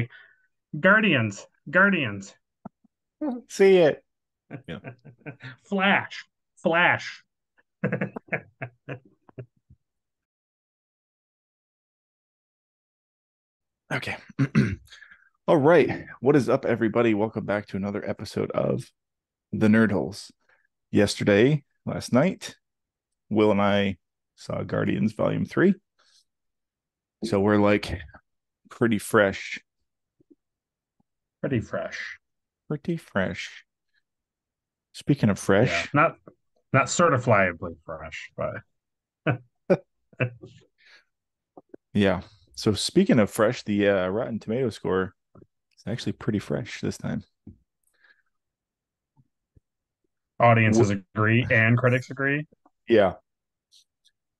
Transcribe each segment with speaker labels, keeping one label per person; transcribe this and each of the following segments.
Speaker 1: like, Guardians, Guardians,
Speaker 2: See it. Yeah.
Speaker 1: Flash, Flash.
Speaker 2: Okay. All right. What is up, everybody? Welcome back to another episode of The Nerd Holes. Last night, Will and I saw Guardians Volume 3. So we're like pretty fresh.
Speaker 1: Pretty fresh.
Speaker 2: Pretty fresh. Speaking of
Speaker 1: Yeah,
Speaker 2: fresh,
Speaker 1: not certifiably fresh, but
Speaker 2: yeah. So speaking of fresh, the Rotten Tomato score is actually pretty fresh this time.
Speaker 1: audiences agree and critics agree.
Speaker 2: Yeah.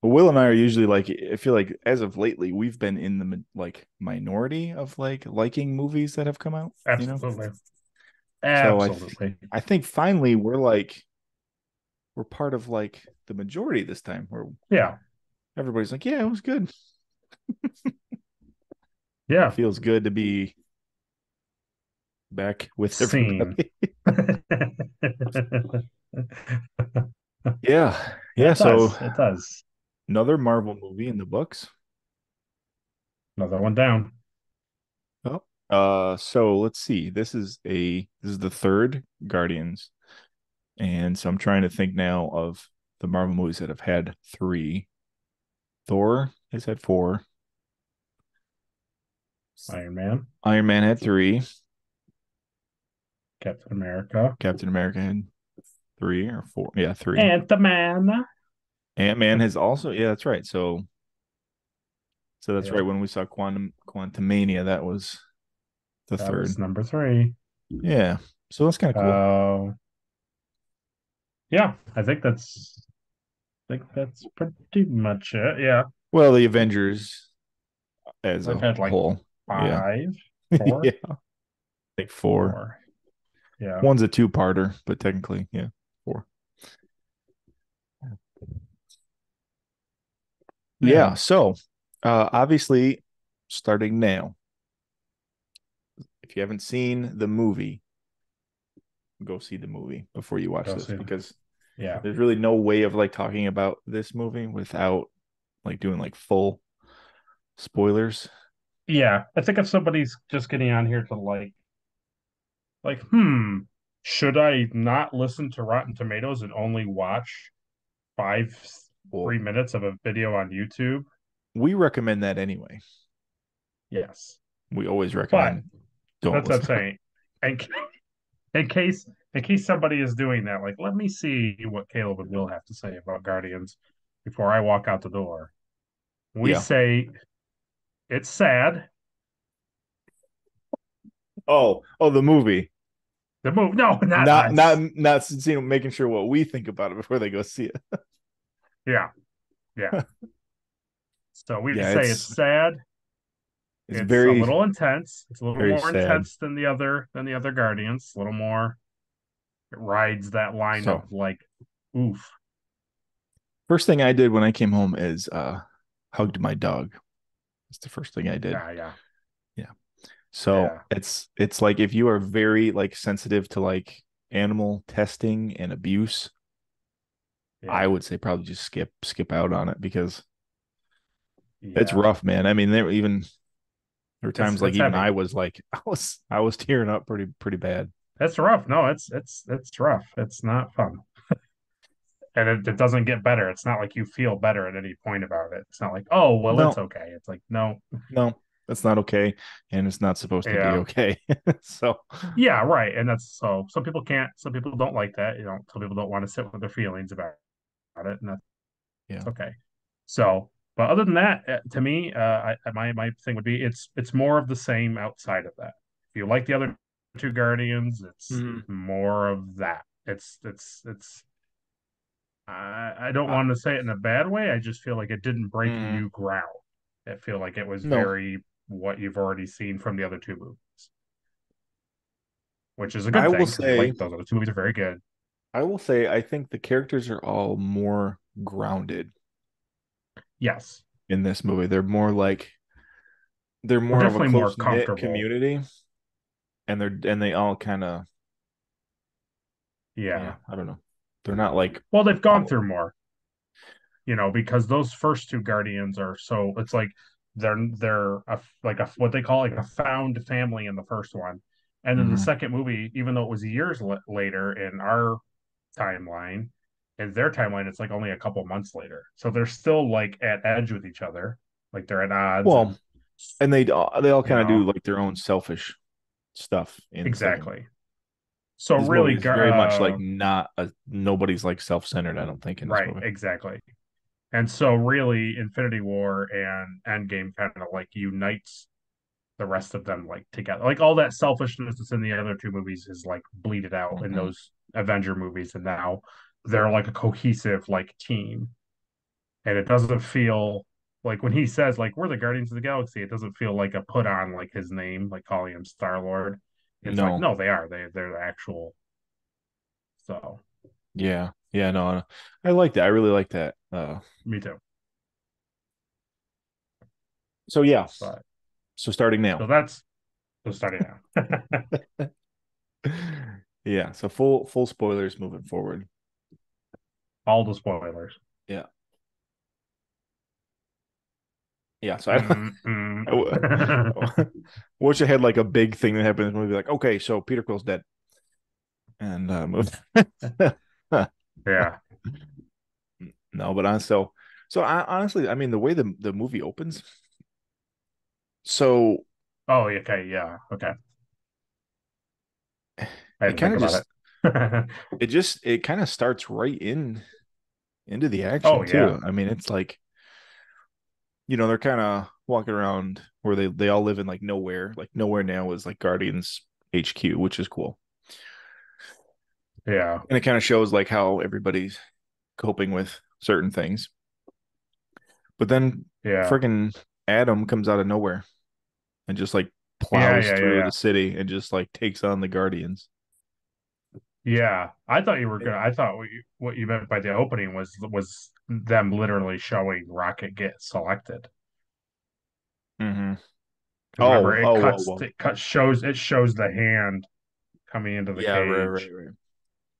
Speaker 2: Will and I are usually like, I feel like as of lately, we've been in the like minority of like liking movies that have come out, you know?
Speaker 1: Absolutely,
Speaker 2: So
Speaker 1: absolutely.
Speaker 2: I think finally we're part of like the majority this time where
Speaker 1: Yeah,
Speaker 2: everybody's like, yeah, it was good. It
Speaker 1: yeah.
Speaker 2: feels good to be back with
Speaker 1: Scene.
Speaker 2: everybody.
Speaker 1: It
Speaker 2: Yeah. Yeah. So
Speaker 1: does. It does.
Speaker 2: another Marvel movie in the books.
Speaker 1: Another one down.
Speaker 2: Oh. So let's see. This is the third Guardians. And so I'm trying to think now of the Marvel movies that have had three. Thor has had four.
Speaker 1: Iron Man,
Speaker 2: Iron Man had three.
Speaker 1: Captain America,
Speaker 2: Captain America had three or four. Yeah, three.
Speaker 1: Ant-Man.
Speaker 2: Ant-Man has also, yeah, that's right. So that's right.
Speaker 1: Yep,
Speaker 2: When we saw Quantumania, that was the
Speaker 1: that was
Speaker 2: third.
Speaker 1: number three.
Speaker 2: Yeah. So that's kind of cool.
Speaker 1: Uh, yeah, I think that's pretty much it. Yeah,
Speaker 2: Well, the Avengers as
Speaker 1: they've
Speaker 2: a
Speaker 1: had like
Speaker 2: whole. Yeah.
Speaker 1: five,
Speaker 2: Yeah.
Speaker 1: four,
Speaker 2: I think four.
Speaker 1: four. Yeah,
Speaker 2: One's a two-parter, but technically, yeah, four.
Speaker 1: yeah.
Speaker 2: Yeah. So obviously starting now, if you haven't seen the movie, go see the movie before you watch
Speaker 1: Go
Speaker 2: this
Speaker 1: see.
Speaker 2: because
Speaker 1: Yeah,
Speaker 2: there's really no way of like talking about this movie without like doing like full spoilers.
Speaker 1: yeah. I think if somebody's just getting on here to should I not listen to Rotten Tomatoes and only watch five,
Speaker 2: Well,
Speaker 1: 3 minutes of a video on YouTube?
Speaker 2: we recommend that anyway.
Speaker 1: Yes,
Speaker 2: We always
Speaker 1: but
Speaker 2: recommend don't
Speaker 1: that's what I'm
Speaker 2: listen.
Speaker 1: saying. In, in case somebody is doing that, like, let me see what Caleb and Will have to say about Guardians before I walk out the door. We
Speaker 2: Yeah.
Speaker 1: say it's sad.
Speaker 2: Oh, the movie.
Speaker 1: The movie, no, not
Speaker 2: Not
Speaker 1: us.
Speaker 2: making sure what we think about it before they go see it.
Speaker 1: Yeah, yeah. So we
Speaker 2: Yeah,
Speaker 1: say it's sad.
Speaker 2: it's
Speaker 1: It's a
Speaker 2: very
Speaker 1: little intense. It's a little
Speaker 2: very
Speaker 1: more
Speaker 2: sad.
Speaker 1: intense than the other Guardians. A little more. It rides that line
Speaker 2: So
Speaker 1: of like, oof.
Speaker 2: first thing I did when I came home is hugged my dog. That's the first thing I did.
Speaker 1: Yeah, yeah,
Speaker 2: Yeah. So
Speaker 1: yeah,
Speaker 2: it's like if you are very like sensitive to like animal testing and abuse, I
Speaker 1: yeah,
Speaker 2: would say probably just skip out on it because it's
Speaker 1: yeah.
Speaker 2: rough, man. I mean, there were times like
Speaker 1: It's
Speaker 2: even I
Speaker 1: heavy.
Speaker 2: was like I was tearing up pretty bad.
Speaker 1: It's rough. No, it's rough. It's not fun. And it doesn't get better. It's not like you feel better at any point about it. It's not like, oh, well, it's
Speaker 2: No,
Speaker 1: okay. It's like, no,
Speaker 2: no, that's not okay, and it's not supposed to be
Speaker 1: yeah,
Speaker 2: okay. So
Speaker 1: yeah, right. And that's so some people can't, some people don't like that. Some people don't want to sit with their feelings about it, and that's
Speaker 2: yeah.
Speaker 1: okay. So, but other than that, to me, my thing would be it's more of the same outside of that. If you like the other two Guardians, it's
Speaker 2: Mhm.
Speaker 1: more of that. It's I don't
Speaker 2: Uh,
Speaker 1: want to say it in a bad way. I just feel like it didn't break
Speaker 2: mm,
Speaker 1: new ground. I feel like it was
Speaker 2: no,
Speaker 1: very what you've already seen from the other two movies, which is a
Speaker 2: I
Speaker 1: good
Speaker 2: will
Speaker 1: thing because I
Speaker 2: say
Speaker 1: like those other two movies are very good.
Speaker 2: I think the characters are all more grounded
Speaker 1: Yes.
Speaker 2: in this movie. They're more like they're
Speaker 1: We're
Speaker 2: more of a
Speaker 1: definitely more
Speaker 2: close knit
Speaker 1: comfortable.
Speaker 2: community, and they all kind of,
Speaker 1: Yeah.
Speaker 2: yeah, I don't know. They're not like
Speaker 1: Well, they've gone
Speaker 2: all.
Speaker 1: through more, because those first two Guardians are so it's like they're like a what they call like a found family in the first one, and then the
Speaker 2: Mhm.
Speaker 1: second movie, even though it was years later in our timeline, in their timeline, it's like only a couple months later. So they're still like at edge with each other, like they're at odds,
Speaker 2: Well,
Speaker 1: and
Speaker 2: and they all
Speaker 1: you
Speaker 2: kind of do
Speaker 1: know
Speaker 2: like their own selfish stuff in the second.
Speaker 1: exactly. So
Speaker 2: This movie
Speaker 1: really,
Speaker 2: is very much like not nobody's like self-centered, I don't think, in this
Speaker 1: right,
Speaker 2: movie.
Speaker 1: exactly. And so really, Infinity War and Endgame kind of like unites the rest of them like together. Like all that selfishness that's in the other two movies is like bleeded out in
Speaker 2: Mhm.
Speaker 1: those Avenger movies, and now they're like a cohesive like team. And it doesn't feel like when he says like we're the Guardians of the Galaxy, it doesn't feel like a put on like his name, like calling him Star Lord. It's like
Speaker 2: No.
Speaker 1: no, they are they're the actual. So
Speaker 2: Yeah. Yeah, no. I like that. I really like that.
Speaker 1: me too.
Speaker 2: So yeah.
Speaker 1: But
Speaker 2: So starting now.
Speaker 1: so that's so starting out.
Speaker 2: Yeah, so full spoilers moving forward.
Speaker 1: All the spoilers.
Speaker 2: Yeah. Yeah, so
Speaker 1: Mm, mm.
Speaker 2: I wish I had like a big thing that happened in the movie, like, okay, so Peter Quill's dead. And moved.
Speaker 1: Yeah.
Speaker 2: No, but honestly, I mean, the way the movie opens, so
Speaker 1: Oh, okay. Yeah. Okay. I
Speaker 2: it
Speaker 1: had to
Speaker 2: kind
Speaker 1: think
Speaker 2: of
Speaker 1: about
Speaker 2: just
Speaker 1: it.
Speaker 2: it kind of starts right into the
Speaker 1: Oh,
Speaker 2: action
Speaker 1: yeah.
Speaker 2: too. I mean, it's like, they're kind of walking around where they all live in like nowhere. Like nowhere now is like Guardians HQ, which is cool.
Speaker 1: Yeah.
Speaker 2: And it kind of shows like how everybody's coping with certain things. But then
Speaker 1: Yeah.
Speaker 2: freaking Adam comes out of nowhere and just like
Speaker 1: Yeah.
Speaker 2: plows
Speaker 1: Yeah. Yeah.
Speaker 2: through
Speaker 1: Yeah.
Speaker 2: the city and just like takes on the Guardians.
Speaker 1: Yeah. I thought you were gonna. I thought what you meant by the opening was them literally showing Rocket get selected.
Speaker 2: Mm-hmm.
Speaker 1: Because
Speaker 2: Oh,
Speaker 1: remember,
Speaker 2: oh, whoa, whoa.
Speaker 1: it shows the hand coming into the
Speaker 2: Yeah, right, right,
Speaker 1: cage.
Speaker 2: right.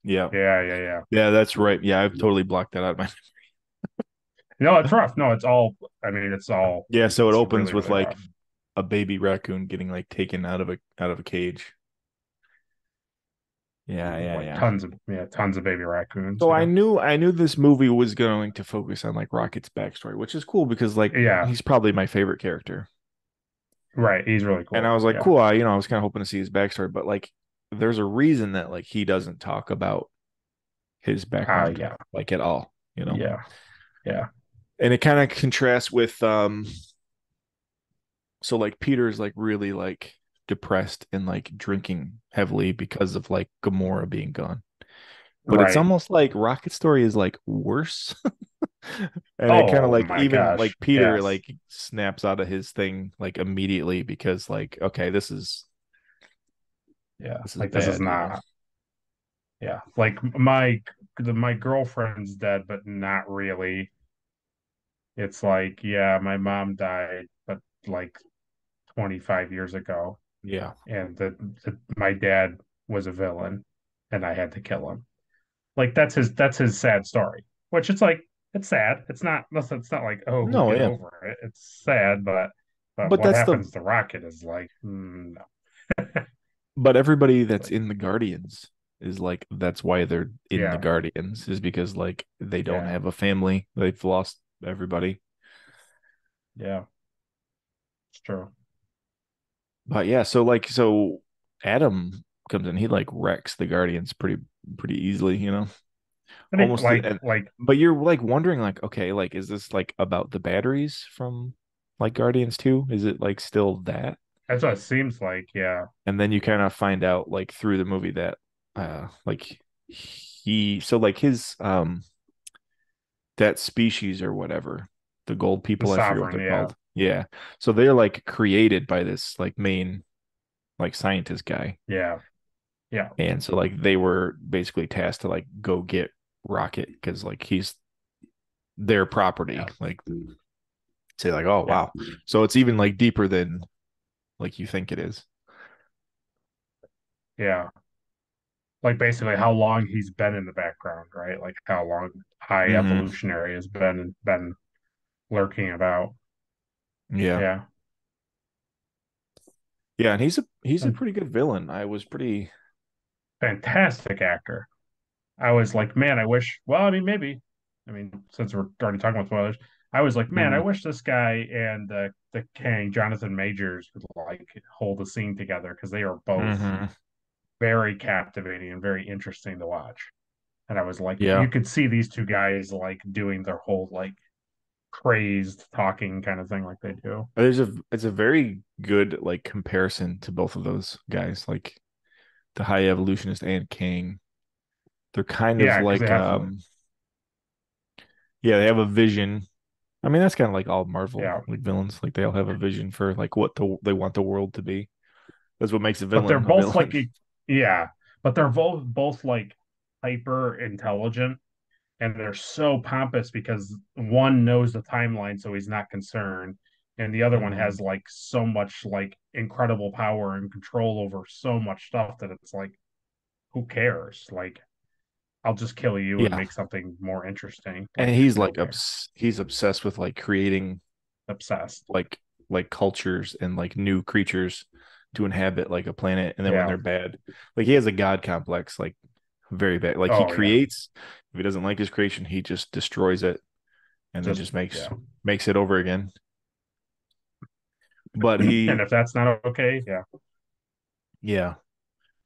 Speaker 2: Yeah.
Speaker 1: Yeah. Yeah. Yeah.
Speaker 2: Yeah, that's right. Yeah, I've totally blocked that out of my.
Speaker 1: No, it's rough. No, it's all. I mean, it's all.
Speaker 2: Yeah, so it
Speaker 1: It's
Speaker 2: opens
Speaker 1: really
Speaker 2: with
Speaker 1: really
Speaker 2: like
Speaker 1: rough.
Speaker 2: a baby raccoon getting like taken out of a cage. Yeah, yeah,
Speaker 1: Like
Speaker 2: yeah.
Speaker 1: tons of baby raccoons.
Speaker 2: So I
Speaker 1: Yeah.
Speaker 2: knew I knew this movie was going to focus on like Rocket's backstory, which is cool because like
Speaker 1: Yeah.
Speaker 2: he's probably my favorite character.
Speaker 1: Right. He's really
Speaker 2: And I
Speaker 1: cool.
Speaker 2: was like,
Speaker 1: Yeah.
Speaker 2: cool. I was kind of hoping to see his backstory, but like there's a reason that like he doesn't talk about his background
Speaker 1: Yeah.
Speaker 2: like at all.
Speaker 1: Yeah. Yeah.
Speaker 2: And it kind of contrasts with so like Peter's like really like depressed and like drinking heavily because of like Gamora being gone. But it's
Speaker 1: Right.
Speaker 2: almost like Rocket Story is like worse. And it kind of
Speaker 1: Oh
Speaker 2: like
Speaker 1: my
Speaker 2: even like
Speaker 1: gosh.
Speaker 2: Peter
Speaker 1: Yes.
Speaker 2: like snaps out of his thing like immediately because like okay, this is
Speaker 1: Yeah.
Speaker 2: this is
Speaker 1: Like this is
Speaker 2: bad.
Speaker 1: not. Yeah. Like my girlfriend's dead, but not really. It's like, yeah, my mom died, but like 25 years ago,
Speaker 2: Yeah.
Speaker 1: and my dad was a villain, and I had to kill him. Like that's his sad story. Which it's like it's sad. It's not like oh
Speaker 2: No,
Speaker 1: get
Speaker 2: yeah.
Speaker 1: over it. It's sad, but
Speaker 2: But
Speaker 1: what
Speaker 2: that's the
Speaker 1: happens to Rocket is like no.
Speaker 2: but everybody
Speaker 1: It's
Speaker 2: that's
Speaker 1: like
Speaker 2: in the Guardians is like that's why they're in the
Speaker 1: yeah,
Speaker 2: Guardians is because like they don't
Speaker 1: yeah,
Speaker 2: have a family. They've lost everybody.
Speaker 1: yeah. It's true.
Speaker 2: But yeah, so Adam comes in, he like wrecks the Guardians pretty easily.
Speaker 1: I think
Speaker 2: Almost
Speaker 1: like
Speaker 2: and
Speaker 1: like
Speaker 2: but you're like wondering like, okay, like is this like about the batteries from like Guardians 2? Is it like still that?
Speaker 1: that's what it seems like. Yeah,
Speaker 2: And then you kind of find out like through the movie that like he so like his that species or whatever, the gold
Speaker 1: the
Speaker 2: people, I forget what
Speaker 1: Sovereign.
Speaker 2: they're
Speaker 1: Yeah,
Speaker 2: called. Yeah. So they're like created by this like main like scientist guy.
Speaker 1: yeah, yeah,
Speaker 2: And so like they were basically tasked to like go get Rocket because like he's their property.
Speaker 1: yeah,
Speaker 2: Like say like, oh
Speaker 1: yeah.
Speaker 2: wow. So it's even like deeper than like you think it is.
Speaker 1: Yeah. Like basically how long he's been in the background, right? Like how long High
Speaker 2: Hmm.
Speaker 1: Evolutionary has been lurking about.
Speaker 2: Yeah.
Speaker 1: Yeah.
Speaker 2: Yeah, and he's a
Speaker 1: And
Speaker 2: pretty good villain. I was pretty.
Speaker 1: fantastic actor. I was like, man, I wish. Well, I mean, maybe. I mean, since we're already talking about spoilers, I was like, man, I
Speaker 2: Mhm.
Speaker 1: wish this guy and the King, Jonathan Majors, would like hold a scene together because they are both
Speaker 2: Mhm.
Speaker 1: very captivating and very interesting to watch. And I was like, you
Speaker 2: Yeah.
Speaker 1: could see these two guys like doing their whole like crazed talking kind of thing like they do.
Speaker 2: It's a very good like comparison to both of those guys, like the High Evolutionist and Kang. They're kind of
Speaker 1: Yeah, because they
Speaker 2: like
Speaker 1: have,
Speaker 2: yeah, they have a vision. I mean, that's kind of like all Marvel
Speaker 1: yeah,
Speaker 2: like villains. Like they all have a vision for like what they want the world to be. That's what makes a
Speaker 1: but they're
Speaker 2: villain a
Speaker 1: both like,
Speaker 2: villain.
Speaker 1: yeah, but they're both like hyper intelligent and they're so pompous because one knows the timeline, so he's not concerned, and the other one
Speaker 2: Hmm.
Speaker 1: has like so much like incredible power and control over so much stuff that it's like, who cares? Like, I'll just kill you and
Speaker 2: Yeah.
Speaker 1: make something more interesting.
Speaker 2: And
Speaker 1: Like,
Speaker 2: he's
Speaker 1: I
Speaker 2: like
Speaker 1: don't care.
Speaker 2: he's obsessed with like creating
Speaker 1: Obsessed.
Speaker 2: like cultures and like new creatures to inhabit like a planet, and then when
Speaker 1: Yeah.
Speaker 2: they're bad, like he has a god complex, like very bad. Like he
Speaker 1: Oh yeah.
Speaker 2: creates, if he doesn't like his creation, he just destroys it and then
Speaker 1: Just
Speaker 2: just makes
Speaker 1: yeah.
Speaker 2: makes it over again. But
Speaker 1: And
Speaker 2: he,
Speaker 1: if that's not okay, yeah.
Speaker 2: yeah,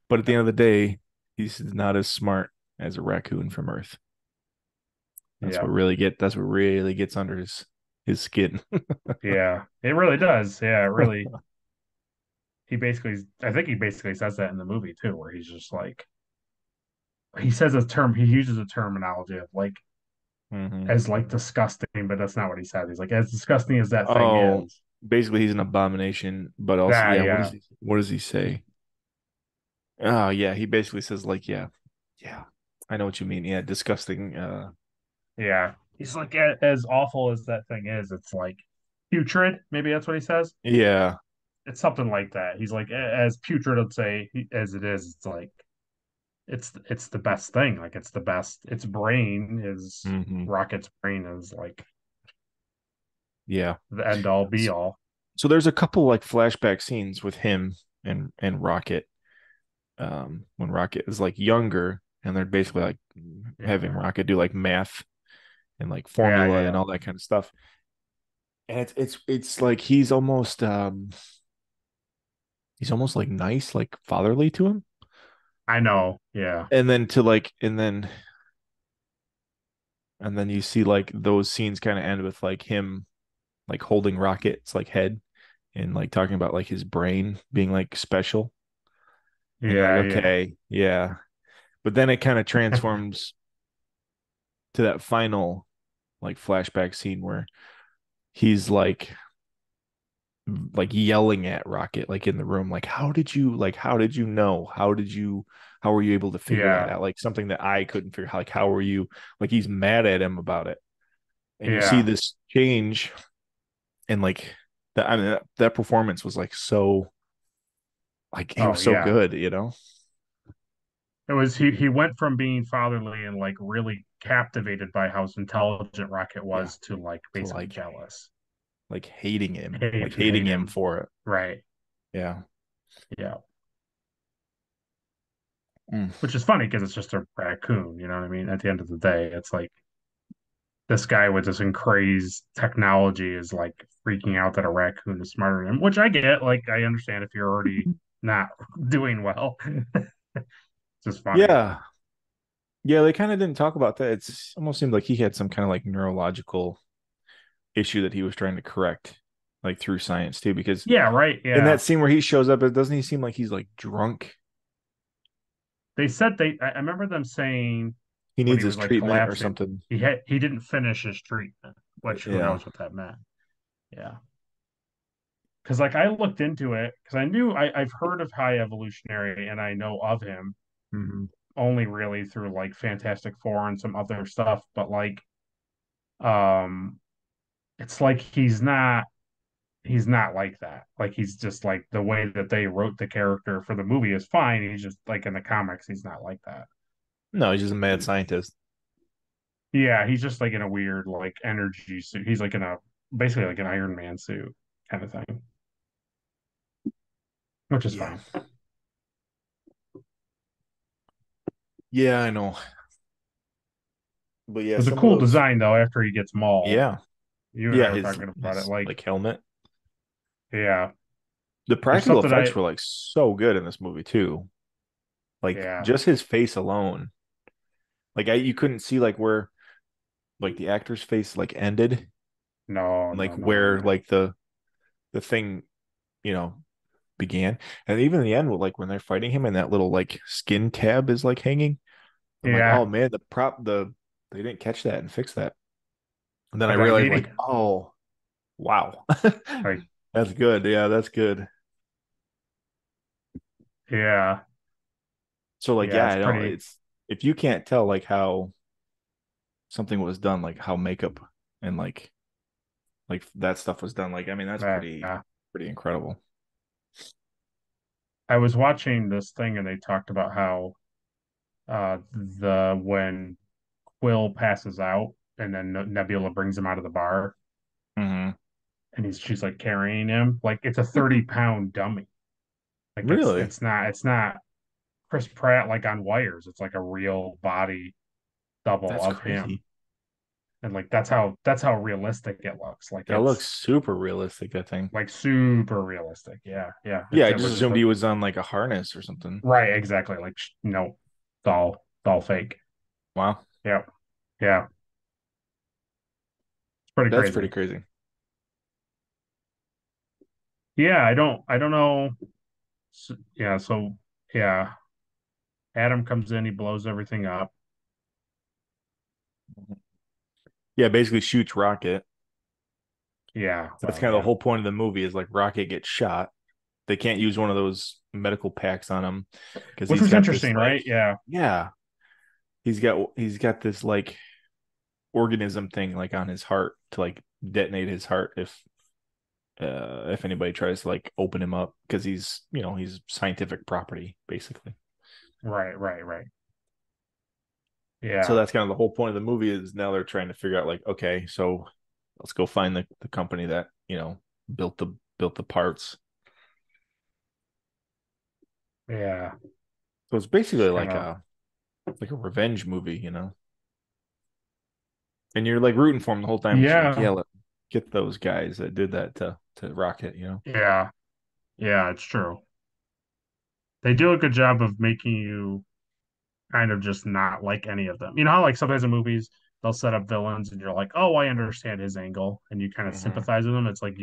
Speaker 2: but at the end of the day, he's not as smart as a raccoon from Earth.
Speaker 1: Yeah.
Speaker 2: That's what really gets under his skin.
Speaker 1: Yeah. It really does. Yeah, it really he basically I think he basically says that in the movie too, where he's just like he says a term he uses a terminology of like
Speaker 2: Hmm.
Speaker 1: as like disgusting, but that's not what he said. He's like, as disgusting as that thing
Speaker 2: Oh,
Speaker 1: is,
Speaker 2: basically he's an abomination, but also,
Speaker 1: that
Speaker 2: yeah,
Speaker 1: yeah.
Speaker 2: what does he say? Oh yeah, he basically says like, yeah, yeah, I know what you mean. Yeah, disgusting.
Speaker 1: Yeah. He's like as awful as that thing is, it's like putrid, maybe that's what he says.
Speaker 2: Yeah.
Speaker 1: It's something like that. He's like as putrid I'd say as it is, it's like it's the best thing. Like it's the best. Its brain is
Speaker 2: Hmm.
Speaker 1: Rocket's brain is like
Speaker 2: Yeah.
Speaker 1: the end all be all.
Speaker 2: So there's a couple like flashback scenes with him and Rocket. When Rocket is like younger, and they're basically like having
Speaker 1: Yeah.
Speaker 2: Rocket do like math and like
Speaker 1: Yeah,
Speaker 2: formula and
Speaker 1: yeah.
Speaker 2: all that kind of stuff. And it's like he's almost like nice, like fatherly to him.
Speaker 1: I know. Yeah.
Speaker 2: And then to like and then you see like those scenes kind of end with like him like holding Rocket's like head and like talking about like his brain being like special. And you're
Speaker 1: Yeah,
Speaker 2: like,
Speaker 1: yeah.
Speaker 2: okay, yeah. But then it kind of transforms to that final like flashback scene where he's like yelling at Rocket like in the room, like how did you know? How were you able to figure that
Speaker 1: Yeah.
Speaker 2: out? Like something that I couldn't figure, like how were you, like he's mad at him about it. And you see
Speaker 1: Yeah.
Speaker 2: this change, and like that, I mean that performance was like so, like he
Speaker 1: Oh
Speaker 2: was so
Speaker 1: yeah.
Speaker 2: good, you know?
Speaker 1: It was he went from being fatherly and like really captivated by how intelligent Rocket
Speaker 2: Yeah.
Speaker 1: was to like
Speaker 2: To
Speaker 1: basically jealous.
Speaker 2: hating
Speaker 1: Hate
Speaker 2: him
Speaker 1: him.
Speaker 2: for it.
Speaker 1: Right.
Speaker 2: Yeah.
Speaker 1: Yeah.
Speaker 2: Mm.
Speaker 1: Which is funny because it's just a raccoon, you know what I mean? At the end of the day, it's like this guy with this crazed technology is like freaking out that a raccoon is smarter than him, which I get. Like, I understand if you're already not doing well. It's just funny.
Speaker 2: Yeah. Yeah, they kind of didn't talk about that. It's almost seemed like he had some kind of like neurological issue that he was trying to correct, like through science too. Because
Speaker 1: Yeah, right.
Speaker 2: in
Speaker 1: Yeah.
Speaker 2: that scene where he shows up, it doesn't he seem like he's like drunk?
Speaker 1: They said I remember them saying
Speaker 2: He
Speaker 1: when
Speaker 2: needs
Speaker 1: he
Speaker 2: his
Speaker 1: was like
Speaker 2: treatment or
Speaker 1: collapsing,
Speaker 2: something.
Speaker 1: he didn't finish his treatment, which who
Speaker 2: Yeah.
Speaker 1: knows what that meant. Yeah. Because like I looked into it because I've heard of High Evolutionary and I know of him
Speaker 2: Hmm.
Speaker 1: only really through like Fantastic Four and some other stuff, but like um it's like he's not like that. Like he's just like the way that they wrote the character for the movie is fine. He's just like in the comics, he's not like that.
Speaker 2: No, he's just a mad scientist.
Speaker 1: Yeah, he's just like in a weird like energy suit. He's like in a basically like an Iron Man suit kind of thing, which is
Speaker 2: Yeah.
Speaker 1: fine.
Speaker 2: Yeah, I know. But
Speaker 1: It
Speaker 2: yeah,
Speaker 1: was a
Speaker 2: some of
Speaker 1: cool
Speaker 2: those.
Speaker 1: design though after he gets mauled.
Speaker 2: Yeah.
Speaker 1: You and I
Speaker 2: Yeah,
Speaker 1: were
Speaker 2: his
Speaker 1: talking about it.
Speaker 2: his
Speaker 1: Like,
Speaker 2: like helmet.
Speaker 1: yeah,
Speaker 2: The
Speaker 1: there's
Speaker 2: practical
Speaker 1: something
Speaker 2: effects
Speaker 1: I
Speaker 2: were like so good in this movie too. Like
Speaker 1: yeah,
Speaker 2: just his face alone. Like you couldn't see like where like the actor's face like ended
Speaker 1: no,
Speaker 2: and like
Speaker 1: no, no, no,
Speaker 2: where
Speaker 1: no.
Speaker 2: like the thing, you know, began. And even in the end, like when they're fighting him and that little like skin tab is like hanging, I'm like,
Speaker 1: Yeah,
Speaker 2: oh man, they didn't catch that and fix that. And then I
Speaker 1: but that
Speaker 2: realized
Speaker 1: meeting,
Speaker 2: like, oh wow.
Speaker 1: like,
Speaker 2: That's good. Yeah, that's good.
Speaker 1: yeah,
Speaker 2: So like
Speaker 1: yeah,
Speaker 2: yeah,
Speaker 1: it's
Speaker 2: I know
Speaker 1: pretty.
Speaker 2: it's if you can't tell like how something was done, like how makeup and like that stuff was done, like I mean that's
Speaker 1: Yeah.
Speaker 2: pretty incredible.
Speaker 1: I was watching this thing and they talked about how the when Quill passes out and then Nebula brings him out of the bar
Speaker 2: Hmm.
Speaker 1: and she's like carrying him like it's a 30-pound dummy. Like
Speaker 2: Really?
Speaker 1: it's not Chris Pratt like on wires. It's like a real body double
Speaker 2: That's
Speaker 1: of him.
Speaker 2: crazy.
Speaker 1: And like that's how realistic it looks. Like
Speaker 2: That looks
Speaker 1: it's
Speaker 2: super realistic, that thing.
Speaker 1: like super realistic. Yeah, yeah.
Speaker 2: Yeah, I
Speaker 1: It
Speaker 2: just
Speaker 1: was just
Speaker 2: assumed
Speaker 1: a
Speaker 2: he was on like a harness or something.
Speaker 1: right, exactly. Like no, it's all fake.
Speaker 2: Wow.
Speaker 1: Yeah, yeah. It's pretty
Speaker 2: That's pretty
Speaker 1: crazy.
Speaker 2: crazy.
Speaker 1: Yeah, I don't know. Yeah, so yeah, Adam comes in, he blows everything up.
Speaker 2: Yeah, basically shoots Rocket.
Speaker 1: Yeah,
Speaker 2: That's
Speaker 1: well,
Speaker 2: kind of the
Speaker 1: yeah.
Speaker 2: whole point of the movie is like Rocket gets shot. They can't use one of those medical packs on him because
Speaker 1: Which
Speaker 2: he's
Speaker 1: was
Speaker 2: got this
Speaker 1: interesting,
Speaker 2: like
Speaker 1: right? Yeah,
Speaker 2: yeah, he's got this like organism thing like on his heart to like detonate his heart if anybody tries to like open him up because he's scientific property basically.
Speaker 1: right, right, right.
Speaker 2: So
Speaker 1: Yeah,
Speaker 2: that's kind of the whole point of the movie is now they're trying to figure out like okay, so let's go find the company that built the parts.
Speaker 1: yeah.
Speaker 2: So it's basically
Speaker 1: Just kind of
Speaker 2: like a revenge movie. And you're like rooting for him the whole time because you're like, yeah,
Speaker 1: yeah,
Speaker 2: get those guys that did that to Rocket.
Speaker 1: yeah, yeah. It's true. They do a good job of making you kind of just not like any of them. You know how like sometimes in movies they'll set up villains and you're like, oh, I understand his angle, and you kind of
Speaker 2: Hmm.
Speaker 1: sympathize with them. It's like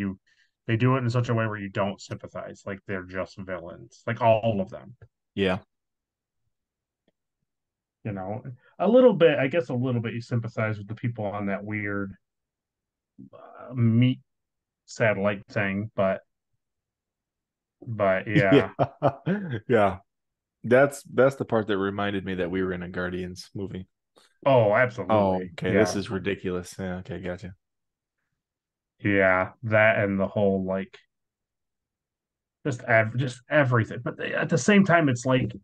Speaker 1: they do it in such a way where you don't sympathize, like they're just villains, like all of them.
Speaker 2: Yeah.
Speaker 1: You know, a little bit, I guess, a little bit you sympathize with the people on that weird meat satellite thing, but
Speaker 2: Yeah.
Speaker 1: yeah,
Speaker 2: Yeah. That's the part that reminded me that we were in a Guardians movie.
Speaker 1: oh,
Speaker 2: Oh,
Speaker 1: absolutely,
Speaker 2: okay. This
Speaker 1: yeah,
Speaker 2: is ridiculous. Yeah, okay, gotcha.
Speaker 1: yeah, that and the whole like just everything. But at the same time, it's like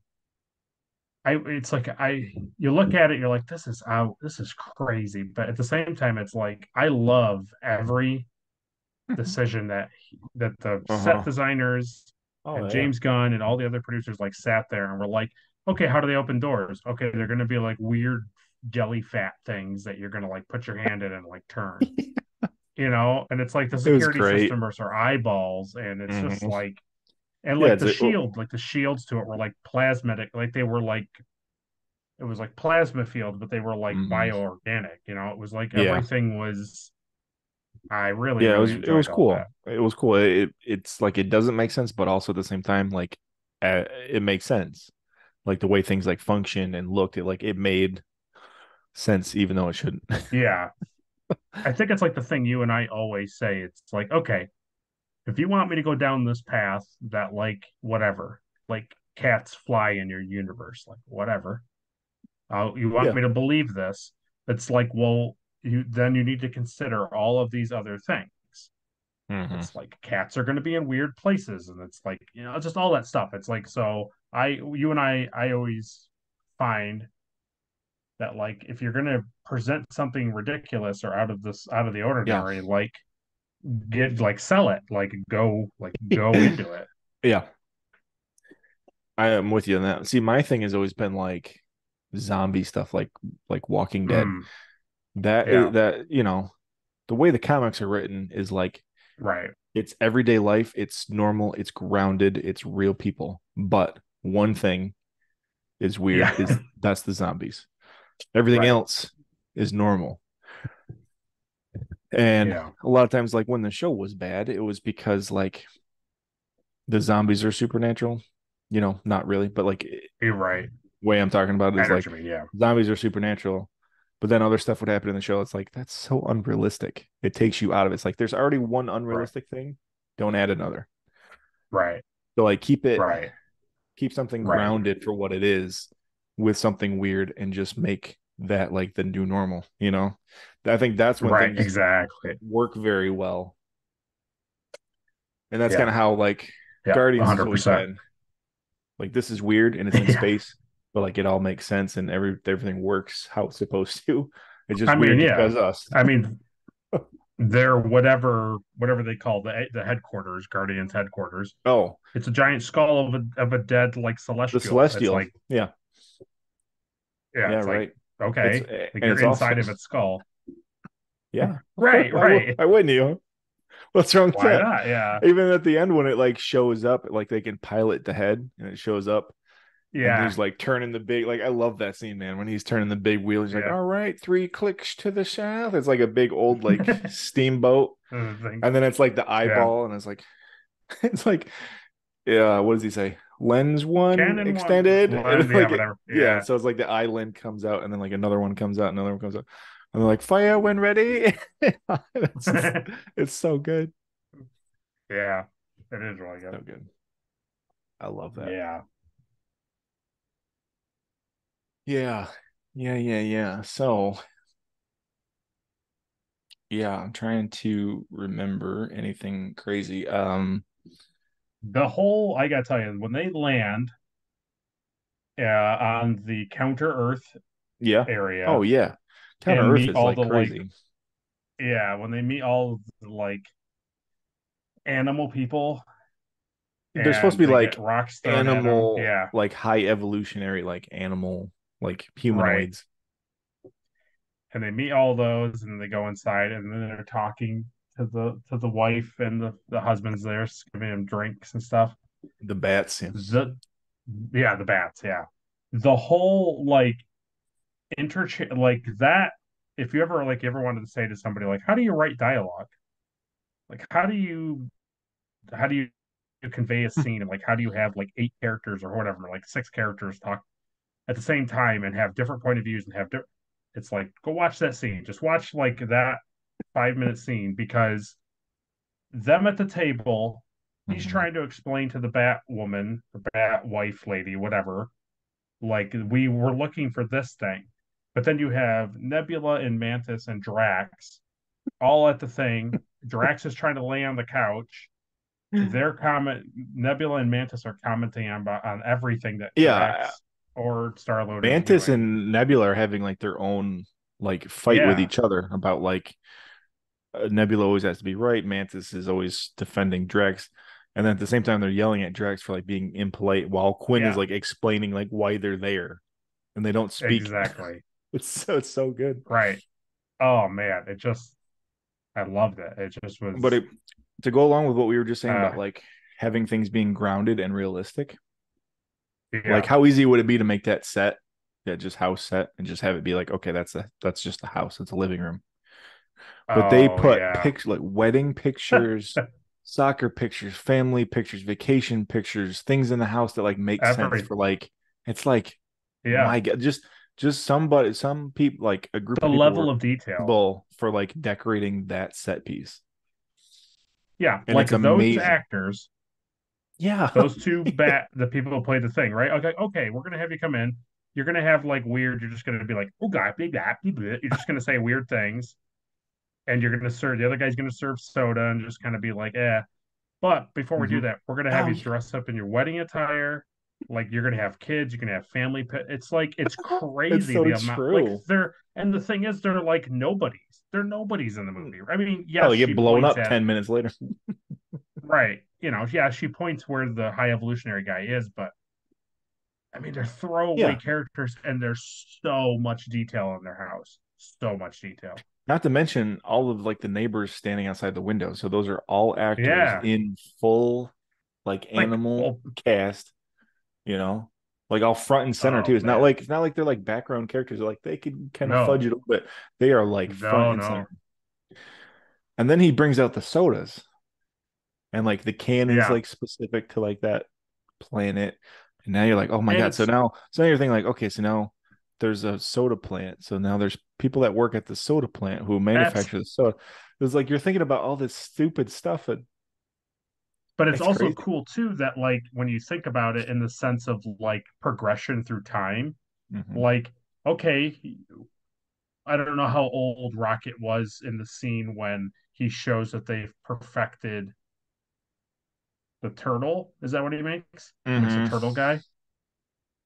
Speaker 1: you look at it, you're like, this is out, this is crazy. But at the same time, it's like I love every decision that the set
Speaker 2: Uh-huh.
Speaker 1: designers
Speaker 2: Oh
Speaker 1: and
Speaker 2: yeah.
Speaker 1: James Gunn and all the other producers like sat there and were like, okay, how do they open doors? Okay, they're gonna be like weird jelly fat things that you're gonna like put your hand in and like turn, and it's like the
Speaker 2: It was
Speaker 1: security
Speaker 2: great.
Speaker 1: system are eyeballs, and it's just
Speaker 2: Hmm.
Speaker 1: like and
Speaker 2: Yeah,
Speaker 1: like
Speaker 2: it's
Speaker 1: the
Speaker 2: a, oh,
Speaker 1: shield, like the shields to it were like plasmatic, like they were like it was like plasma field, but they were like
Speaker 2: mhm.
Speaker 1: bioorganic. It was like
Speaker 2: Yeah.
Speaker 1: everything was. I really,
Speaker 2: Yeah,
Speaker 1: really
Speaker 2: it was
Speaker 1: enjoyed all that.
Speaker 2: cool. It was cool. It's like it doesn't make sense, but also at the same time, like it makes sense. Like the way things like function and looked, it made sense even though it shouldn't.
Speaker 1: Yeah, I think it's like the thing you and I always say. It's like, okay, if you want me to go down this path, that like whatever, like cats fly in your universe, like whatever. You want
Speaker 2: Yeah.
Speaker 1: me to believe this? It's like, well, you need to consider all of these other things.
Speaker 2: Mm-hmm.
Speaker 1: It's like cats are going to be in weird places, and it's like, just all that stuff. It's like, so you and I always find that, like, if you're going to present something ridiculous or out of the
Speaker 2: Yeah.
Speaker 1: ordinary, like, get like sell it, go into it.
Speaker 2: Yeah. I am with you on that. See, my thing has always been like zombie stuff, like Walking Dead.
Speaker 1: Mm,
Speaker 2: That
Speaker 1: yeah,
Speaker 2: is that, the way the comics are written is like
Speaker 1: right,
Speaker 2: it's everyday life, it's normal, it's grounded, it's real people. But one thing is weird
Speaker 1: yeah,
Speaker 2: is that's the zombies. Everything
Speaker 1: right,
Speaker 2: else is normal. And
Speaker 1: yeah,
Speaker 2: a lot of times, like when the show was bad, it was because like the zombies are supernatural. Not really, but like
Speaker 1: you're right.
Speaker 2: way I'm talking about
Speaker 1: I
Speaker 2: is
Speaker 1: know what
Speaker 2: like
Speaker 1: you mean. Yeah,
Speaker 2: zombies are supernatural, but then other stuff would happen in the show. It's like that's so unrealistic. It takes you out of it. It's like there's already one
Speaker 1: right,
Speaker 2: unrealistic thing. Don't add another.
Speaker 1: right,
Speaker 2: So like
Speaker 1: right,
Speaker 2: keep something
Speaker 1: right,
Speaker 2: grounded for what it is with something weird and just make that like the new normal. I think that's when
Speaker 1: right.
Speaker 2: things
Speaker 1: Exactly.
Speaker 2: work very well. And that's kind
Speaker 1: Yeah,
Speaker 2: of how like
Speaker 1: yeah,
Speaker 2: Guardians has always
Speaker 1: 100%.
Speaker 2: been. Like this is weird and it's in
Speaker 1: Yeah,
Speaker 2: space, but like it all makes sense and everything works how it's supposed to. It's just
Speaker 1: I mean,
Speaker 2: weird
Speaker 1: yeah,
Speaker 2: because us.
Speaker 1: I mean, they're whatever they call the headquarters, Guardians headquarters.
Speaker 2: Oh,
Speaker 1: It's a giant skull of a dead like
Speaker 2: the
Speaker 1: celestial. It's
Speaker 2: celestial.
Speaker 1: like,
Speaker 2: Yeah.
Speaker 1: yeah,
Speaker 2: Yeah,
Speaker 1: it's like,
Speaker 2: right. It's
Speaker 1: okay, like
Speaker 2: and
Speaker 1: you're
Speaker 2: it's awesome.
Speaker 1: inside of its skull.
Speaker 2: Yeah.
Speaker 1: Right, right.
Speaker 2: Why wouldn't you? What's wrong with
Speaker 1: Why
Speaker 2: that?
Speaker 1: not? Yeah,
Speaker 2: Even at the end when it like shows up, like they can pilot the head and it shows up and
Speaker 1: yeah,
Speaker 2: he's like turning the big like I love that scene, man. When he's turning the big wheel, he's like,
Speaker 1: yeah.
Speaker 2: all right, 3 clicks to the south. It's like a big old like steamboat.
Speaker 1: Thing.
Speaker 2: And then it's like the
Speaker 1: Yeah,
Speaker 2: eyeball, and it's like it's like yeah, what does he say? Lens one
Speaker 1: Canon one
Speaker 2: extended. And
Speaker 1: lens. Yeah,
Speaker 2: like
Speaker 1: whatever.
Speaker 2: yeah,
Speaker 1: Yeah,
Speaker 2: so it's like the eye lens comes out, and then like another one comes out, another one comes out. And they're like, fire when ready. It's so good.
Speaker 1: yeah. It is really good.
Speaker 2: So good. I love that.
Speaker 1: Yeah.
Speaker 2: Yeah. Yeah. So yeah, I'm trying to remember anything crazy.
Speaker 1: I gotta tell you, when they land on the Counter Earth
Speaker 2: Yeah. Oh
Speaker 1: area
Speaker 2: yeah. Counter
Speaker 1: and
Speaker 2: Earth
Speaker 1: meet
Speaker 2: is
Speaker 1: all
Speaker 2: like
Speaker 1: the like,
Speaker 2: crazy.
Speaker 1: yeah, when they meet all the like animal people
Speaker 2: They're supposed to
Speaker 1: and
Speaker 2: be
Speaker 1: they get
Speaker 2: like
Speaker 1: rocks thrown at them.
Speaker 2: animal,
Speaker 1: Yeah,
Speaker 2: like high evolutionary, like animal, like
Speaker 1: right.
Speaker 2: humanoids.
Speaker 1: And they meet all those, and they go inside, and then they're talking to the wife, and the husband's there giving him drinks and stuff.
Speaker 2: The bats. Yeah.
Speaker 1: The Yeah, the bats. Yeah, the whole like interchange like that. If you ever wanted to say to somebody like, how do you write dialogue? Like, how do you convey a scene, and like how do you have like 8 characters or whatever, like 6 characters talk at the same time and have different point of views and have different. It's like, go watch that scene. Just watch like that 5 minute scene, because them at the table, he's
Speaker 2: Mhm.
Speaker 1: trying to explain to the Bat woman, the Bat wife lady, whatever, like, we were looking for this thing. But then you have Nebula and Mantis and Drax all at the thing. Drax is trying to lay on the couch. Their comment Nebula and Mantis are commenting on everything that
Speaker 2: Yeah.
Speaker 1: Drax or Star Lord is
Speaker 2: Mantis
Speaker 1: doing.
Speaker 2: and Nebula are having like their own like fight with
Speaker 1: Yeah,
Speaker 2: each other about like Nebula always has to be right. Mantis is always defending Drax. And then at the same time, they're yelling at Drax for like being impolite while Quinn is
Speaker 1: yeah,
Speaker 2: like explaining like why they're there and they don't speak.
Speaker 1: exactly.
Speaker 2: It's so good.
Speaker 1: Right. Oh man, I loved it. It just
Speaker 2: But
Speaker 1: was
Speaker 2: to go along with what we were just saying
Speaker 1: uh
Speaker 2: about like having things being grounded and realistic, like
Speaker 1: yeah.
Speaker 2: how easy would it be to make that set, yeah, just house set, and just have it be like, okay, that's just a house, it's a living room. But they
Speaker 1: Oh
Speaker 2: put
Speaker 1: yeah.
Speaker 2: pics like wedding pictures, soccer pictures, family pictures, vacation pictures, things in the house that like make sense
Speaker 1: Every
Speaker 2: for like it's like
Speaker 1: yeah.
Speaker 2: my God, just somebody, some people, like a group
Speaker 1: The
Speaker 2: of people
Speaker 1: level
Speaker 2: were
Speaker 1: of detail.
Speaker 2: responsible for like decorating that set piece,
Speaker 1: Yeah,
Speaker 2: and
Speaker 1: like
Speaker 2: it's
Speaker 1: those
Speaker 2: amazing.
Speaker 1: actors,
Speaker 2: Yeah.
Speaker 1: those two the people who play the thing, right? Okay, okay, we're gonna have you come in. You're gonna have like weird. You're just gonna be like, oh god, blah, blah, blah, blah. You're just gonna say weird things, and you're gonna serve the other guy's gonna serve soda and just kind of be like, eh. But before we do
Speaker 2: Hmm.
Speaker 1: that, we're gonna have
Speaker 2: Oh
Speaker 1: you
Speaker 2: yeah,
Speaker 1: dress up in your wedding attire. Like you're gonna have kids, you're gonna have family. It's like it's
Speaker 2: it's
Speaker 1: crazy
Speaker 2: so
Speaker 1: the amount. Like
Speaker 2: true.
Speaker 1: they're and the thing is, they're like nobodies. They're nobodies in the movie. I mean,
Speaker 2: Oh,
Speaker 1: yes,
Speaker 2: they
Speaker 1: she
Speaker 2: get blown
Speaker 1: points
Speaker 2: up
Speaker 1: at
Speaker 2: 10 minutes later.
Speaker 1: right. Yeah, she points where the high evolutionary guy is, but I mean, they're throwaway
Speaker 2: Yeah.
Speaker 1: characters, and there's so much detail in their house. So much detail.
Speaker 2: Not to mention all of like the neighbors standing outside the window. So those are all actors
Speaker 1: Yeah,
Speaker 2: in full like
Speaker 1: like
Speaker 2: animal
Speaker 1: well,
Speaker 2: cast, you know, like all front and center
Speaker 1: oh
Speaker 2: too.
Speaker 1: man,
Speaker 2: It's not like they're like background characters. They're like they could kind of fudge
Speaker 1: no,
Speaker 2: it a little bit. They are like front
Speaker 1: no,
Speaker 2: and center.
Speaker 1: no,
Speaker 2: And then he brings out the sodas and like the can is
Speaker 1: yeah,
Speaker 2: like specific to like that planet. And now you're like, oh my
Speaker 1: and
Speaker 2: God.
Speaker 1: it's
Speaker 2: So now you're thinking like, okay, so now there's a soda plant. So now there's people that work at the soda plant who
Speaker 1: that's
Speaker 2: manufacture the soda. It's like you're thinking about all this stupid stuff. And
Speaker 1: but it's
Speaker 2: it's
Speaker 1: also
Speaker 2: crazy.
Speaker 1: cool too that like when you think about it in the sense of like progression through time,
Speaker 2: Hmm.
Speaker 1: like okay, I don't know how old Rocket was in the scene when he shows that they've perfected the turtle. Is that what he makes? He makes a
Speaker 2: Hmm.
Speaker 1: turtle guy.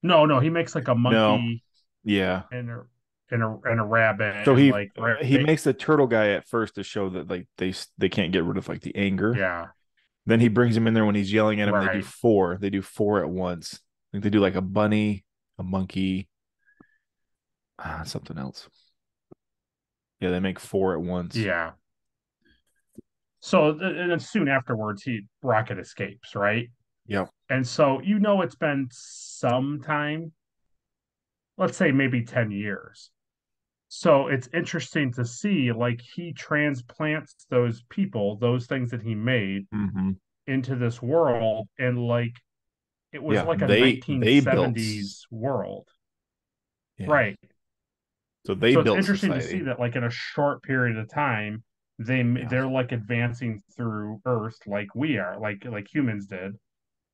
Speaker 1: No, no, he makes like a
Speaker 2: No.
Speaker 1: monkey
Speaker 2: Yeah.
Speaker 1: and a rabbit
Speaker 2: So
Speaker 1: and like right.
Speaker 2: he makes the turtle guy at first to show that like they can't get rid of like the anger.
Speaker 1: Yeah,
Speaker 2: Then he brings him in there when he's yelling at him. And they do
Speaker 1: right.
Speaker 2: four. They do four at once. I think they do like a bunny, a monkey, something else. Yeah, they make four at once.
Speaker 1: Yeah. So and then soon afterwards, he Rocket escapes, right?
Speaker 2: Yep.
Speaker 1: And so it's been some time, let's say maybe 10 years. So it's interesting to see like he transplants those people, those things that he made
Speaker 2: Hmm.
Speaker 1: into this world, and like it was
Speaker 2: Yeah,
Speaker 1: like a
Speaker 2: they built.
Speaker 1: 1970s world,
Speaker 2: Yeah,
Speaker 1: right?
Speaker 2: so they
Speaker 1: So it's
Speaker 2: built
Speaker 1: interesting to see
Speaker 2: society.
Speaker 1: that like in a short period of time,
Speaker 2: Yeah.
Speaker 1: they're like advancing through Earth like we are, like humans did,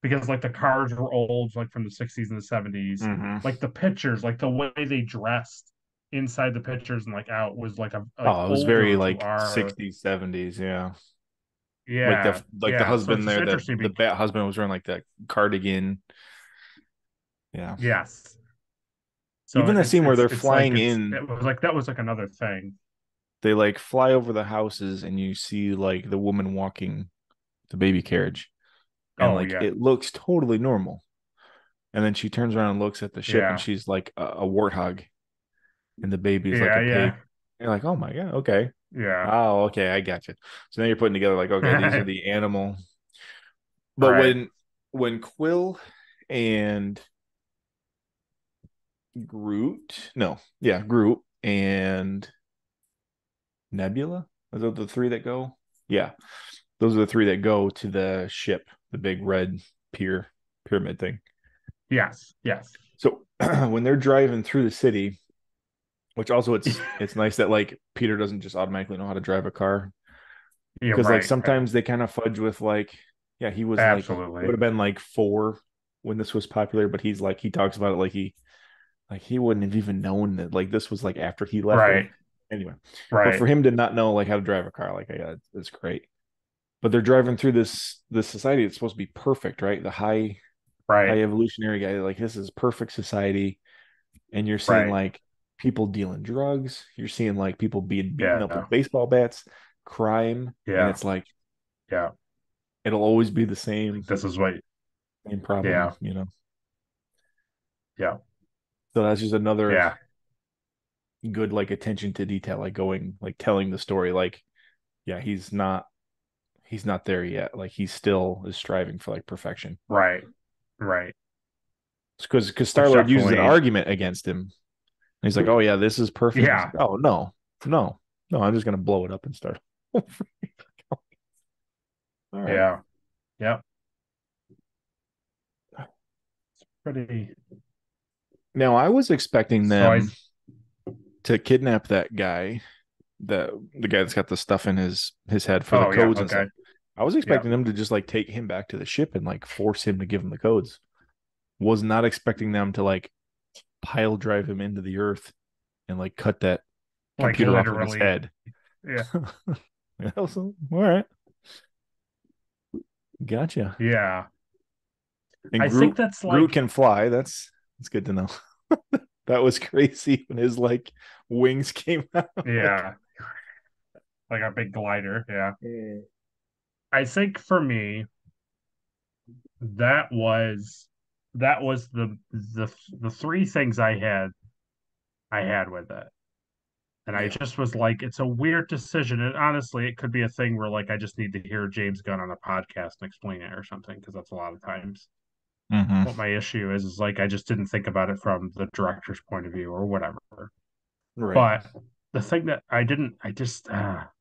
Speaker 1: because like the cars were old, like from the 60s and the 70s,
Speaker 2: Hmm.
Speaker 1: like the pictures, like the way they dressed inside the pictures and like out was like a like
Speaker 2: Oh, it was very
Speaker 1: older to
Speaker 2: like
Speaker 1: our
Speaker 2: 60s, 70s. Yeah,
Speaker 1: yeah,
Speaker 2: like the
Speaker 1: yeah. So it's
Speaker 2: husband
Speaker 1: just
Speaker 2: there,
Speaker 1: interesting.
Speaker 2: the bat husband was wearing like that cardigan. Yeah.
Speaker 1: Yes. So
Speaker 2: Even the scene where they're
Speaker 1: it's like
Speaker 2: flying in,
Speaker 1: it was like that was like another thing.
Speaker 2: they like fly over the houses, and you see like the woman walking the baby carriage, and
Speaker 1: Oh
Speaker 2: like
Speaker 1: yeah,
Speaker 2: it looks totally normal. And then she turns around and looks at the ship, and
Speaker 1: yeah,
Speaker 2: she's like a warthog, and the baby is like
Speaker 1: yeah,
Speaker 2: a pig.
Speaker 1: yeah,
Speaker 2: You're like, oh my God, okay.
Speaker 1: yeah.
Speaker 2: Oh, okay, I got you. So now you're putting together like, okay, these are the animal. But
Speaker 1: Right.
Speaker 2: when Quill and Groot and Nebula, are those the three that go? Yeah, those are the three that go to the ship, the big red pyramid thing.
Speaker 1: Yes, yes.
Speaker 2: So when they're driving through the city, which also it's nice that like Peter doesn't just automatically know how to drive a car,
Speaker 1: Yeah,
Speaker 2: because like
Speaker 1: right, right.
Speaker 2: sometimes they kind of fudge with like, yeah, he was like he would
Speaker 1: Absolutely.
Speaker 2: have been like 4 when this was popular, but he's like he talks about it like he wouldn't have even known that like this was like after he left Earth.
Speaker 1: Right,
Speaker 2: Anyway, but
Speaker 1: right,
Speaker 2: for him to not know like how to drive a car, like yeah, it's great. But they're driving through this society that's supposed to be perfect, right? The high
Speaker 1: right,
Speaker 2: evolutionary guy, like this is perfect society, and you're seeing
Speaker 1: right.
Speaker 2: like people dealing drugs, you're seeing like people being beaten up
Speaker 1: Yeah,
Speaker 2: with baseball bats, crime, and
Speaker 1: yeah,
Speaker 2: it's like
Speaker 1: yeah.
Speaker 2: it'll always be the
Speaker 1: Like this is what.
Speaker 2: same problem,
Speaker 1: Yeah,
Speaker 2: you know.
Speaker 1: yeah,
Speaker 2: So that's just another
Speaker 1: yeah.
Speaker 2: good like attention to detail, like going like telling the story, like yeah, he's not there yet. Like he still is striving for like perfection.
Speaker 1: Right, right.
Speaker 2: Because Star
Speaker 1: Which
Speaker 2: Lord uses an
Speaker 1: definitely.
Speaker 2: argument against him. And he's like, "Oh yeah, this is perfect." And he's
Speaker 1: Yeah,
Speaker 2: like, "Oh no, no, no, I'm just gonna blow it up and start." All right.
Speaker 1: yeah, yeah. Pretty.
Speaker 2: Now I was expecting
Speaker 1: So I.
Speaker 2: them to kidnap that guy, the guy that's got the stuff in his head for the
Speaker 1: Oh yeah.
Speaker 2: codes and stuff.
Speaker 1: Okay.
Speaker 2: I was
Speaker 1: Yeah.
Speaker 2: expecting them to just like take him back to the ship and like force him to give him the codes. Was not expecting them to like pile drive him into the earth and like cut that
Speaker 1: Like
Speaker 2: computer off of his
Speaker 1: literally.
Speaker 2: head.
Speaker 1: Yeah.
Speaker 2: Yeah, so, all right. Gotcha.
Speaker 1: Yeah.
Speaker 2: And
Speaker 1: I think that's
Speaker 2: Groot
Speaker 1: like,
Speaker 2: can fly. That's good to know. That was crazy when his like wings came out. Like,
Speaker 1: yeah, like a big glider. Yeah.
Speaker 2: mm.
Speaker 1: I think for me, that was that was the three things I had with it. And I
Speaker 2: Yeah.
Speaker 1: just was like, it's a weird decision. And honestly, it could be a thing where like I just need to hear James Gunn on a podcast and explain it or something, because that's a lot of times
Speaker 2: Mm-hmm.
Speaker 1: what my issue is like I just didn't think about it from the director's point of view or whatever.
Speaker 2: Right.
Speaker 1: But the thing that I didn't, I just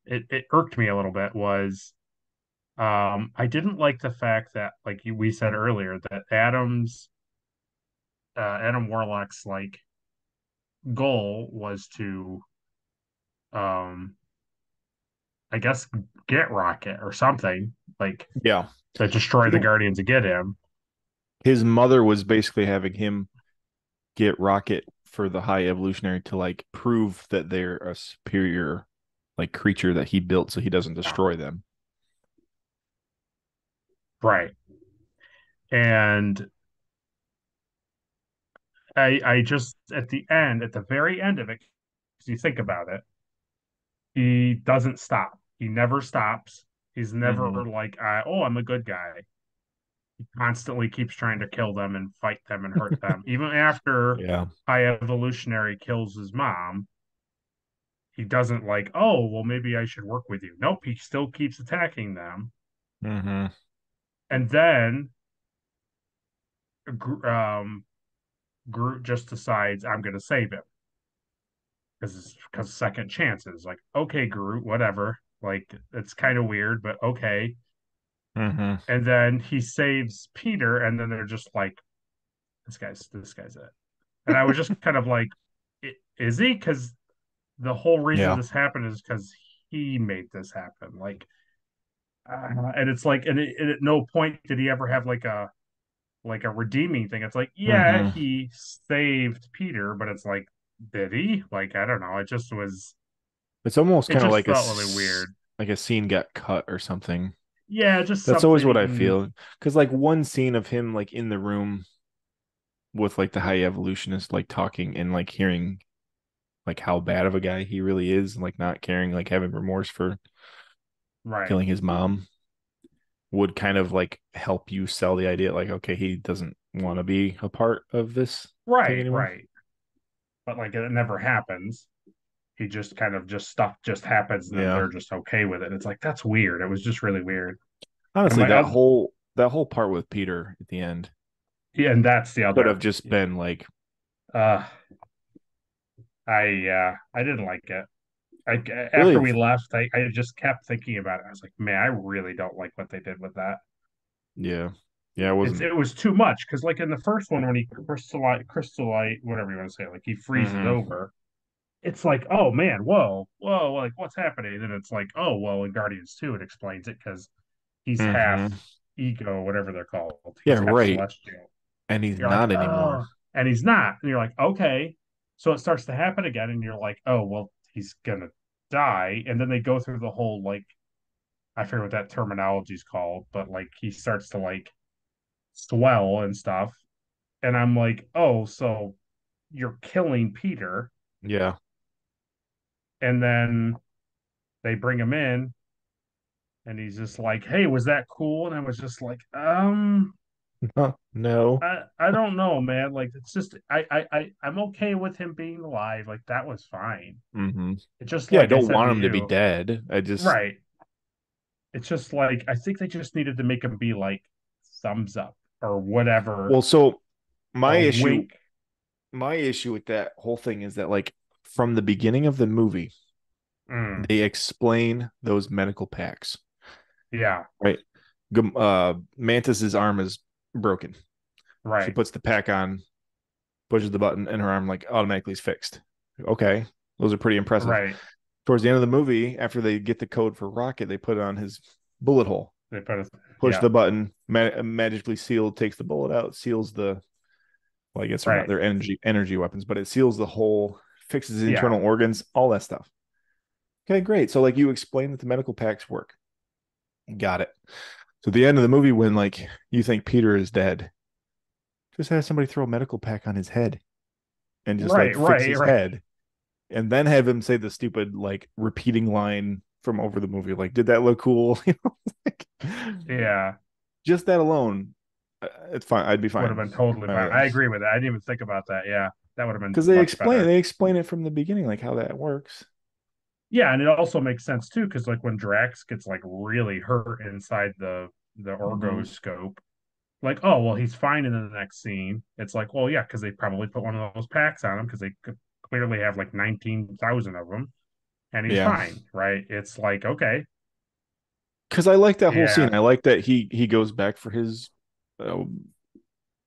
Speaker 1: it irked me a little bit was I didn't like the fact that we said earlier that Adam Warlock's like goal was to um I guess get Rocket or something like
Speaker 2: Yeah.
Speaker 1: to destroy
Speaker 2: He,
Speaker 1: the Guardians to get him.
Speaker 2: his mother was basically having him get Rocket for the High Evolutionary to like prove that they're a superior like creature that he built so he doesn't destroy them.
Speaker 1: Right. And I just at the end, at the very end of it, if you think about it, he doesn't stop. He never stops. He's never
Speaker 2: Mm-hmm.
Speaker 1: like, oh, I'm a good guy. He constantly keeps trying to kill them and fight them and hurt them. Even after
Speaker 2: Yeah.
Speaker 1: High Evolutionary kills his mom, he doesn't like, oh, well, maybe I should work with you. Nope, he still keeps attacking them.
Speaker 2: Mm-hmm.
Speaker 1: And then um, Groot just decides, I'm going to save him because second chances. Like, okay, Groot, whatever. Like, it's kind of weird, but okay.
Speaker 2: Mm-hmm.
Speaker 1: And then he saves Peter, and then they're just like, this guy's it. And I was just kind of like, is he? Because the whole reason
Speaker 2: Yeah.
Speaker 1: this happened is because he made this happen. Like, and it's like, and at no point did he ever have like a redeeming thing. It's like, yeah,
Speaker 2: Mm-hmm.
Speaker 1: he saved Peter, but it's like, did he? Like, I don't know.
Speaker 2: It's almost
Speaker 1: It
Speaker 2: kind of
Speaker 1: just felt really weird.
Speaker 2: like a scene got cut or something.
Speaker 1: Yeah, just
Speaker 2: That's always what I
Speaker 1: something.
Speaker 2: feel. Because like one scene of him like in the room with like the high evolutionist like talking and like hearing like how bad of a guy he really is and like not caring, like having remorse for
Speaker 1: Right,
Speaker 2: killing his mom would kind of like help you sell the idea like, okay, he doesn't want to be a part of this thing
Speaker 1: right,
Speaker 2: anymore.
Speaker 1: right. But like it never happens. He just kind of just stuff just happens, and then
Speaker 2: Yeah.
Speaker 1: they're just okay with it. It's like that's weird. It was just really weird. And
Speaker 2: Honestly,
Speaker 1: my other,
Speaker 2: that whole part with Peter at the end
Speaker 1: yeah, and that's the
Speaker 2: could have
Speaker 1: other.
Speaker 2: just been like,
Speaker 1: Uh, I didn't like it.
Speaker 2: really,
Speaker 1: After we left, I just kept thinking about it. I was like, man, I really don't like what they did with that.
Speaker 2: yeah. Yeah, it
Speaker 1: It's
Speaker 2: wasn't.
Speaker 1: it was too much because like in the first one when he crystallite whatever you want to say, like he freezes
Speaker 2: Mm-hmm.
Speaker 1: over, it's like, oh man, whoa, like what's happening? And then it's like, oh well, in Guardians 2 it explains it because he's half
Speaker 2: Mm-hmm.
Speaker 1: ego, whatever they're called.
Speaker 2: Yeah,
Speaker 1: He's half
Speaker 2: right.
Speaker 1: celestial.
Speaker 2: And he's
Speaker 1: You're like,
Speaker 2: not anymore.
Speaker 1: oh, and he's not. And you're like, okay. So it starts to happen again, and you're like, oh well, he's gonna die. And then they go through the whole like I forget what that terminology is called, but like he starts to like swell and stuff. And I'm like, oh, so you're killing Peter.
Speaker 2: Yeah.
Speaker 1: And then they bring him in and he's just like, hey, was that cool? And I was just like,
Speaker 2: No.
Speaker 1: I don't know, man. Like it's just I'm okay with him being alive. Like that was fine.
Speaker 2: Mm-hmm.
Speaker 1: It's just
Speaker 2: Yeah, I
Speaker 1: like I
Speaker 2: don't
Speaker 1: said to
Speaker 2: want him to be
Speaker 1: you,
Speaker 2: dead. I just
Speaker 1: right. It's just like I think they just needed to make him be like thumbs up or whatever
Speaker 2: well, so my
Speaker 1: or
Speaker 2: issue
Speaker 1: wink.
Speaker 2: my issue with that whole thing is that like from the beginning of the movie,
Speaker 1: Mm,
Speaker 2: they explain those medical packs,
Speaker 1: yeah,
Speaker 2: right? Mantis's arm is broken. She
Speaker 1: right,
Speaker 2: puts the pack on, pushes the button, and her arm like automatically is fixed. Okay, those are pretty impressive.
Speaker 1: right.
Speaker 2: Towards the end of the movie, after they get the code for Rocket, they put it on his bullet hole.
Speaker 1: They put it,
Speaker 2: Push
Speaker 1: yeah,
Speaker 2: the button, magically sealed, takes the bullet out, seals the. Well, I guess they're not
Speaker 1: right,
Speaker 2: their energy weapons, but it seals the hole, fixes his
Speaker 1: yeah,
Speaker 2: internal organs, all that stuff. Okay, great. So like you explain that the medical packs work. Got it. So at the end of the movie, when like you think Peter is dead, just have somebody throw a medical pack on his head and just like
Speaker 1: Right,
Speaker 2: fix
Speaker 1: right,
Speaker 2: his
Speaker 1: right.
Speaker 2: head, and then have him say the stupid like repeating line from over the movie. Like, did that look cool? Like,
Speaker 1: Yeah,
Speaker 2: just that alone, it's fine. I'd be
Speaker 1: would have
Speaker 2: fine.
Speaker 1: been totally
Speaker 2: Fine with
Speaker 1: fine.
Speaker 2: that.
Speaker 1: I agree with that. I didn't even think about that. Yeah, that would have been
Speaker 2: Because
Speaker 1: much better.
Speaker 2: they explain it from the beginning, like how that works.
Speaker 1: Yeah, and it also makes sense too, because like when Drax gets like really hurt inside the
Speaker 2: Mm-hmm.
Speaker 1: orgoscope, like, oh well, he's fine in the next scene. It's like, well, yeah, because they probably put one of those packs on him because they could clearly have like 19,000 of them, and he's
Speaker 2: Yeah,
Speaker 1: fine, right? It's like, okay,
Speaker 2: because I like that whole scene.
Speaker 1: yeah,
Speaker 2: I like that he goes back for his uh,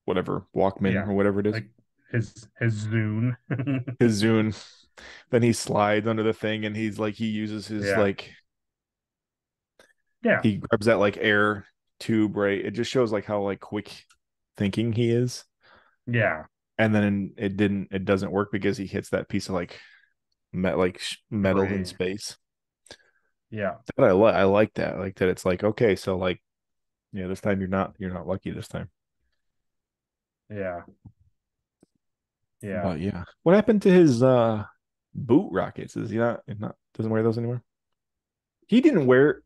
Speaker 2: whatever Walkman
Speaker 1: yeah,
Speaker 2: or whatever it is,
Speaker 1: like his Zune,
Speaker 2: his Zune. Then he slides under the thing, and he uses his
Speaker 1: yeah,
Speaker 2: like
Speaker 1: yeah,
Speaker 2: he grabs that like air tube, right? It just shows like how like quick thinking he is.
Speaker 1: yeah,
Speaker 2: And then it doesn't work because he hits that piece of like metal in
Speaker 1: debris,
Speaker 2: space.
Speaker 1: yeah,
Speaker 2: But I like that. I like that it's like, okay, so like yeah, this time you're not lucky this time.
Speaker 1: yeah, yeah.
Speaker 2: But yeah. What happened to his boot rockets? Is he not doesn't wear those anymore? He didn't wear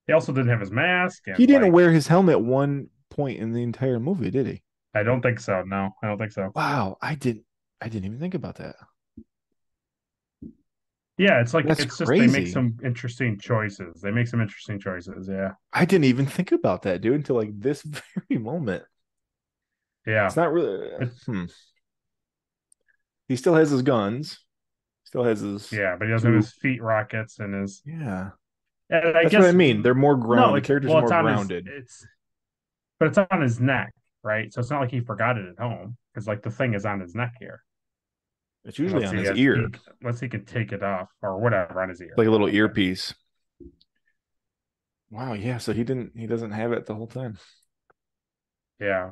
Speaker 1: He also didn't have his mask,
Speaker 2: he
Speaker 1: and
Speaker 2: didn't
Speaker 1: like,
Speaker 2: wear his helmet one point in the entire movie, did he?
Speaker 1: I don't think so. No, I don't think so.
Speaker 2: Wow, I didn't even think about that.
Speaker 1: Yeah, it's like
Speaker 2: That's
Speaker 1: it's just they make
Speaker 2: crazy.
Speaker 1: some interesting choices. They make some interesting choices. Yeah,
Speaker 2: I didn't even think about that, dude, until like this very moment. It's
Speaker 1: yeah,
Speaker 2: not really
Speaker 1: it,
Speaker 2: he still has his guns, still has his
Speaker 1: yeah. But he doesn't have
Speaker 2: two.
Speaker 1: his feet rockets and his.
Speaker 2: Yeah.
Speaker 1: And I
Speaker 2: That's what I
Speaker 1: guess
Speaker 2: mean. They're more
Speaker 1: no,
Speaker 2: ground. The
Speaker 1: it's
Speaker 2: characters are
Speaker 1: well, it's
Speaker 2: more
Speaker 1: on his.
Speaker 2: grounded.
Speaker 1: It's but it's on his neck, right? So it's not like he forgot it at home because like the thing is on his neck here.
Speaker 2: It's usually
Speaker 1: Unless
Speaker 2: on
Speaker 1: he
Speaker 2: his
Speaker 1: has,
Speaker 2: ear,
Speaker 1: unless he can take it off or whatever on his ear.
Speaker 2: like a little
Speaker 1: Okay,
Speaker 2: earpiece. Wow, yeah. So he doesn't have it the whole time.
Speaker 1: yeah.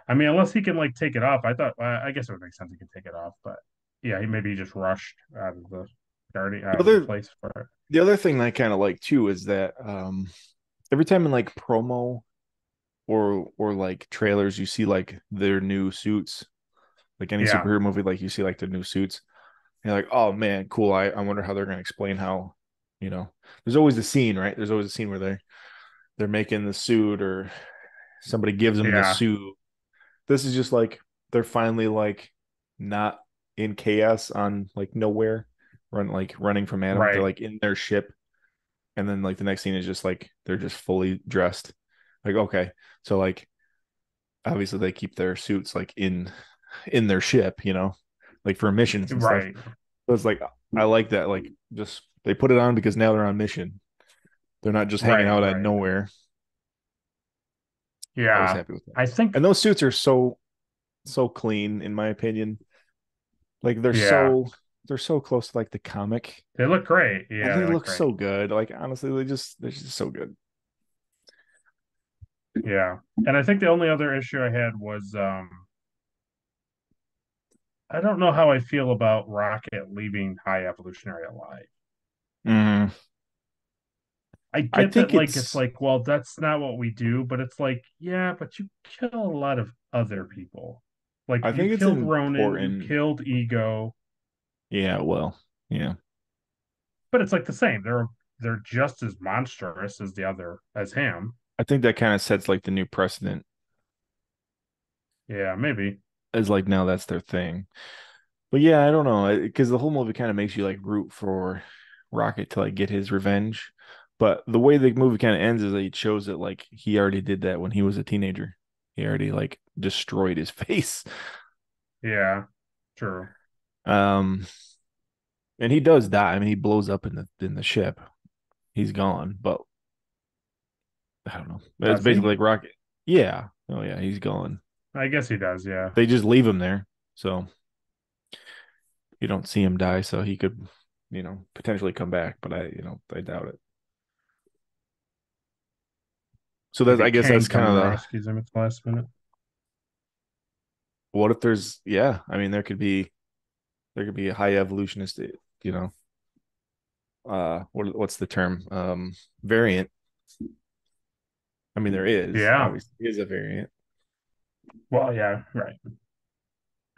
Speaker 1: I mean, unless he can like take it off. I thought. I guess it would make sense he could take it off, but yeah, he maybe just rushed out of the guardian
Speaker 2: The
Speaker 1: out of the
Speaker 2: other
Speaker 1: place for it.
Speaker 2: the other thing that I kind of like too is that every time in like promo or like trailers you see like their new suits, like any
Speaker 1: Yeah,
Speaker 2: superhero movie, like you see like their new suits. And you're like, oh man, cool. I wonder how they're gonna explain how, you know, there's always a scene, right? There's always a scene where they're making the suit or somebody gives them the
Speaker 1: yeah,
Speaker 2: suit. This is just like they're finally like not in chaos on like nowhere, running from Adam. They're
Speaker 1: right,
Speaker 2: like in their ship, and then like the next scene is just like they're just fully dressed. Like okay, so like obviously they keep their suits like in their ship, like for missions and stuff.
Speaker 1: right.
Speaker 2: So it's like I like that. Like just they put it on because now they're on mission. They're not just hanging
Speaker 1: Right,
Speaker 2: out at
Speaker 1: right.
Speaker 2: nowhere. I was
Speaker 1: Yeah.
Speaker 2: happy with that.
Speaker 1: I think
Speaker 2: And those suits are so clean in my opinion. Like
Speaker 1: yeah.
Speaker 2: they're so close to like the comic,
Speaker 1: They look great.
Speaker 2: and
Speaker 1: Yeah,
Speaker 2: they
Speaker 1: they look
Speaker 2: look
Speaker 1: great.
Speaker 2: so good. Like honestly, they're just so good.
Speaker 1: Yeah. And I think the only other issue I had was I don't know how I feel about Rocket leaving High Evolutionary alive.
Speaker 2: Mm,
Speaker 1: I
Speaker 2: I
Speaker 1: get that
Speaker 2: think
Speaker 1: like it's
Speaker 2: it's
Speaker 1: like, well, that's not what we do, but it's like, yeah, but you kill a lot of other people. Like
Speaker 2: I
Speaker 1: you
Speaker 2: think it's
Speaker 1: killed Ronan, you
Speaker 2: important.
Speaker 1: killed Ego,
Speaker 2: Yeah, well, yeah.
Speaker 1: but it's like the same. They're just as monstrous as the other as him.
Speaker 2: I think that kind of sets like the new precedent
Speaker 1: Yeah, maybe.
Speaker 2: as like now that's their thing. But yeah, I don't know because the whole movie kind of makes you like root for Rocket to like get his revenge. But the way the movie kind of ends is that it shows that like he already did that when he was a teenager. He already like destroyed his face.
Speaker 1: Yeah, true.
Speaker 2: Um, and he does die. I mean, he blows up in the ship. He's gone. But I don't know. It's
Speaker 1: Does
Speaker 2: basically
Speaker 1: he?
Speaker 2: like Rocket. Yeah. Oh yeah, he's gone.
Speaker 1: I guess he does, yeah.
Speaker 2: They just leave him there, so you don't see him die. So he could, potentially come back. But I doubt it. So that's I
Speaker 1: Maybe
Speaker 2: guess
Speaker 1: Kang
Speaker 2: that's kind
Speaker 1: comes
Speaker 2: of
Speaker 1: and
Speaker 2: the
Speaker 1: rescues him at the last minute.
Speaker 2: what if there's yeah. I mean, there could be a high evolutionist, you know. what's the term? Variant. I mean, there is
Speaker 1: Yeah.
Speaker 2: obviously is a variant.
Speaker 1: Well, yeah, right.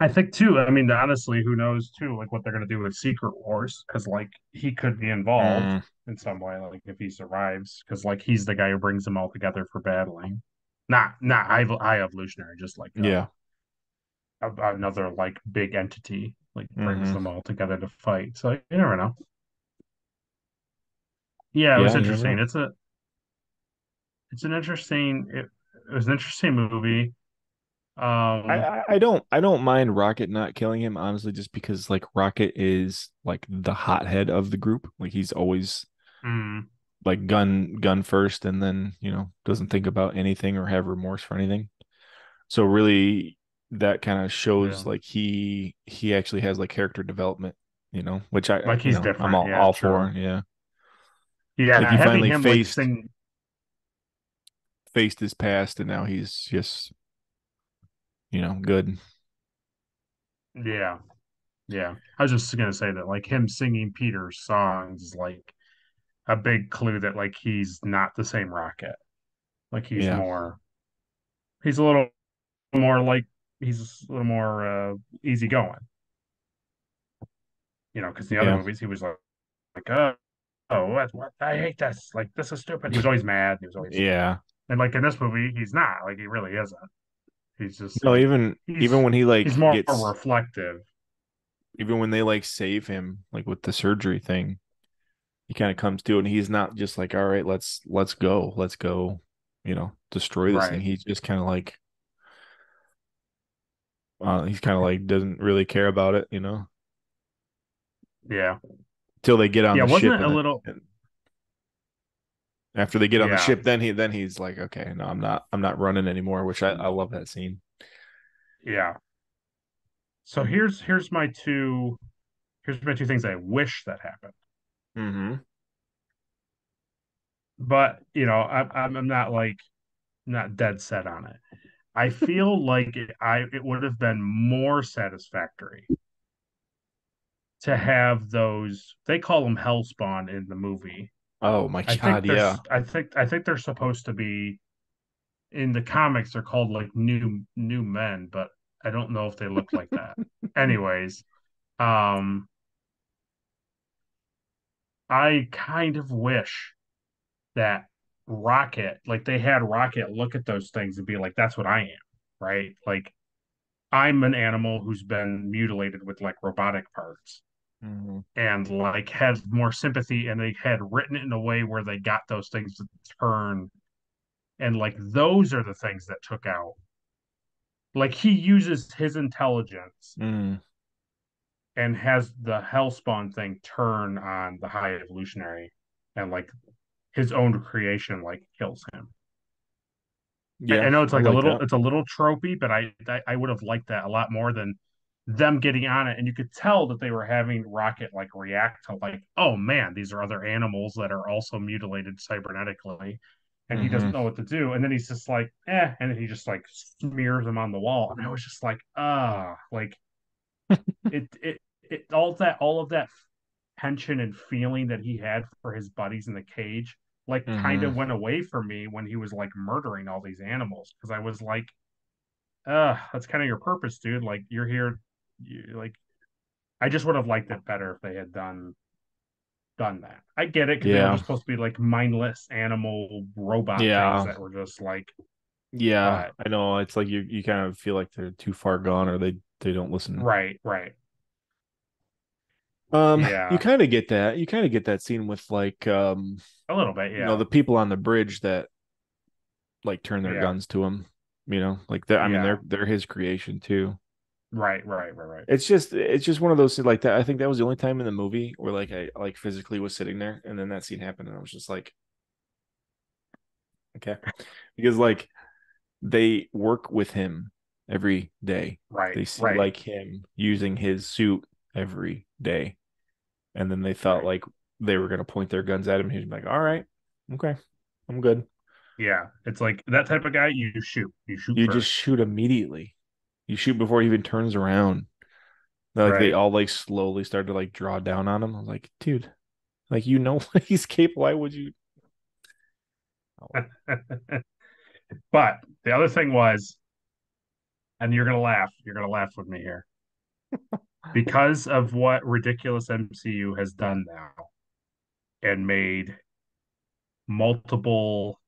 Speaker 1: I think too. I mean, honestly, who knows too, like what they're gonna do with Secret Wars, because like he could be involved
Speaker 2: Mm,
Speaker 1: in some way, like if he survives, because like he's the guy who brings them all together for battling. Not high evolutionary, just like
Speaker 2: yeah.
Speaker 1: another like big entity, like brings
Speaker 2: Hmm.
Speaker 1: them all together to fight. So you never know. Yeah, it was
Speaker 2: Yeah, you never
Speaker 1: interesting.
Speaker 2: know.
Speaker 1: It's an interesting it was an interesting movie. Um,
Speaker 2: I don't mind Rocket not killing him, honestly, just because like Rocket is like the hothead of the group. Like he's always
Speaker 1: mm,
Speaker 2: like gun first and then, doesn't think about anything or have remorse for anything. So really that kind of shows
Speaker 1: yeah,
Speaker 2: like he actually has like character development, which
Speaker 1: like he's
Speaker 2: I'm
Speaker 1: different. Yeah,
Speaker 2: all
Speaker 1: true.
Speaker 2: for. Yeah. Like
Speaker 1: Yeah,
Speaker 2: he
Speaker 1: having
Speaker 2: finally
Speaker 1: him like sing.
Speaker 2: faced his past and now he's just, good.
Speaker 1: Yeah, yeah. I was just gonna say that like him singing Peter's songs is like a big clue that like he's not the same Rocket. Like
Speaker 2: Yeah.
Speaker 1: he's a little more like he's a little more easygoing. Because in the other
Speaker 2: Yeah.
Speaker 1: movies he was like oh what I hate this, like this is stupid. He was always mad. He was always
Speaker 2: Yeah.
Speaker 1: and like in this movie he's not like he really isn't. He's just
Speaker 2: No,
Speaker 1: like
Speaker 2: even when he
Speaker 1: he's
Speaker 2: like
Speaker 1: more
Speaker 2: gets
Speaker 1: reflective.
Speaker 2: even when they like save him like with the surgery thing, he kind of comes to it and he's not just like, all right, let's go, destroy this thing.
Speaker 1: Right.
Speaker 2: He's just kind of like he's kind of like doesn't really care about it,
Speaker 1: Yeah.
Speaker 2: till they get on
Speaker 1: Yeah.
Speaker 2: the
Speaker 1: Wasn't
Speaker 2: ship
Speaker 1: it a little?
Speaker 2: and after they get on the
Speaker 1: Yeah.
Speaker 2: ship, then he's like, okay, no, I'm not running anymore, which I love that scene.
Speaker 1: Yeah. So here's my two things I wish that happened.
Speaker 2: Mm-hmm.
Speaker 1: But I'm not like not dead set on it. I feel like it would have been more satisfactory to have those. They call them Hellspawn in the movie.
Speaker 2: Oh my God, yeah.
Speaker 1: I think they're supposed to be in the comics. They're called like new men, but I don't know if they look like that. Anyways, um, I kind of wish that Rocket, like they had Rocket look at those things and be like, that's what I am, right? Like I'm an animal who's been mutilated with like robotic parts
Speaker 2: Mm-hmm.
Speaker 1: and like had more sympathy and they had written it in a way where they got those things to turn and like those are the things that took out. Like he uses his intelligence
Speaker 2: Mm.
Speaker 1: and has the Hellspawn thing turn on the High Evolutionary and like his own creation like kills him. I
Speaker 2: Yeah,
Speaker 1: know it's
Speaker 2: I
Speaker 1: like
Speaker 2: like that.
Speaker 1: a little tropey, but I would have liked that a lot more than them getting on it. And you could tell that they were having Rocket like react to like, oh man, these are other animals that are also mutilated cybernetically, and he doesn't
Speaker 2: Mm-hmm.
Speaker 1: know what to do. And then he's just like, and then he just like smears them on the wall. And I was just like, like it all of that tension and feeling that he had for his buddies in the cage like kind
Speaker 2: Mm-hmm.
Speaker 1: of went away from me when he was like murdering all these animals because I was like, that's kind of your purpose, dude. Like you're here, like I just would have liked it better if they had done that. I get it because they were
Speaker 2: Yeah.
Speaker 1: just supposed to be like mindless animal robot things
Speaker 2: Yeah.
Speaker 1: that were just like,
Speaker 2: Yeah.
Speaker 1: but
Speaker 2: I know. It's like you kind of feel like they're too far gone or they don't listen.
Speaker 1: right,
Speaker 2: You
Speaker 1: yeah,
Speaker 2: kind of get that. You kind of get that scene with like
Speaker 1: a little bit, yeah,
Speaker 2: the people on the bridge that like turn their
Speaker 1: yeah,
Speaker 2: guns to him, like that. I mean,
Speaker 1: yeah,
Speaker 2: they're his creation too.
Speaker 1: right.
Speaker 2: It's just one of those like that. I think that was the only time in the movie where like I like physically was sitting there and then that scene happened and I was just like, okay. Because like they work with him every day. They see
Speaker 1: Right,
Speaker 2: like him using his suit every day. And then they felt
Speaker 1: right.
Speaker 2: like they were gonna point their guns at him. He's like, all right, okay, I'm good.
Speaker 1: Yeah, it's like that type of guy. You shoot. You shoot
Speaker 2: You just
Speaker 1: first.
Speaker 2: shoot immediately. You shoot before he even turns around. Like they
Speaker 1: Right.
Speaker 2: all like slowly started to like draw down on him. I was like, dude, Like he's capable. Why would you? Oh,
Speaker 1: But the other thing was, and you're gonna laugh with me here, because of what ridiculous MCU has done now and made multiple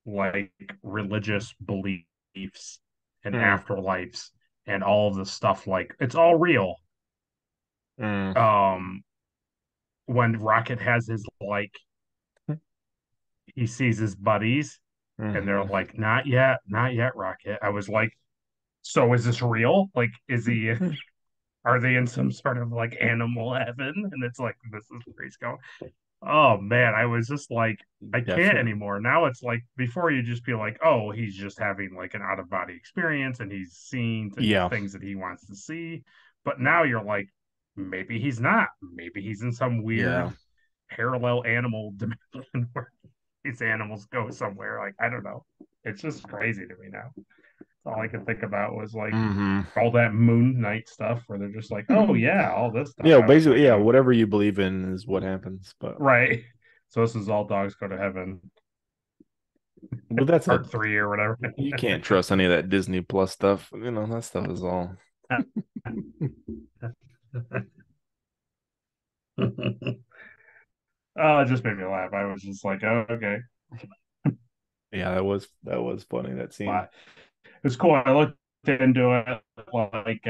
Speaker 1: like religious beliefs and
Speaker 2: mm,
Speaker 1: afterlives and all of the stuff like it's all real.
Speaker 2: mm,
Speaker 1: Um when Rocket has his like he sees his buddies and they're
Speaker 2: mhm.
Speaker 1: like, not yet, Rocket. I was like, so is this real? Like, is he are they in some sort of like animal heaven? And it's like this is where he's going. Oh man, I was just like, I can't
Speaker 2: Definitely.
Speaker 1: anymore. Now it's like before you just feel like, oh, he's just having like an out of body experience and he's seeing
Speaker 2: Yeah.
Speaker 1: things that he wants to see. But now you're like, maybe he's not. Maybe he's in some
Speaker 2: Yeah.
Speaker 1: weird parallel animal dimension where these animals go somewhere. Like, I don't know. It's just crazy to me now. All I could think about was like
Speaker 2: Hmm.
Speaker 1: all that Moon Knight stuff where they're just like, oh yeah, all this stuff.
Speaker 2: Yeah,
Speaker 1: I was
Speaker 2: basically,
Speaker 1: like,
Speaker 2: yeah,
Speaker 1: oh,
Speaker 2: whatever you believe in is what happens.
Speaker 1: right. So this is all dogs go to heaven,
Speaker 2: But that's a
Speaker 1: part three or whatever.
Speaker 2: you can't trust any of that Disney Plus stuff. That stuff is all.
Speaker 1: Oh, it just made me laugh. I was just like, oh, okay.
Speaker 2: Yeah, that was funny, that scene.
Speaker 1: But it's cool. I looked into it like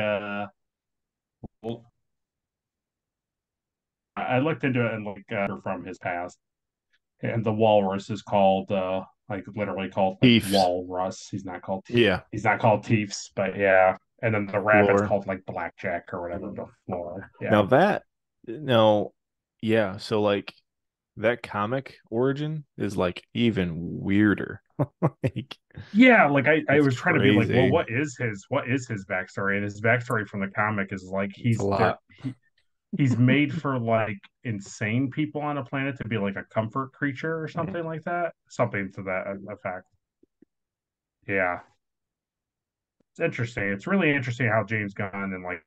Speaker 1: I looked into it and like from his past. And the walrus is called like literally called like
Speaker 2: Chiefs.
Speaker 1: walrus.
Speaker 2: Yeah,
Speaker 1: He's not called Teefs, but yeah. And then the rabbit's
Speaker 2: floor.
Speaker 1: called like blackjack or whatever before.
Speaker 2: Now
Speaker 1: Yeah.
Speaker 2: that no, yeah, so like that comic origin is like even weirder. Like
Speaker 1: Yeah, like I
Speaker 2: it's
Speaker 1: was trying to be like, well,
Speaker 2: crazy.
Speaker 1: what is his backstory? And his backstory from the comic is like
Speaker 2: It's a lot.
Speaker 1: he's made for like insane people on a planet to be like a comfort creature or
Speaker 2: Mm.
Speaker 1: something like that. Something to that effect. Yeah. It's interesting. It's really interesting how James Gunn and like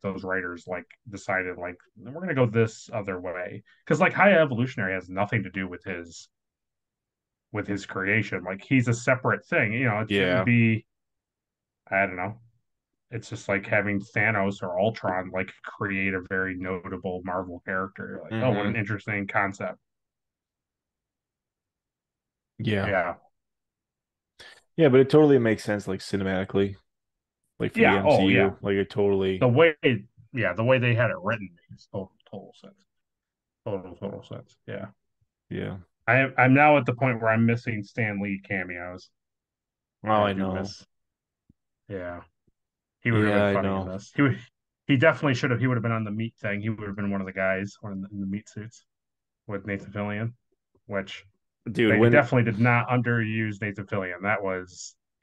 Speaker 1: those writers like decided like we're gonna go this other way. Because like High Evolutionary has nothing to do with his creation. Like he's a separate thing. It would
Speaker 2: Yeah.
Speaker 1: be I don't know. It's just like having Thanos or Ultron like create a very notable Marvel character. You're like, oh, what
Speaker 2: Hmm.
Speaker 1: an interesting concept.
Speaker 2: Yeah.
Speaker 1: Yeah.
Speaker 2: Yeah, but it totally makes sense like cinematically, like for the
Speaker 1: Yeah. Oh yeah.
Speaker 2: MCU. Like it totally
Speaker 1: The way the way they had it written makes total sense. Total sense. Yeah.
Speaker 2: yeah.
Speaker 1: I'm now at the point where I'm missing Stan Lee cameos.
Speaker 2: Oh,
Speaker 1: I
Speaker 2: I
Speaker 1: do
Speaker 2: know.
Speaker 1: miss. Yeah. He would have
Speaker 2: Yeah,
Speaker 1: been
Speaker 2: I
Speaker 1: funny in
Speaker 2: know.
Speaker 1: this. He definitely should have. He would have been on the meat thing. He would have been one of the guys, in the meat suits with Nathan Fillion, which
Speaker 2: Dude,
Speaker 1: they
Speaker 2: when
Speaker 1: definitely did not underuse Nathan Fillion.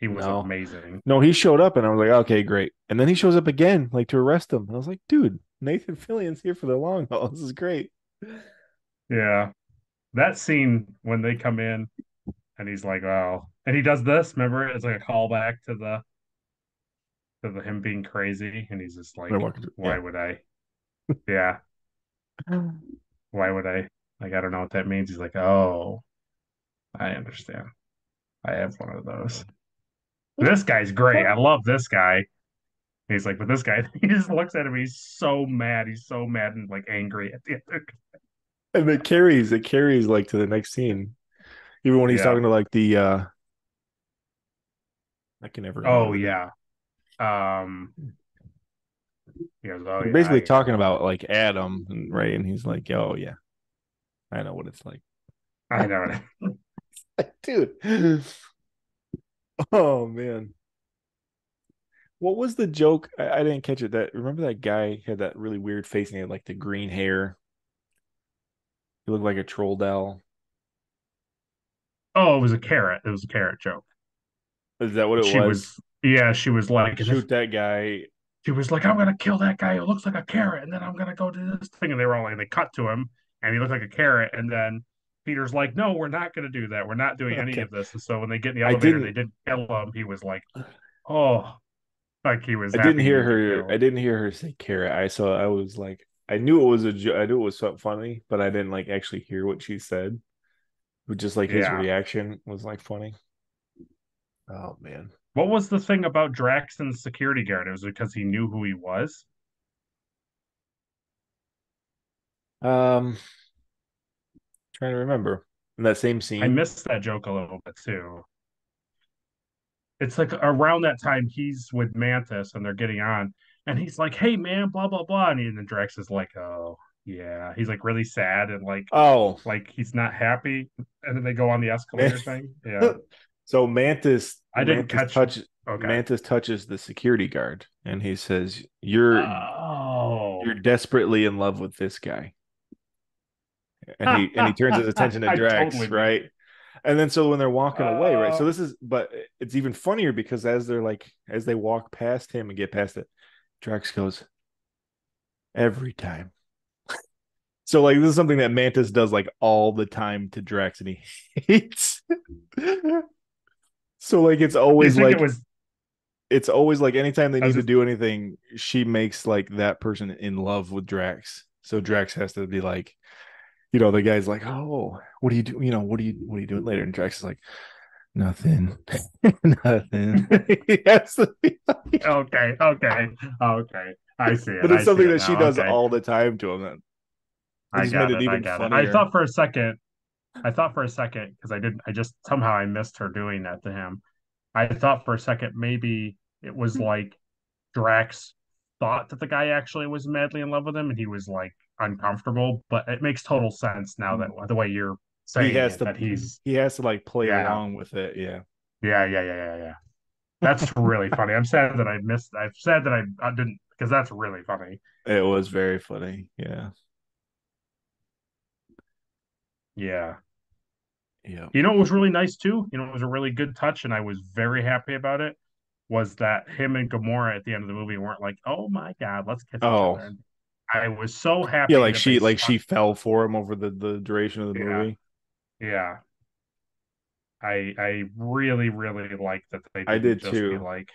Speaker 1: He was
Speaker 2: no.
Speaker 1: amazing.
Speaker 2: No, he showed up and I was like, okay, great. And then he shows up again, like to arrest him. And I was like, dude, Nathan Fillion's here for the long haul. This is great.
Speaker 1: Yeah. That scene when they come in and he's like, oh, and he does this, remember? It's like a callback to the him being crazy. And he's just
Speaker 2: They're
Speaker 1: like,
Speaker 2: walking through.
Speaker 1: why would I? Yeah.
Speaker 2: Yeah.
Speaker 1: Why would I? Like, I don't know what that means. He's like, oh, I understand. I have one of those. This guy's great. I love this guy. He's like, but this guy, he just looks at him. He's so mad. He's so mad and like angry at the end.
Speaker 2: And it carries like to the next scene. Even when he's
Speaker 1: Yeah.
Speaker 2: talking to like the I can never remember
Speaker 1: Oh
Speaker 2: the name.
Speaker 1: yeah. He goes, oh
Speaker 2: They're
Speaker 1: yeah, I
Speaker 2: basically
Speaker 1: get
Speaker 2: talking
Speaker 1: all
Speaker 2: about
Speaker 1: that.
Speaker 2: like Adam, right? And he's like, oh yeah, I know what it's like.
Speaker 1: I know it.
Speaker 2: Dude. Oh man. What was the joke? I didn't catch it. That remember that guy had that really weird face and he had like the green hair. He looked like a troll doll.
Speaker 1: Oh, it was a carrot. It was a carrot joke.
Speaker 2: Is that what it
Speaker 1: She
Speaker 2: was?
Speaker 1: was, yeah, she was like, and if
Speaker 2: Shoot that guy.
Speaker 1: she was like, I'm gonna kill that guy who looks like a carrot, and then I'm gonna go do this thing. And they were all like, they cut to him, and he looked like a carrot. And then Peter's like, no, we're not gonna do that. We're not doing any
Speaker 2: Okay.
Speaker 1: of this. And so when they get in the
Speaker 2: I
Speaker 1: elevator, they
Speaker 2: didn't
Speaker 1: didn't kill him. He was like, oh, like he was
Speaker 2: I didn't
Speaker 1: happy he
Speaker 2: hear
Speaker 1: didn't get
Speaker 2: her I
Speaker 1: killed.
Speaker 2: didn't hear her say carrot. I was like I knew it was I knew it was something funny, but I didn't like actually hear what she said. But just like his
Speaker 1: Yeah.
Speaker 2: reaction was like funny. Oh man.
Speaker 1: What was the thing about Draxton's security guard? It was because he knew who he was.
Speaker 2: Um, trying to remember. In that same
Speaker 1: I
Speaker 2: scene.
Speaker 1: missed that joke a little bit too. It's like around that time he's with Mantis and they're getting on, and he's like, "Hey man, blah blah blah," and then Drax is like, "Oh yeah," he's like really sad and
Speaker 2: Oh,
Speaker 1: like he's not happy, and then they go on the
Speaker 2: man.
Speaker 1: escalator thing. Yeah,
Speaker 2: So
Speaker 1: I didn't catch. Okay.
Speaker 2: Mantis touches the security guard and he says,
Speaker 1: Oh,
Speaker 2: you're desperately in love with this guy." And he turns his attention to
Speaker 1: I
Speaker 2: Drax,
Speaker 1: totally missed.
Speaker 2: right? And then so when they're walking away, right? So
Speaker 1: Uh,
Speaker 2: this is but it's even funnier because as they walk past him and get past it, Drax goes, "Every time." So like this is something that Mantis does like all the time to Drax and he hates. So like
Speaker 1: do you think it was?
Speaker 2: it's always like anytime they
Speaker 1: I was
Speaker 2: need to
Speaker 1: just
Speaker 2: do anything, she makes like that person in love with Drax. So Drax has to be like, the guy's like, "Oh, what do you do? What are you doing later?" And Drax is like, "Nothing, nothing." He has to be like,
Speaker 1: okay, okay, okay. I see
Speaker 2: but
Speaker 1: it.
Speaker 2: it's
Speaker 1: I see
Speaker 2: something
Speaker 1: it
Speaker 2: that she
Speaker 1: now.
Speaker 2: does
Speaker 1: Okay,
Speaker 2: all the time to him. That
Speaker 1: I
Speaker 2: just made
Speaker 1: got
Speaker 2: it
Speaker 1: it. I
Speaker 2: even
Speaker 1: got it. I
Speaker 2: funnier.
Speaker 1: thought for a second. I thought for a second because I didn't. I just somehow I missed her doing that to him. I thought for a second maybe it was like Drax thought that the guy actually was madly in love with him and he was like uncomfortable. But it makes total sense now that the way you're
Speaker 2: He
Speaker 1: saying
Speaker 2: has
Speaker 1: it
Speaker 2: to
Speaker 1: that he's
Speaker 2: he has to like play
Speaker 1: yeah
Speaker 2: along with it. Yeah,
Speaker 1: yeah. That's really funny. I'm sad that I missed. I'm sad that I didn't because that's really funny.
Speaker 2: it was very funny. Yeah,
Speaker 1: Yeah.
Speaker 2: yeah.
Speaker 1: You know, it was really nice too. You know, it was a really good touch, and I was very happy about it. Was that him and Gamora at the end of the movie weren't like, "Oh my God, let's kiss each
Speaker 2: Oh,
Speaker 1: other." And I was so
Speaker 2: yeah.
Speaker 1: happy that they
Speaker 2: She
Speaker 1: stuck.
Speaker 2: fell for him over the duration of the
Speaker 1: Yeah,
Speaker 2: movie.
Speaker 1: yeah. I really really like that they
Speaker 2: I
Speaker 1: didn't
Speaker 2: did
Speaker 1: just be
Speaker 2: too.
Speaker 1: like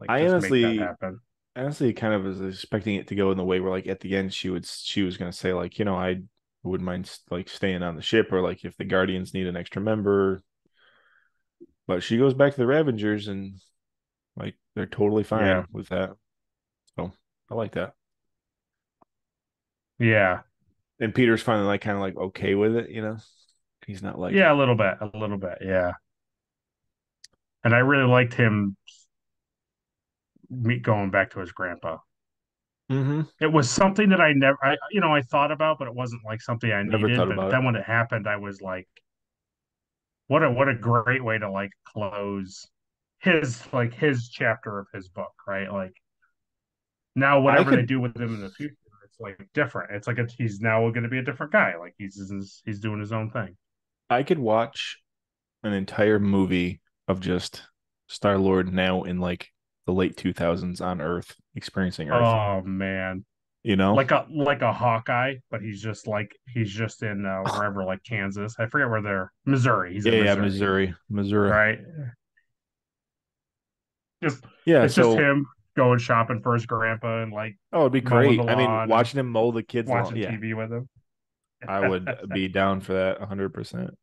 Speaker 2: I
Speaker 1: just make that happen.
Speaker 2: honestly kind of was expecting it to go in the way where like at the end she was gonna say like, I wouldn't mind like staying on the ship or like if the Guardians need an extra member, but she goes back to the Ravengers and like they're totally
Speaker 1: Yeah,
Speaker 2: fine with that. So I like that.
Speaker 1: yeah,
Speaker 2: And Peter's finally like kind of like okay with it. He's not like,
Speaker 1: yeah. A little bit. Yeah, and I really liked him going back to his grandpa.
Speaker 2: mm-hmm.
Speaker 1: It was something that I never, I thought about, but it wasn't like something I
Speaker 2: Never
Speaker 1: needed.
Speaker 2: thought
Speaker 1: But
Speaker 2: about it.
Speaker 1: then when it happened, I was like, what a great way to like close his chapter of his book, right? Like now,
Speaker 2: I
Speaker 1: whatever they
Speaker 2: could
Speaker 1: do with him in the future, it's like different. It's like he's now going to be a different guy. Like he's doing his own thing.
Speaker 2: I could watch an entire movie of just Star Lord now in like the late 2000s on Earth, experiencing Earth.
Speaker 1: Oh man,
Speaker 2: You know?
Speaker 1: like a Hawkeye, but he's just in wherever like Kansas. I forget where they're Missouri. He's
Speaker 2: Yeah,
Speaker 1: in
Speaker 2: yeah,
Speaker 1: Missouri,
Speaker 2: Missouri, Missouri.
Speaker 1: right? Just
Speaker 2: Yeah,
Speaker 1: it's just
Speaker 2: so
Speaker 1: him going shopping for his grandpa and like
Speaker 2: oh, it'd be
Speaker 1: mowing the
Speaker 2: great. I mean,
Speaker 1: lawn and
Speaker 2: watching him mow the kids' lawn.
Speaker 1: watching
Speaker 2: Yeah,
Speaker 1: TV with him.
Speaker 2: I would be down for that 100%.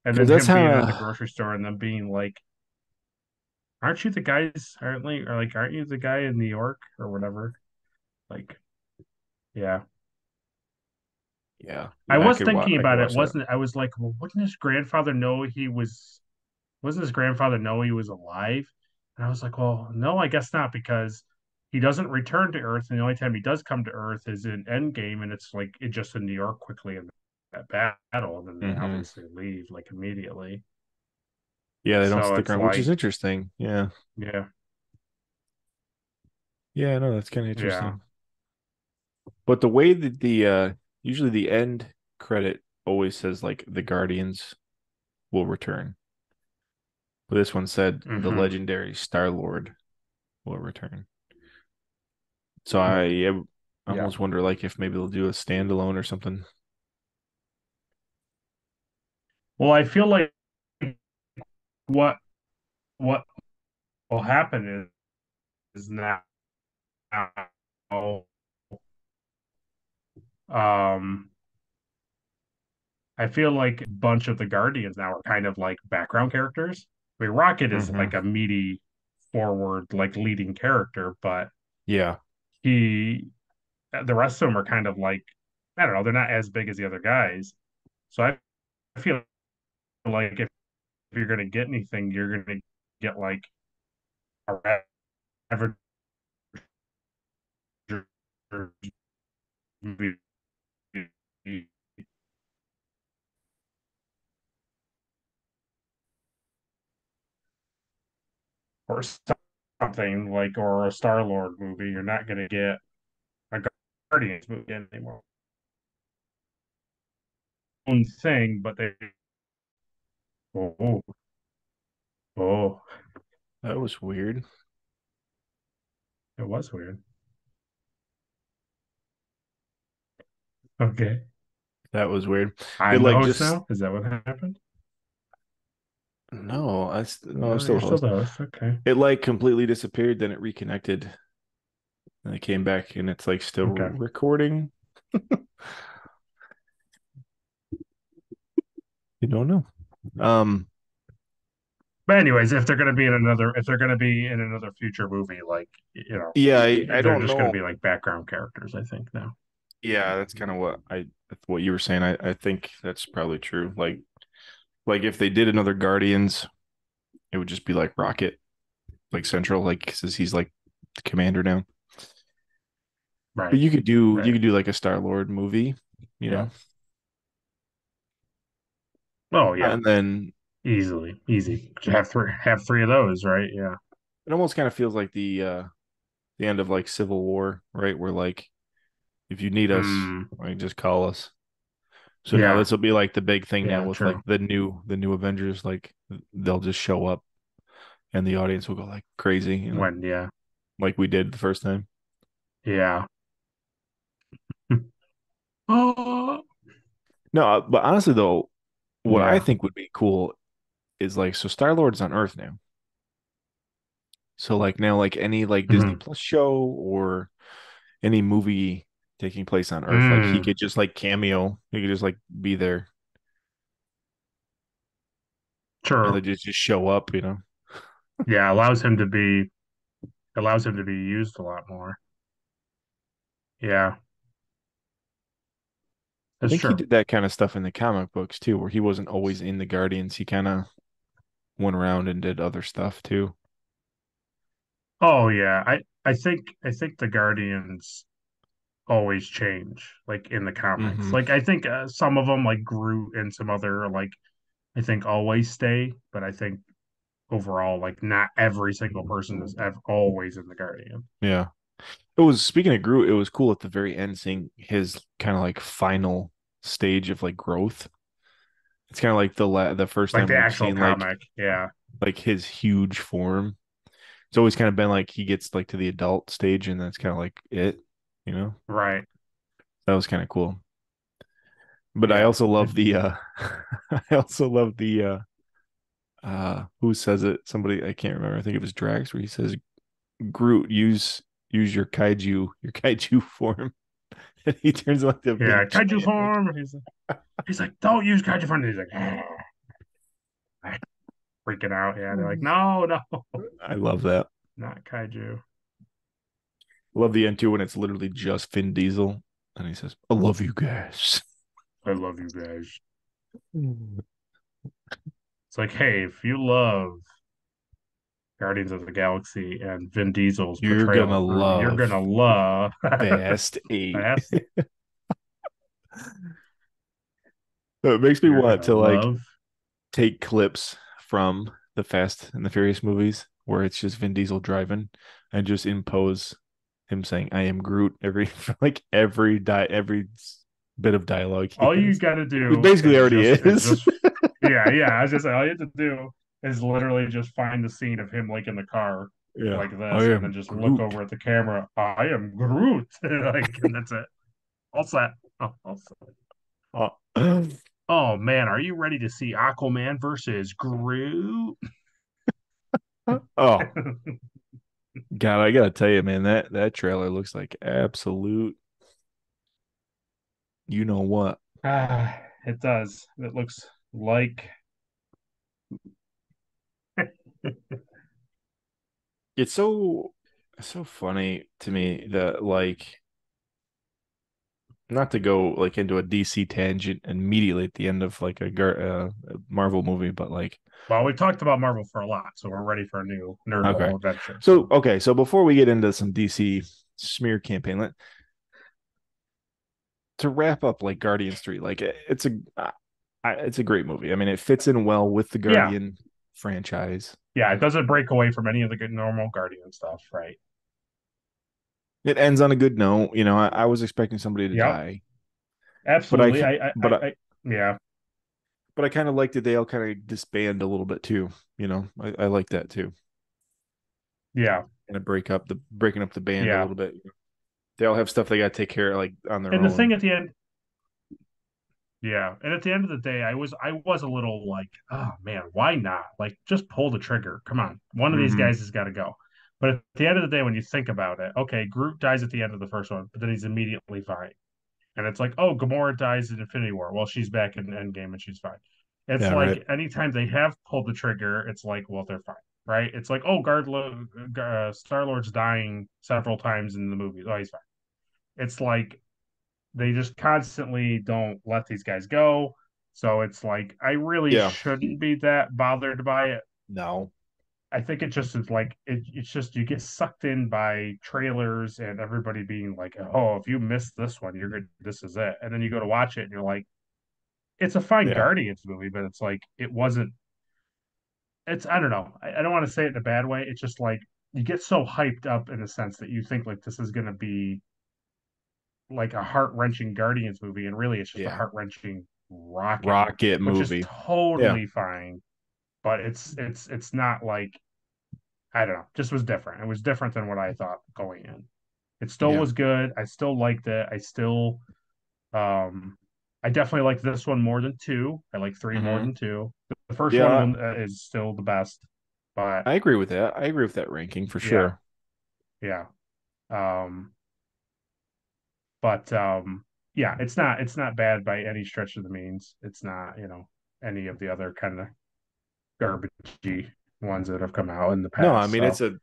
Speaker 1: And
Speaker 2: Because
Speaker 1: then
Speaker 2: that's
Speaker 1: him being at
Speaker 2: how
Speaker 1: the grocery store and them being like, "Aren't you the guys? Aren't you the guy in New York or whatever?" Like, yeah.
Speaker 2: yeah,
Speaker 1: I
Speaker 2: yeah,
Speaker 1: was thinking
Speaker 2: I could
Speaker 1: about it.
Speaker 2: watch that.
Speaker 1: Wasn't I was like, well, wouldn't his grandfather know he was? Wasn't his grandfather know he was alive? And I was like, well, no, I guess not because he doesn't return to Earth, and the only time he does come to Earth is in Endgame, and it's like it just in New York quickly in that battle, and then they
Speaker 2: Hmm.
Speaker 1: obviously leave like immediately.
Speaker 2: Yeah, they don't
Speaker 1: So
Speaker 2: stick
Speaker 1: it's
Speaker 2: around, which is
Speaker 1: like,
Speaker 2: interesting. Yeah,
Speaker 1: yeah,
Speaker 2: yeah, no, that's kind of
Speaker 1: yeah.
Speaker 2: interesting. But the way that the usually the end credit always says like the Guardians will return. But this one said the
Speaker 1: Hmm.
Speaker 2: legendary Star Lord will return. So I
Speaker 1: Yeah.
Speaker 2: almost wonder like if maybe they'll do a standalone or something.
Speaker 1: Well, I feel like what what will happen is now um I feel like a bunch of the Guardians now are kind of like background characters. I mean, Rocket is
Speaker 2: Hmm.
Speaker 1: like a meaty forward, like leading character, but
Speaker 2: Yeah.
Speaker 1: he, the rest of them are kind of like, I don't know, they're not as big as the other guys. So I feel like if you're going to get anything, you're going to get like a average movie or something like, or a Star Lord movie. You're not going to get a Guardians movie anymore. Own thing, but they, oh, oh,
Speaker 2: That was weird.
Speaker 1: it was weird. Okay.
Speaker 2: That was weird. It
Speaker 1: I'm the
Speaker 2: like
Speaker 1: host
Speaker 2: just
Speaker 1: now. Is that what happened?
Speaker 2: no, no, I'm
Speaker 1: No,
Speaker 2: still
Speaker 1: you're
Speaker 2: the
Speaker 1: still
Speaker 2: host.
Speaker 1: the host. Okay.
Speaker 2: It like completely disappeared, then it reconnected, and it came back, and it's like still
Speaker 1: Okay.
Speaker 2: recording. You don't know. Um,
Speaker 1: But anyways, if they're gonna be in another future movie, like
Speaker 2: yeah, I
Speaker 1: they're
Speaker 2: don't
Speaker 1: just gonna
Speaker 2: know.
Speaker 1: be like background characters. I think now.
Speaker 2: Yeah, that's kind of what you were saying. I think that's probably true. Like if they did another Guardians, it would just be like Rocket, like Central, like since he's like the commander now. But
Speaker 1: Right.
Speaker 2: you
Speaker 1: Right.
Speaker 2: could do like a Star Lord movie, you
Speaker 1: Yeah.
Speaker 2: know,
Speaker 1: Oh yeah.
Speaker 2: and then
Speaker 1: Easily. Easy. Have three of those. Right. Yeah.
Speaker 2: it almost kind of feels like the end of like Civil War, right? Where like if you need us,
Speaker 1: Hmm.
Speaker 2: like just call us. So now
Speaker 1: Yeah.
Speaker 2: this will be like the big thing now
Speaker 1: Yeah.
Speaker 2: with like
Speaker 1: True.
Speaker 2: the new Avengers, like they'll just show up and the audience will go like crazy,
Speaker 1: When. Yeah.
Speaker 2: like we did the first time.
Speaker 1: Yeah. Oh.
Speaker 2: No, but honestly though, what I
Speaker 1: Yeah.
Speaker 2: think would be cool is like so Star Lord's on Earth now. So like now like any like Disney
Speaker 1: Hmm.
Speaker 2: Plus show or any movie taking place on Earth, like he
Speaker 1: Mm.
Speaker 2: could just like cameo, he could just like be there and
Speaker 1: True.
Speaker 2: then just show up.
Speaker 1: Yeah. Allows him to be used a lot more. Yeah.
Speaker 2: I
Speaker 1: That's
Speaker 2: think he
Speaker 1: true.
Speaker 2: did that kind of stuff in the comic books too, where he wasn't always in the Guardians. He kind of went around and did other stuff too.
Speaker 1: Oh yeah. I think the Guardians always change like in the comics.
Speaker 2: Hmm.
Speaker 1: Like I think some of them like Groot and some other like I think always stay, but I think overall like not every single person is always in the Guardian.
Speaker 2: Yeah. It was speaking of Groot, it was cool at the very end seeing his kind of like final stage of like growth. It's kind of like the first
Speaker 1: Like
Speaker 2: time
Speaker 1: the
Speaker 2: we've
Speaker 1: actual
Speaker 2: seen like
Speaker 1: comic. Yeah.
Speaker 2: like his huge form. It's always kind of been like he gets like to the adult stage and that's kind of like it.
Speaker 1: Right.
Speaker 2: That was kind of cool. But I
Speaker 1: Yeah.
Speaker 2: also love the I also love the who says it? Somebody I can't remember. I think it was Drax where he says Groot use your kaiju form. And he turns like a
Speaker 1: Yeah.
Speaker 2: big
Speaker 1: Kaiju
Speaker 2: giant like
Speaker 1: form. He's like, don't use kaiju form. And he's like, freaking out. Yeah. They're like, no, no,
Speaker 2: I love that.
Speaker 1: not kaiju.
Speaker 2: Love the end too when it's literally just Vin Diesel and he says, I love you guys.
Speaker 1: I love you guys. It's like, hey, if you love Guardians of the Galaxy and Vin Diesel's
Speaker 2: You're
Speaker 1: portrayal
Speaker 2: gonna
Speaker 1: of Groot, you're
Speaker 2: love
Speaker 1: gonna love
Speaker 2: Fast Eight.
Speaker 1: Fast.
Speaker 2: So it makes me
Speaker 1: You're
Speaker 2: want
Speaker 1: gonna
Speaker 2: to like
Speaker 1: love.
Speaker 2: take clips from the Fast and the Furious movies where it's just Vin Diesel driving and just impose him saying "I am Groot" every like every bit of dialogue he
Speaker 1: All you
Speaker 2: has.
Speaker 1: gotta
Speaker 2: It
Speaker 1: do
Speaker 2: basically already
Speaker 1: is
Speaker 2: is.
Speaker 1: just yeah, yeah. I was just all you have to do is literally just find the scene of him like in the car
Speaker 2: Yeah,
Speaker 1: like
Speaker 2: I
Speaker 1: this, and then
Speaker 2: am
Speaker 1: just look
Speaker 2: Groot.
Speaker 1: over at the camera. I am Groot, like, and that's it. All set. All set.
Speaker 2: Oh,
Speaker 1: Oh man, are you ready to see Aquaman versus Groot?
Speaker 2: oh, God, I gotta tell you, man, that trailer looks like absolute. You know what?
Speaker 1: It does. It looks like
Speaker 2: It's so funny to me that like not to go like into a DC tangent immediately at the end of like a Marvel movie, but like
Speaker 1: well, we've talked about Marvel for a lot, so we're ready for a new
Speaker 2: okay,
Speaker 1: Nerdle adventure.
Speaker 2: so
Speaker 1: So
Speaker 2: okay, so before we get into some DC smear campaign, to wrap up like Guardians 3, like it's a great movie. I mean, it fits in well with the
Speaker 1: yeah,
Speaker 2: Guardian franchise.
Speaker 1: yeah, it doesn't break away from any of the good normal Guardian stuff, right?
Speaker 2: It ends on a good note. I was expecting somebody to
Speaker 1: Yep,
Speaker 2: die, but I
Speaker 1: absolutely.
Speaker 2: can't.
Speaker 1: Yeah,
Speaker 2: But I kind of liked that they all kind of disband a little bit too. I like that too.
Speaker 1: yeah,
Speaker 2: Kind of breaking up the band a
Speaker 1: yeah.
Speaker 2: little bit. They all have stuff they got to take care of like on their
Speaker 1: And the thing
Speaker 2: own.
Speaker 1: at the end, yeah, and at the end of the day, I was a little like, oh man, why not? Like, just pull the trigger. Come on, one of these
Speaker 2: Mm-hmm.
Speaker 1: guys has got to go. But at the end of the day, when you think about it, okay, Groot dies at the end of the first one, but then he's immediately fine. And it's like, oh, Gamora dies in Infinity War. Well, she's back in Endgame and she's fine. It's
Speaker 2: Yeah, right.
Speaker 1: like anytime they have pulled the trigger, it's like, well, they're fine, right? It's like, oh, Star Lord's dying several times in the movie. Oh, he's fine. It's like they just constantly don't let these guys go. So it's like I really
Speaker 2: Yeah.
Speaker 1: shouldn't be that bothered by it.
Speaker 2: No.
Speaker 1: I think it just is like it's just you get sucked in by trailers and everybody being like, "Oh, if you miss this one, you're good. This is it." And then you go to watch it and you're like, "It's a fine
Speaker 2: Yeah.
Speaker 1: Guardians movie, but it's like it wasn't." It's I don't know. I don't want to say it in a bad way. It's just like you get so hyped up in the sense that you think like this is going to be like a heart wrenching Guardians movie, and really it's just a
Speaker 2: Yeah.
Speaker 1: heart wrenching Rocket movie,
Speaker 2: Rocket
Speaker 1: which is
Speaker 2: movie. Yeah.
Speaker 1: totally fine. But it's not like I don't know, just was different. It was different than what I thought going in. It still
Speaker 2: Yeah.
Speaker 1: was good. I still liked it. Um I definitely like this one more than two. I like three more
Speaker 2: Mm-hmm.
Speaker 1: than two. The first one
Speaker 2: Yeah.
Speaker 1: is still the best, but
Speaker 2: I agree with that. I agree with that ranking for
Speaker 1: yeah,
Speaker 2: sure.
Speaker 1: yeah. Um, but yeah, it's not bad by any stretch of the means. It's not, any of the other kind of garbagey ones that have come out in the
Speaker 2: No, I
Speaker 1: past.
Speaker 2: mean
Speaker 1: So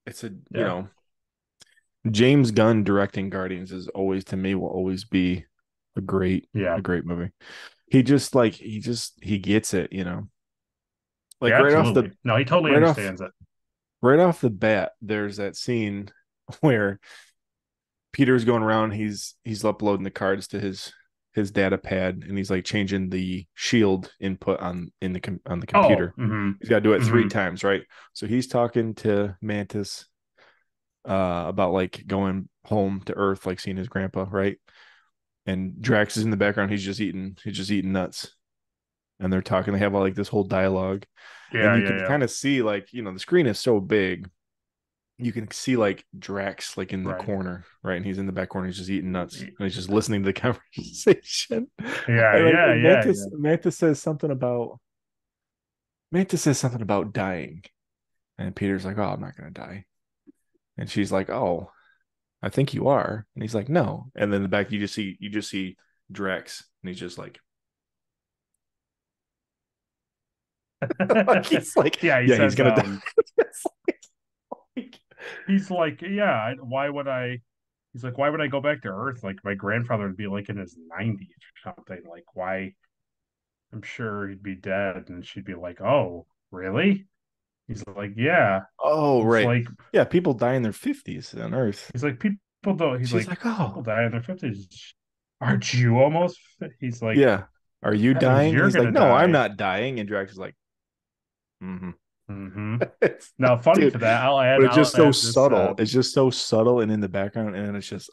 Speaker 2: it's a
Speaker 1: yeah,
Speaker 2: James Gunn directing Guardians is always to me will always be a great
Speaker 1: yeah,
Speaker 2: a great movie. He gets it. Like
Speaker 1: yeah, absolutely. No, he totally
Speaker 2: right off
Speaker 1: understands it.
Speaker 2: right off the bat, there's that scene where Peter's going around, he's uploading the cards to his data pad and he's like changing the shield input on the
Speaker 1: Oh,
Speaker 2: computer.
Speaker 1: mm-hmm,
Speaker 2: He's got to do it three
Speaker 1: mm-hmm.
Speaker 2: times, right? So he's talking to Mantis about like going home to Earth, like seeing his grandpa, right? And Drax is in the background. He's just eating nuts, and they're talking. They have all like this whole dialogue, and
Speaker 1: Yeah,
Speaker 2: you
Speaker 1: yeah,
Speaker 2: can
Speaker 1: yeah.
Speaker 2: kind of see like the screen is so big, you can see like Drax like in the
Speaker 1: Right.
Speaker 2: corner, right? And he's in the back corner. He's just eating nuts, and he's just listening to the conversation.
Speaker 1: Yeah,
Speaker 2: And like
Speaker 1: yeah, yeah, yeah.
Speaker 2: Mantis says something about dying, and Peter's like, "Oh, I'm not gonna die," and she's like, "Oh, I think you are," and he's like, "No," and then in the back you just see Drax, and he's just like, like he's like,
Speaker 1: Yeah, he
Speaker 2: yeah, he's
Speaker 1: says,
Speaker 2: gonna die.
Speaker 1: he's like, yeah, why would I? He's like, why would I go back to Earth? Like my grandfather would be like in his 90s or something. Like, why? I'm sure he'd be dead. And she'd be like, oh, really? He's like, yeah.
Speaker 2: Oh,
Speaker 1: He's
Speaker 2: right.
Speaker 1: like,
Speaker 2: Yeah, people die in their 50s on Earth.
Speaker 1: he's like, people don't. He's
Speaker 2: She's
Speaker 1: like,
Speaker 2: like,
Speaker 1: people
Speaker 2: oh,
Speaker 1: die in their 50s. Aren't you almost? He's like,
Speaker 2: yeah. Are you
Speaker 1: that means
Speaker 2: dying? And
Speaker 1: you're
Speaker 2: he's like,
Speaker 1: gonna
Speaker 2: no, I'm
Speaker 1: die.
Speaker 2: not dying. And Drax is like, mm-hmm.
Speaker 1: Hmm.
Speaker 2: It's,
Speaker 1: Now, funny
Speaker 2: dude,
Speaker 1: to that,
Speaker 2: but it's
Speaker 1: I'll
Speaker 2: just so
Speaker 1: add this.
Speaker 2: subtle. It's just so subtle and in the background, and it's just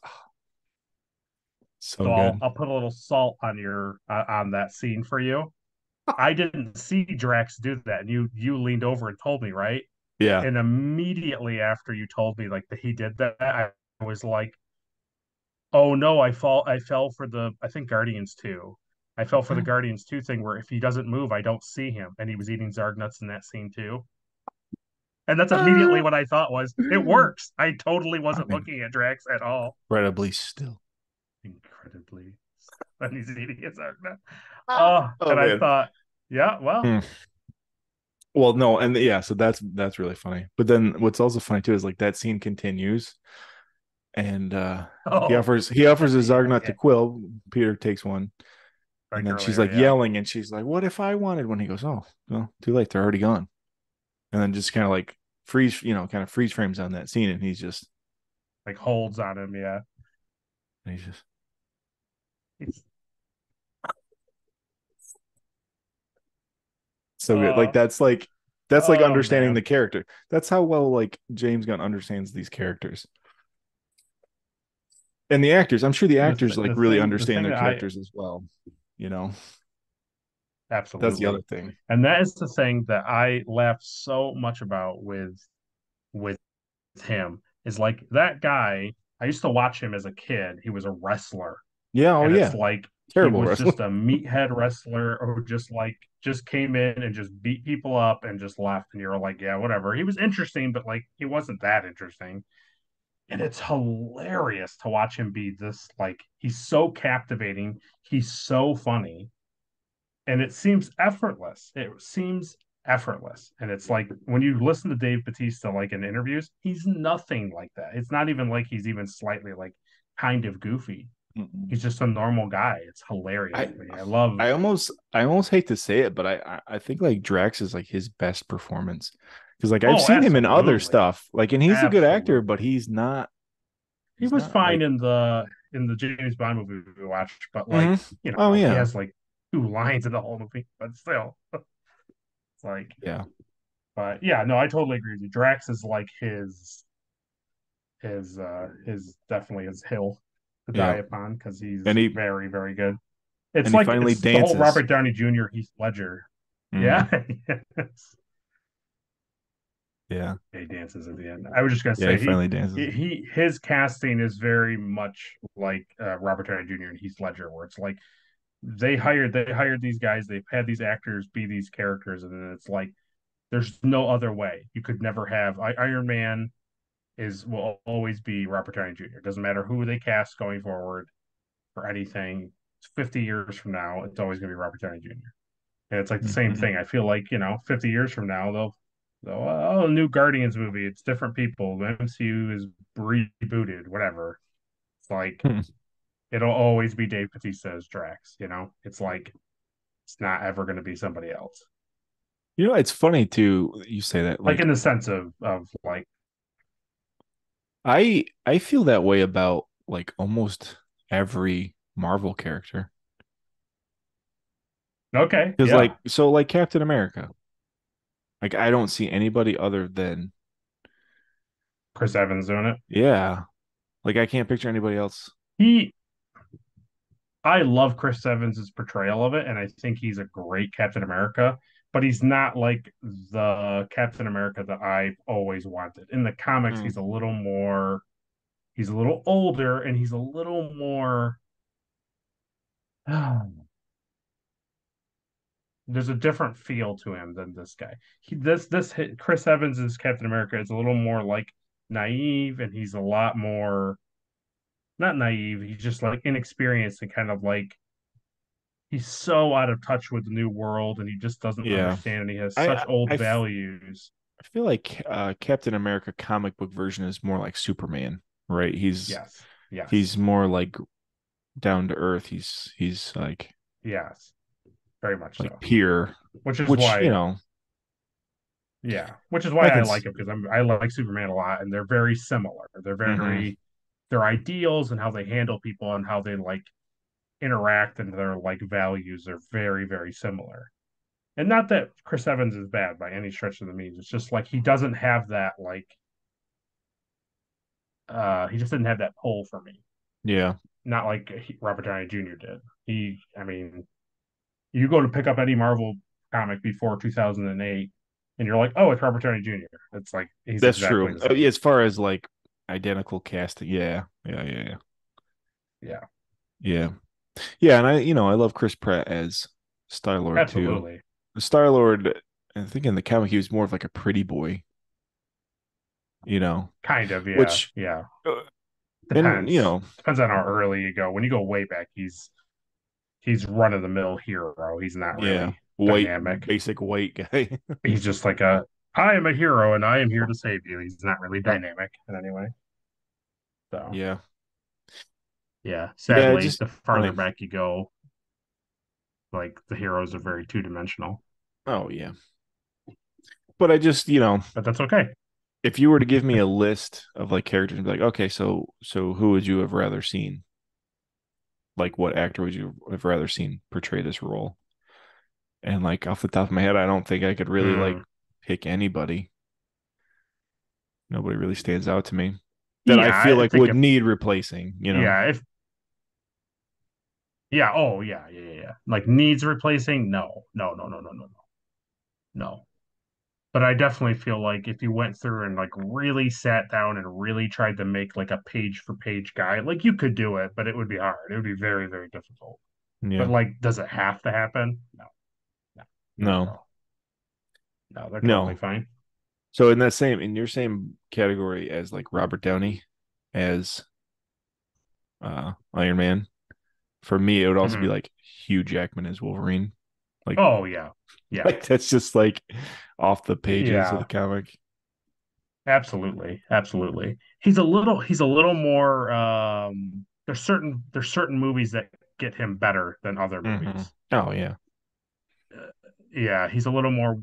Speaker 2: so
Speaker 1: So I'll
Speaker 2: good.
Speaker 1: I'll put a little salt on your on that scene for you. I didn't see Drax do that, and you leaned over and told me, right?
Speaker 2: Yeah.
Speaker 1: And immediately after you told me like that he did that, I was like, oh no, I fell for the I think Guardians 2. I fell for the Guardians 2 thing where if he doesn't move, I don't see him. And he was eating Zarg nuts in that scene too. And that's immediately what I thought was it works. I totally wasn't
Speaker 2: I'm
Speaker 1: looking at Drax at all.
Speaker 2: incredibly still.
Speaker 1: Incredibly, when he's eating his own.
Speaker 2: Ah. Oh
Speaker 1: And I
Speaker 2: man.
Speaker 1: thought, yeah, well,
Speaker 2: Hmm. Well, no, and yeah, so that's really funny. But then what's also funny too is like that scene continues, and he
Speaker 1: oh,
Speaker 2: offers a Zargnut to
Speaker 1: okay,
Speaker 2: Quill. Peter takes one, and
Speaker 1: like
Speaker 2: then she's
Speaker 1: earlier,
Speaker 2: like
Speaker 1: yeah,
Speaker 2: yelling, and she's like, "What if I wanted one?" He goes, "Oh, well, too late. They're already gone." And then just kind of like kind of freeze frames on that scene, and
Speaker 1: like holds on him, yeah.
Speaker 2: he's just
Speaker 1: He's,
Speaker 2: so good.
Speaker 1: uh,
Speaker 2: That's like
Speaker 1: oh
Speaker 2: understanding the
Speaker 1: man,
Speaker 2: character. That's how well like James Gunn understands these characters and the actors. I'm sure the actors like really
Speaker 1: the
Speaker 2: understand
Speaker 1: thing
Speaker 2: their
Speaker 1: that I
Speaker 2: characters as well. You know, that's the other
Speaker 1: absolutely,
Speaker 2: thing.
Speaker 1: and that is the thing that I laugh so much about with him is like that guy. I used to watch him as a kid. He was a wrestler,
Speaker 2: Yeah. Oh
Speaker 1: and it's
Speaker 2: yeah.
Speaker 1: like he
Speaker 2: Terrible
Speaker 1: was
Speaker 2: wrestler.
Speaker 1: just a meathead wrestler or just came in and just beat people up and just left. And you're like, yeah, whatever. He was interesting, but like he wasn't that interesting. And it's hilarious to watch him be this like he's so captivating, he's so funny, and it seems effortless. It seems effortless. And it's like when you listen to Dave Batista like in interviews, he's nothing like that. It's not even like he's even slightly like kind of goofy.
Speaker 2: Mm-mm.
Speaker 1: He's just a normal guy. It's hilarious
Speaker 2: I
Speaker 1: to me. I love.
Speaker 2: I almost hate to say it, but I think like Drax is like his best performance because like I've
Speaker 1: Oh,
Speaker 2: seen him in other
Speaker 1: absolutely,
Speaker 2: stuff, like, and he's a good actor, but
Speaker 1: absolutely. He
Speaker 2: he's
Speaker 1: was
Speaker 2: not
Speaker 1: fine
Speaker 2: like.
Speaker 1: in the James Bond movie we watched, but like
Speaker 2: Mhm.
Speaker 1: you
Speaker 2: Oh
Speaker 1: know, he
Speaker 2: yeah,
Speaker 1: has like two lines in the whole movie, but still, it's like.
Speaker 2: yeah,
Speaker 1: But yeah, no, I totally agree with you. Drax is like his definitely his hill to die
Speaker 2: yeah,
Speaker 1: upon because he's
Speaker 2: and
Speaker 1: very very good. It's
Speaker 2: he
Speaker 1: like
Speaker 2: finally
Speaker 1: it's the whole
Speaker 2: dances.
Speaker 1: Robert Downey Jr. Heath Ledger.
Speaker 2: Mhm.
Speaker 1: Yeah, yes.
Speaker 2: Yeah,
Speaker 1: He dances at the end. I was just gonna
Speaker 2: yeah, he
Speaker 1: say
Speaker 2: finally dances.
Speaker 1: his casting is very much like Robert Downey Jr. and Heath Ledger, where it's like they hired these guys, they've had these actors be these characters, and then it's like there's no other way. You could never have Iron Man is will always be Robert Downey Jr. It doesn't matter who they cast going forward for anything. 50 years from now, it's always going to be Robert Downey Jr. And it's like the same
Speaker 2: Mhm.
Speaker 1: thing. I feel like 50 years from now they'll oh, a new Guardians movie. It's different people. The MCU is rebooted, whatever. It's like
Speaker 2: Hmm.
Speaker 1: it'll always be Dave Bautista as Drax. It's like it's not ever going to be somebody else.
Speaker 2: You know, it's funny too. You say that
Speaker 1: Like
Speaker 2: like
Speaker 1: in the sense of like
Speaker 2: I feel that way about like almost every Marvel character
Speaker 1: okay,
Speaker 2: because
Speaker 1: yeah,
Speaker 2: like Captain America. Like I don't see anybody other than
Speaker 1: Chris Evans doing it.
Speaker 2: yeah. Like I can't picture anybody else.
Speaker 1: He I love Chris Evans' portrayal of it, and I think he's a great Captain America, but he's not like the Captain America that I've always wanted. In the comics,
Speaker 2: Mm.
Speaker 1: he's a little older, and he's a little more. There's a different feel to him than this guy. This Chris Evans' Captain America is a little more like naive, and he's a lot more not naive. He's just like inexperienced and kind of like he's so out of touch with the new world and he just doesn't
Speaker 2: Yeah.
Speaker 1: understand and he has
Speaker 2: I
Speaker 1: such old
Speaker 2: I
Speaker 1: values.
Speaker 2: I feel like Captain America comic book version is more like Superman, right?
Speaker 1: Yes. Yes.
Speaker 2: He's more like down to earth. He's
Speaker 1: Yes. Very much
Speaker 2: like
Speaker 1: so.
Speaker 2: pure,
Speaker 1: Which is
Speaker 2: which
Speaker 1: why which is why
Speaker 2: I
Speaker 1: I
Speaker 2: can.
Speaker 1: like him because I like Superman a lot and they're very similar.
Speaker 2: Hmm.
Speaker 1: Their ideals and how they handle people and how they like interact and their like values are very very similar. And not that Chris Evans is bad by any stretch of the means. It's just like he doesn't have that like he just didn't have that pull for me.
Speaker 2: Yeah,
Speaker 1: Not like Robert Downey Jr. did. I mean, you go to pick up any Marvel comic before 2008, and you're like, oh, it's Robert Downey Jr. It's like he's
Speaker 2: that's
Speaker 1: exactly
Speaker 2: true.
Speaker 1: the
Speaker 2: Yeah,
Speaker 1: same.
Speaker 2: as far as like identical casting, yeah,
Speaker 1: Yeah,
Speaker 2: yeah, yeah. And I love Chris Pratt as Star Lord too.
Speaker 1: absolutely.
Speaker 2: Star Lord, I think in the comic he was more of like a pretty boy, you know,
Speaker 1: Kind of, yeah,
Speaker 2: which,
Speaker 1: yeah.
Speaker 2: uh, and,
Speaker 1: Depends. Depends on how early you go. When you go way back, he's run of the mill hero. He's not
Speaker 2: yeah,
Speaker 1: really
Speaker 2: white,
Speaker 1: dynamic.
Speaker 2: basic white guy.
Speaker 1: He's just like a I am a hero and I am here to save you. He's not really dynamic in any way. So
Speaker 2: Yeah.
Speaker 1: yeah,
Speaker 2: Yeah,
Speaker 1: sadly,
Speaker 2: just
Speaker 1: the farther
Speaker 2: like,
Speaker 1: back you go, like the heroes are very two dimensional.
Speaker 2: oh, yeah. But I just, you know,
Speaker 1: But that's okay.
Speaker 2: if you were to give me a list of like characters and be like, okay, so who would you have rather seen? Like, what actor would you have rather seen portray this role? And like off the top of my head, I don't think I could really like
Speaker 1: Hmm.
Speaker 2: pick anybody. Nobody really stands out to me that I
Speaker 1: Yeah,
Speaker 2: feel
Speaker 1: I
Speaker 2: like
Speaker 1: think
Speaker 2: would
Speaker 1: if
Speaker 2: need replacing, you know?
Speaker 1: yeah, if yeah, oh yeah, yeah, yeah, yeah. Like needs replacing? No, no, no, no, no, no, no, no. But I definitely feel like if you went through and like really sat down and really tried to make like a page for page guide, like you could do it, but it would be hard. It would be very, very difficult. But
Speaker 2: Yeah.
Speaker 1: like, does it have to happen? No, no, not at
Speaker 2: No.
Speaker 1: all. No, they're totally
Speaker 2: No.
Speaker 1: fine.
Speaker 2: So in that same in your same category as like Robert Downey as Iron Man, for me it would also be
Speaker 1: Hmm.
Speaker 2: like Hugh Jackman as Wolverine. Like
Speaker 1: Oh yeah, yeah,
Speaker 2: like that's just like off the pages of the
Speaker 1: yeah.
Speaker 2: comic.
Speaker 1: Absolutely, absolutely. He's a little more. There's certain movies that get him better than other
Speaker 2: Hmm.
Speaker 1: movies.
Speaker 2: Oh yeah.
Speaker 1: Uh, yeah, he's a little more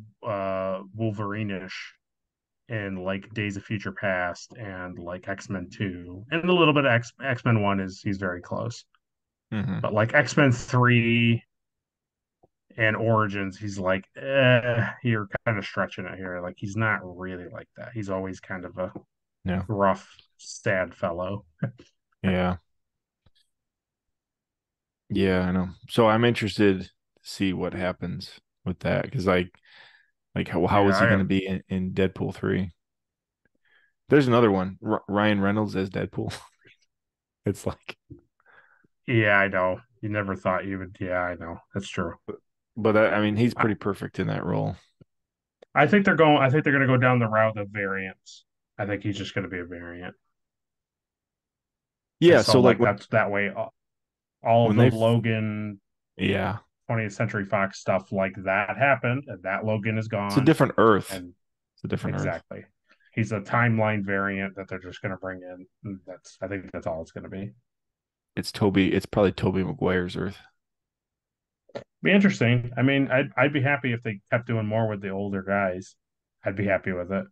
Speaker 1: Wolverine-ish in like Days of Future Past and like X-Men 2 and a little bit of X-Men 1 is he's very close.
Speaker 2: Hmm.
Speaker 1: But like X-Men 3 and Origins, he's like, you're kind of stretching it here. Like he's not really like that. He's always kind of a
Speaker 2: Yeah.
Speaker 1: rough, sad fellow.
Speaker 2: Yeah. Yeah, I know. So I'm interested to see what happens with that because like how
Speaker 1: Yeah,
Speaker 2: is he
Speaker 1: I
Speaker 2: going to
Speaker 1: am.
Speaker 2: be in Deadpool 3? There's another one, Ryan Reynolds as Deadpool. It's like,
Speaker 1: Yeah, I know. You never thought you would. Yeah, I know. That's true.
Speaker 2: but I mean, he's pretty perfect in that role.
Speaker 1: I think they're going. I think they're going to go down the route of variants. I think he's just going to be a variant, and
Speaker 2: Yeah.
Speaker 1: so
Speaker 2: So like
Speaker 1: like that's that way. All of
Speaker 2: when
Speaker 1: the
Speaker 2: they,
Speaker 1: Logan
Speaker 2: yeah,
Speaker 1: 20th Century Fox stuff like that happened, and that Logan is
Speaker 2: it's a
Speaker 1: gone,
Speaker 2: different Earth.
Speaker 1: and
Speaker 2: It's a different Earth.
Speaker 1: exactly, he's a timeline variant that they're just going to bring in. And that's I think that's all it's going to be.
Speaker 2: It's Toby. It's probably Toby Maguire's Earth.
Speaker 1: Be interesting. I mean, I'd be happy if they kept doing more with the older guys. I'd be happy with it.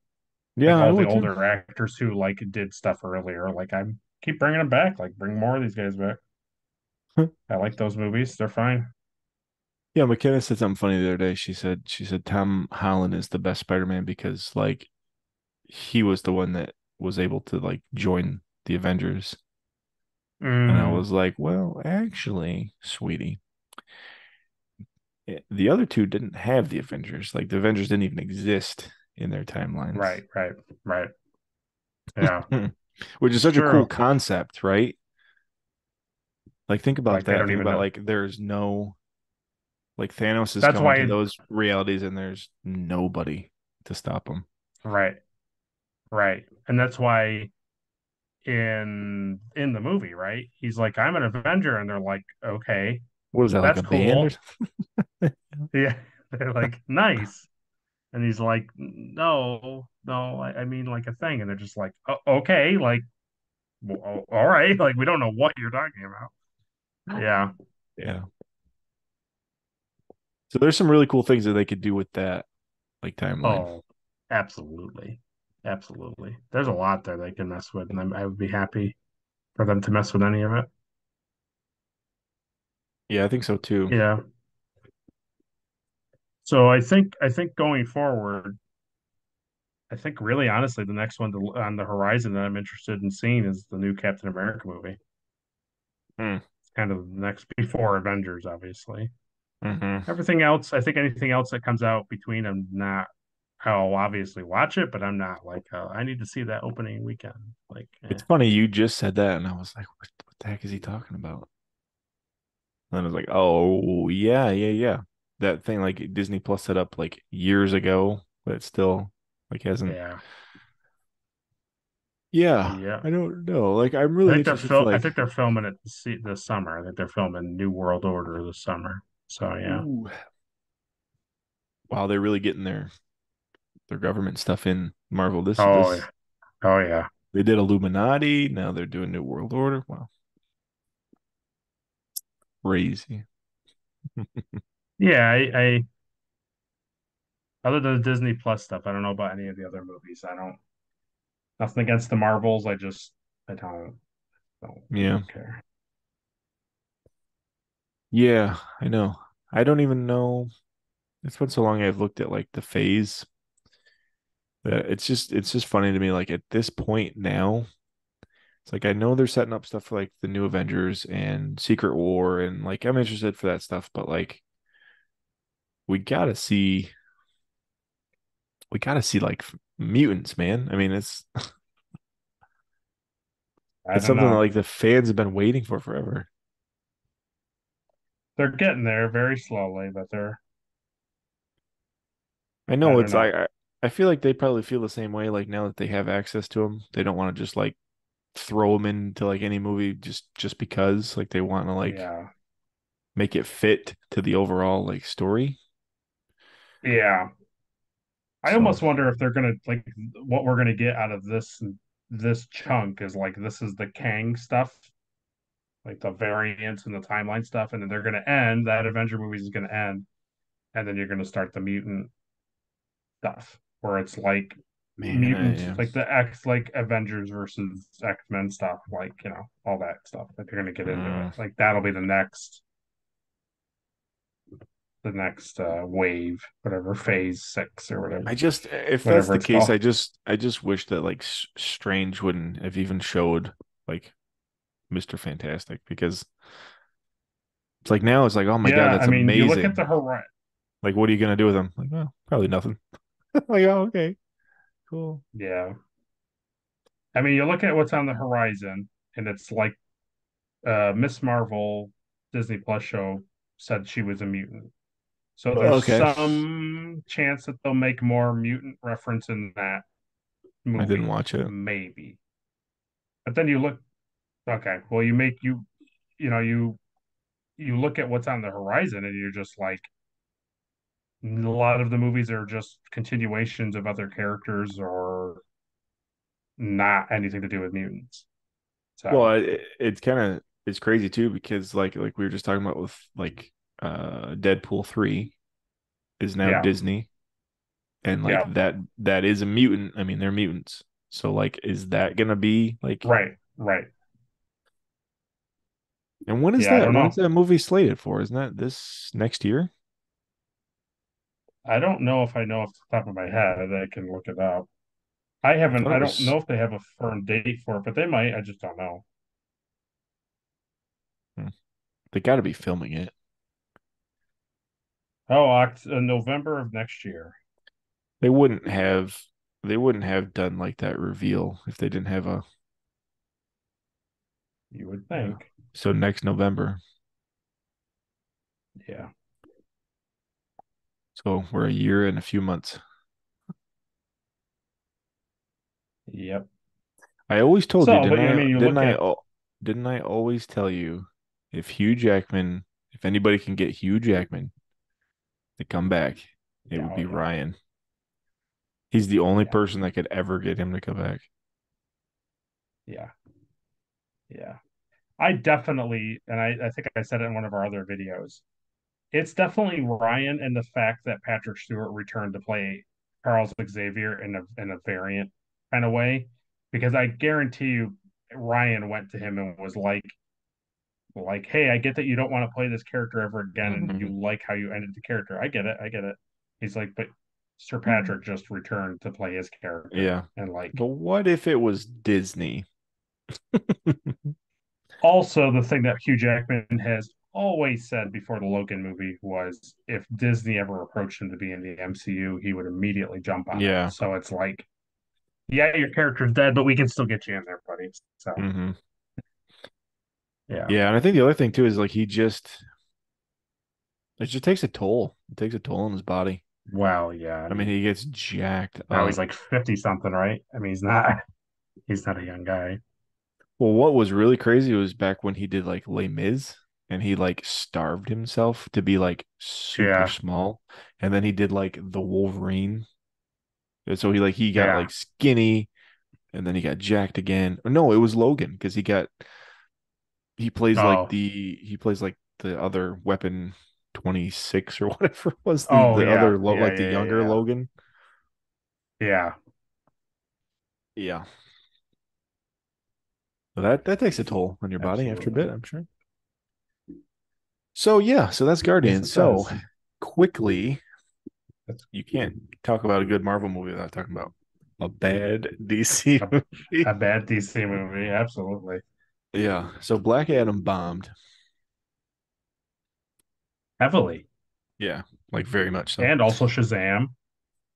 Speaker 2: Yeah,
Speaker 1: Like
Speaker 2: I
Speaker 1: all the
Speaker 2: would too.
Speaker 1: older actors who like did stuff earlier. Like I keep bringing them back. Like bring more of these guys back. I like those movies. They're fine.
Speaker 2: Yeah, McKenna said something funny the other day. She said Tom Holland is the best Spider-Man because like he was the one that was able to like join the Avengers. And I
Speaker 1: Mm,
Speaker 2: was like, well, actually, sweetie, the other two didn't have the Avengers. Like the Avengers didn't even exist in their timelines.
Speaker 1: right, right, right. Yeah,
Speaker 2: Which is
Speaker 1: it's
Speaker 2: such a cool
Speaker 1: true.
Speaker 2: concept, right? Like think about
Speaker 1: Like they
Speaker 2: that.
Speaker 1: don't
Speaker 2: Think
Speaker 1: even
Speaker 2: about
Speaker 1: know.
Speaker 2: like there's no like Thanos is
Speaker 1: That's
Speaker 2: coming to
Speaker 1: why.
Speaker 2: those realities and there's nobody to stop him.
Speaker 1: Right, right, and that's why in the movie, right? He's like, I'm an Avenger, and they're like, okay,
Speaker 2: What is that like
Speaker 1: that's
Speaker 2: a band or
Speaker 1: cool.
Speaker 2: something?
Speaker 1: Yeah, they're like, nice. And he's like, no, no, I mean like a thing. And they're just like, okay, like, well, all right, like we don't know what you're talking about. Yeah.
Speaker 2: Yeah. So there's some really cool things that they could do with that like timeline.
Speaker 1: Oh, absolutely, absolutely. There's a lot there they can mess with, and I would be happy for them to mess with any of it.
Speaker 2: Yeah, I think so too.
Speaker 1: Yeah. So I think going forward, I think really honestly, the next one on the horizon that I'm interested in seeing is the new Captain America movie.
Speaker 2: Mm,
Speaker 1: It's kind of the next before Avengers, obviously.
Speaker 2: hmm.
Speaker 1: Everything else, I think anything else that comes out between, I'm not. I'll obviously watch it, but I'm not like I need to see that opening weekend. Like,
Speaker 2: It's funny you just said that, and I was like, what the heck is he talking about? And I was like, oh yeah, yeah, yeah. That thing like Disney Plus set up like years ago, but it still like hasn't.
Speaker 1: yeah,
Speaker 2: Yeah,
Speaker 1: Yeah.
Speaker 2: I don't know. Like, I'm
Speaker 1: I
Speaker 2: really
Speaker 1: think they're
Speaker 2: interested for
Speaker 1: I
Speaker 2: like,
Speaker 1: think they're filming it this summer. I think they're filming New World Order this summer. So yeah.
Speaker 2: ooh, wow, they're really getting their government stuff in Marvel. This
Speaker 1: Oh
Speaker 2: this
Speaker 1: yeah. Oh yeah.
Speaker 2: they did Illuminati. Now they're doing New World Order. Wow, crazy.
Speaker 1: Yeah, I other than the Disney Plus stuff, I don't know about any of the other movies. I don't nothing against the Marvels. I
Speaker 2: Yeah,
Speaker 1: don't care.
Speaker 2: yeah, I know. I don't even know. It's been so long I've looked at like the phase that it's just funny to me. Like at this point now, it's like I know they're setting up stuff for like the new Avengers and Secret War, and like I'm interested for that stuff, but like we gotta see we gotta see like mutants, man. I mean,
Speaker 1: I
Speaker 2: it's
Speaker 1: don't
Speaker 2: something that
Speaker 1: know.
Speaker 2: like the fans have been waiting for forever.
Speaker 1: They're getting there very slowly, but
Speaker 2: I
Speaker 1: I
Speaker 2: know
Speaker 1: don't
Speaker 2: it's
Speaker 1: know.
Speaker 2: I feel like they probably feel the same way. Like now that they have access to them, they don't want to just like throw them into like any movie just because like they want to like
Speaker 1: Yeah.
Speaker 2: make it fit to the overall like story.
Speaker 1: Yeah. I
Speaker 2: So
Speaker 1: almost wonder if they're gonna like what we're gonna get out of this chunk is like this is the Kang stuff, like the variants and the timeline stuff, and then they're gonna end that Avenger movies is gonna end, and then you're gonna start the mutant stuff where it's like
Speaker 2: man,
Speaker 1: mutants,
Speaker 2: yeah.
Speaker 1: like the X, like Avengers versus X-Men stuff, like all that stuff. Like they're gonna get into it.
Speaker 2: Uh,
Speaker 1: Like that'll be the next wave, whatever phase 6 or
Speaker 2: I just if that's
Speaker 1: whatever
Speaker 2: the
Speaker 1: it's
Speaker 2: case,
Speaker 1: called.
Speaker 2: I just wish that like Strange wouldn't have even showed like Mr. Fantastic because it's like now it's like, oh my God,
Speaker 1: Yeah,
Speaker 2: that's
Speaker 1: I mean, you look at
Speaker 2: amazing.
Speaker 1: the horizon.
Speaker 2: Like, what are you gonna do with him? Like, well, probably nothing. Like, oh, okay, cool.
Speaker 1: Yeah, I mean, you look at what's on the horizon, and it's like Miss Marvel Disney Plus show said she was a mutant. So there's
Speaker 2: Okay.
Speaker 1: some chance that they'll make more mutant reference in that
Speaker 2: I didn't
Speaker 1: movie,
Speaker 2: watch it.
Speaker 1: maybe. But then you look, okay, well, you know, you look at what's on the horizon, and you're just like, a lot of the movies are just continuations of other characters or not anything to do with mutants. So
Speaker 2: Well, it's kind of it's crazy too because like we were just talking about with like Deadpool 3 is now
Speaker 1: yeah,
Speaker 2: Disney and like
Speaker 1: yeah,
Speaker 2: that is a mutant. I mean, they're mutants. So like is that gonna be like
Speaker 1: right, right.
Speaker 2: and when is
Speaker 1: Yeah, I
Speaker 2: that?
Speaker 1: don't
Speaker 2: When's
Speaker 1: know.
Speaker 2: that movie slated for? Isn't that this next year?
Speaker 1: I don't know if I know off the top of my head. I can look it up.
Speaker 2: I thought
Speaker 1: I
Speaker 2: it
Speaker 1: don't
Speaker 2: was
Speaker 1: know if they have a firm date for it, but they might. I just don't know.
Speaker 2: hmm, they got to be filming it.
Speaker 1: Oh, November of next year.
Speaker 2: They wouldn't have they wouldn't have done like that reveal if they didn't have a
Speaker 1: You would
Speaker 2: yeah.
Speaker 1: think.
Speaker 2: So next November.
Speaker 1: Yeah.
Speaker 2: So we're a year and a few months.
Speaker 1: Yep.
Speaker 2: I always told you,
Speaker 1: So, but I mean, you look at,
Speaker 2: didn't I always tell you if Hugh Jackman, if anybody can get Hugh Jackman to come back, it
Speaker 1: yeah,
Speaker 2: would
Speaker 1: oh
Speaker 2: be
Speaker 1: yeah,
Speaker 2: Ryan. He's the only
Speaker 1: yeah,
Speaker 2: person that could ever get him to come back.
Speaker 1: yeah, yeah. I definitely, and I think I said it in one of our other videos. It's definitely Ryan and the fact that Patrick Stewart returned to play Charles Xavier in a variant kind of way, because I guarantee you, Ryan went to him and was like, hey, I get that you don't want to play this character ever again, and
Speaker 2: Mhm.
Speaker 1: you like how you ended the character. I get it, I get it. He's like, but Sir Patrick just returned to play his character,
Speaker 2: Yeah.
Speaker 1: and like
Speaker 2: But what if it was Disney?
Speaker 1: also the thing that Hugh Jackman has always said before the Logan movie was if Disney ever approached him to be in the MCU, he would immediately jump on it.
Speaker 2: Yeah.
Speaker 1: So it's like, yeah, your character's dead, but we can still get you in there, buddy. So
Speaker 2: hmm
Speaker 1: yeah.
Speaker 2: Yeah, and I think the other thing too is like he just it just takes a toll. It takes a toll on his body.
Speaker 1: Well, yeah. I
Speaker 2: I mean,
Speaker 1: mean,
Speaker 2: he gets jacked
Speaker 1: now he's
Speaker 2: up.
Speaker 1: like 50 something, right? I mean, he's not. He's not a young guy.
Speaker 2: Well, what was really crazy was back when he did like Les Mis and he like starved himself to be like super
Speaker 1: Yeah.
Speaker 2: small. And then he did like the Wolverine. And so he got
Speaker 1: Yeah.
Speaker 2: like skinny and then he got jacked again. Or no, it was Logan because
Speaker 1: Oh.
Speaker 2: he plays like the other Weapon 26 or whatever it was
Speaker 1: Oh
Speaker 2: the
Speaker 1: yeah.
Speaker 2: other
Speaker 1: Yeah.
Speaker 2: like the
Speaker 1: Yeah.
Speaker 2: younger
Speaker 1: Yeah.
Speaker 2: Logan.
Speaker 1: Yeah.
Speaker 2: Yeah. So that takes a toll on your body after a
Speaker 1: Absolutely.
Speaker 2: bit, I'm sure. So yeah, so that's
Speaker 1: Yes,
Speaker 2: Guardians.
Speaker 1: it
Speaker 2: So
Speaker 1: does.
Speaker 2: quickly,
Speaker 1: That's
Speaker 2: you can't talk about a good Marvel movie without talking about a bad DC
Speaker 1: a,
Speaker 2: movie.
Speaker 1: a bad DC movie. Absolutely.
Speaker 2: Yeah. So Black Adam bombed.
Speaker 1: Heavily.
Speaker 2: Yeah, like very much so.
Speaker 1: And also Shazam.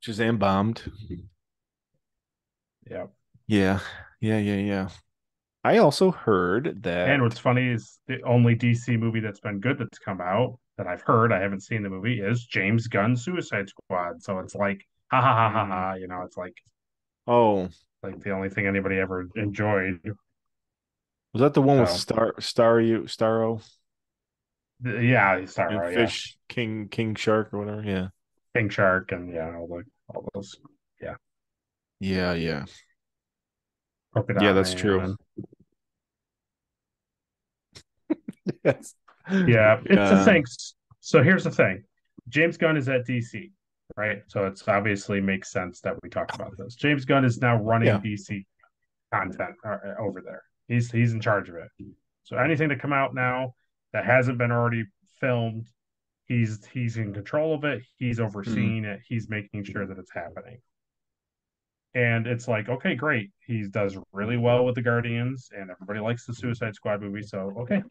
Speaker 2: Shazam bombed.
Speaker 1: Yeah.
Speaker 2: Yeah. Yeah. I also heard
Speaker 1: And
Speaker 2: that
Speaker 1: what's funny is the only DC movie that's been good that's come out that I've heard, I haven't seen the movie, is James Gunn's Suicide Squad. So it's like, ha ha ha ha
Speaker 2: mm,
Speaker 1: ha, it's
Speaker 2: oh,
Speaker 1: like the only thing anybody ever enjoyed.
Speaker 2: was that the one with
Speaker 1: So
Speaker 2: Starro
Speaker 1: yeah,
Speaker 2: and
Speaker 1: sorry, yeah.
Speaker 2: Fish King Shark or whatever? Yeah.
Speaker 1: King Shark and yeah, all those, yeah,
Speaker 2: Yeah. Yeah,
Speaker 1: Crocodile
Speaker 2: that's
Speaker 1: Man
Speaker 2: true.
Speaker 1: and
Speaker 2: Yes.
Speaker 1: yeah, it's the
Speaker 2: Yeah.
Speaker 1: thing. So here's the thing. James Gunn is at DC, right? So it's obviously makes sense that we talk about this. James Gunn is now running
Speaker 2: Yeah.
Speaker 1: DC content over there. He's in charge of it. So anything to come out now that hasn't been already filmed, he's in control of it. He's
Speaker 2: Mm,
Speaker 1: overseeing it. He's making sure that it's happening. And it's like, okay, great. He does really well with the Guardians, and everybody likes the Suicide Squad movie. So okay,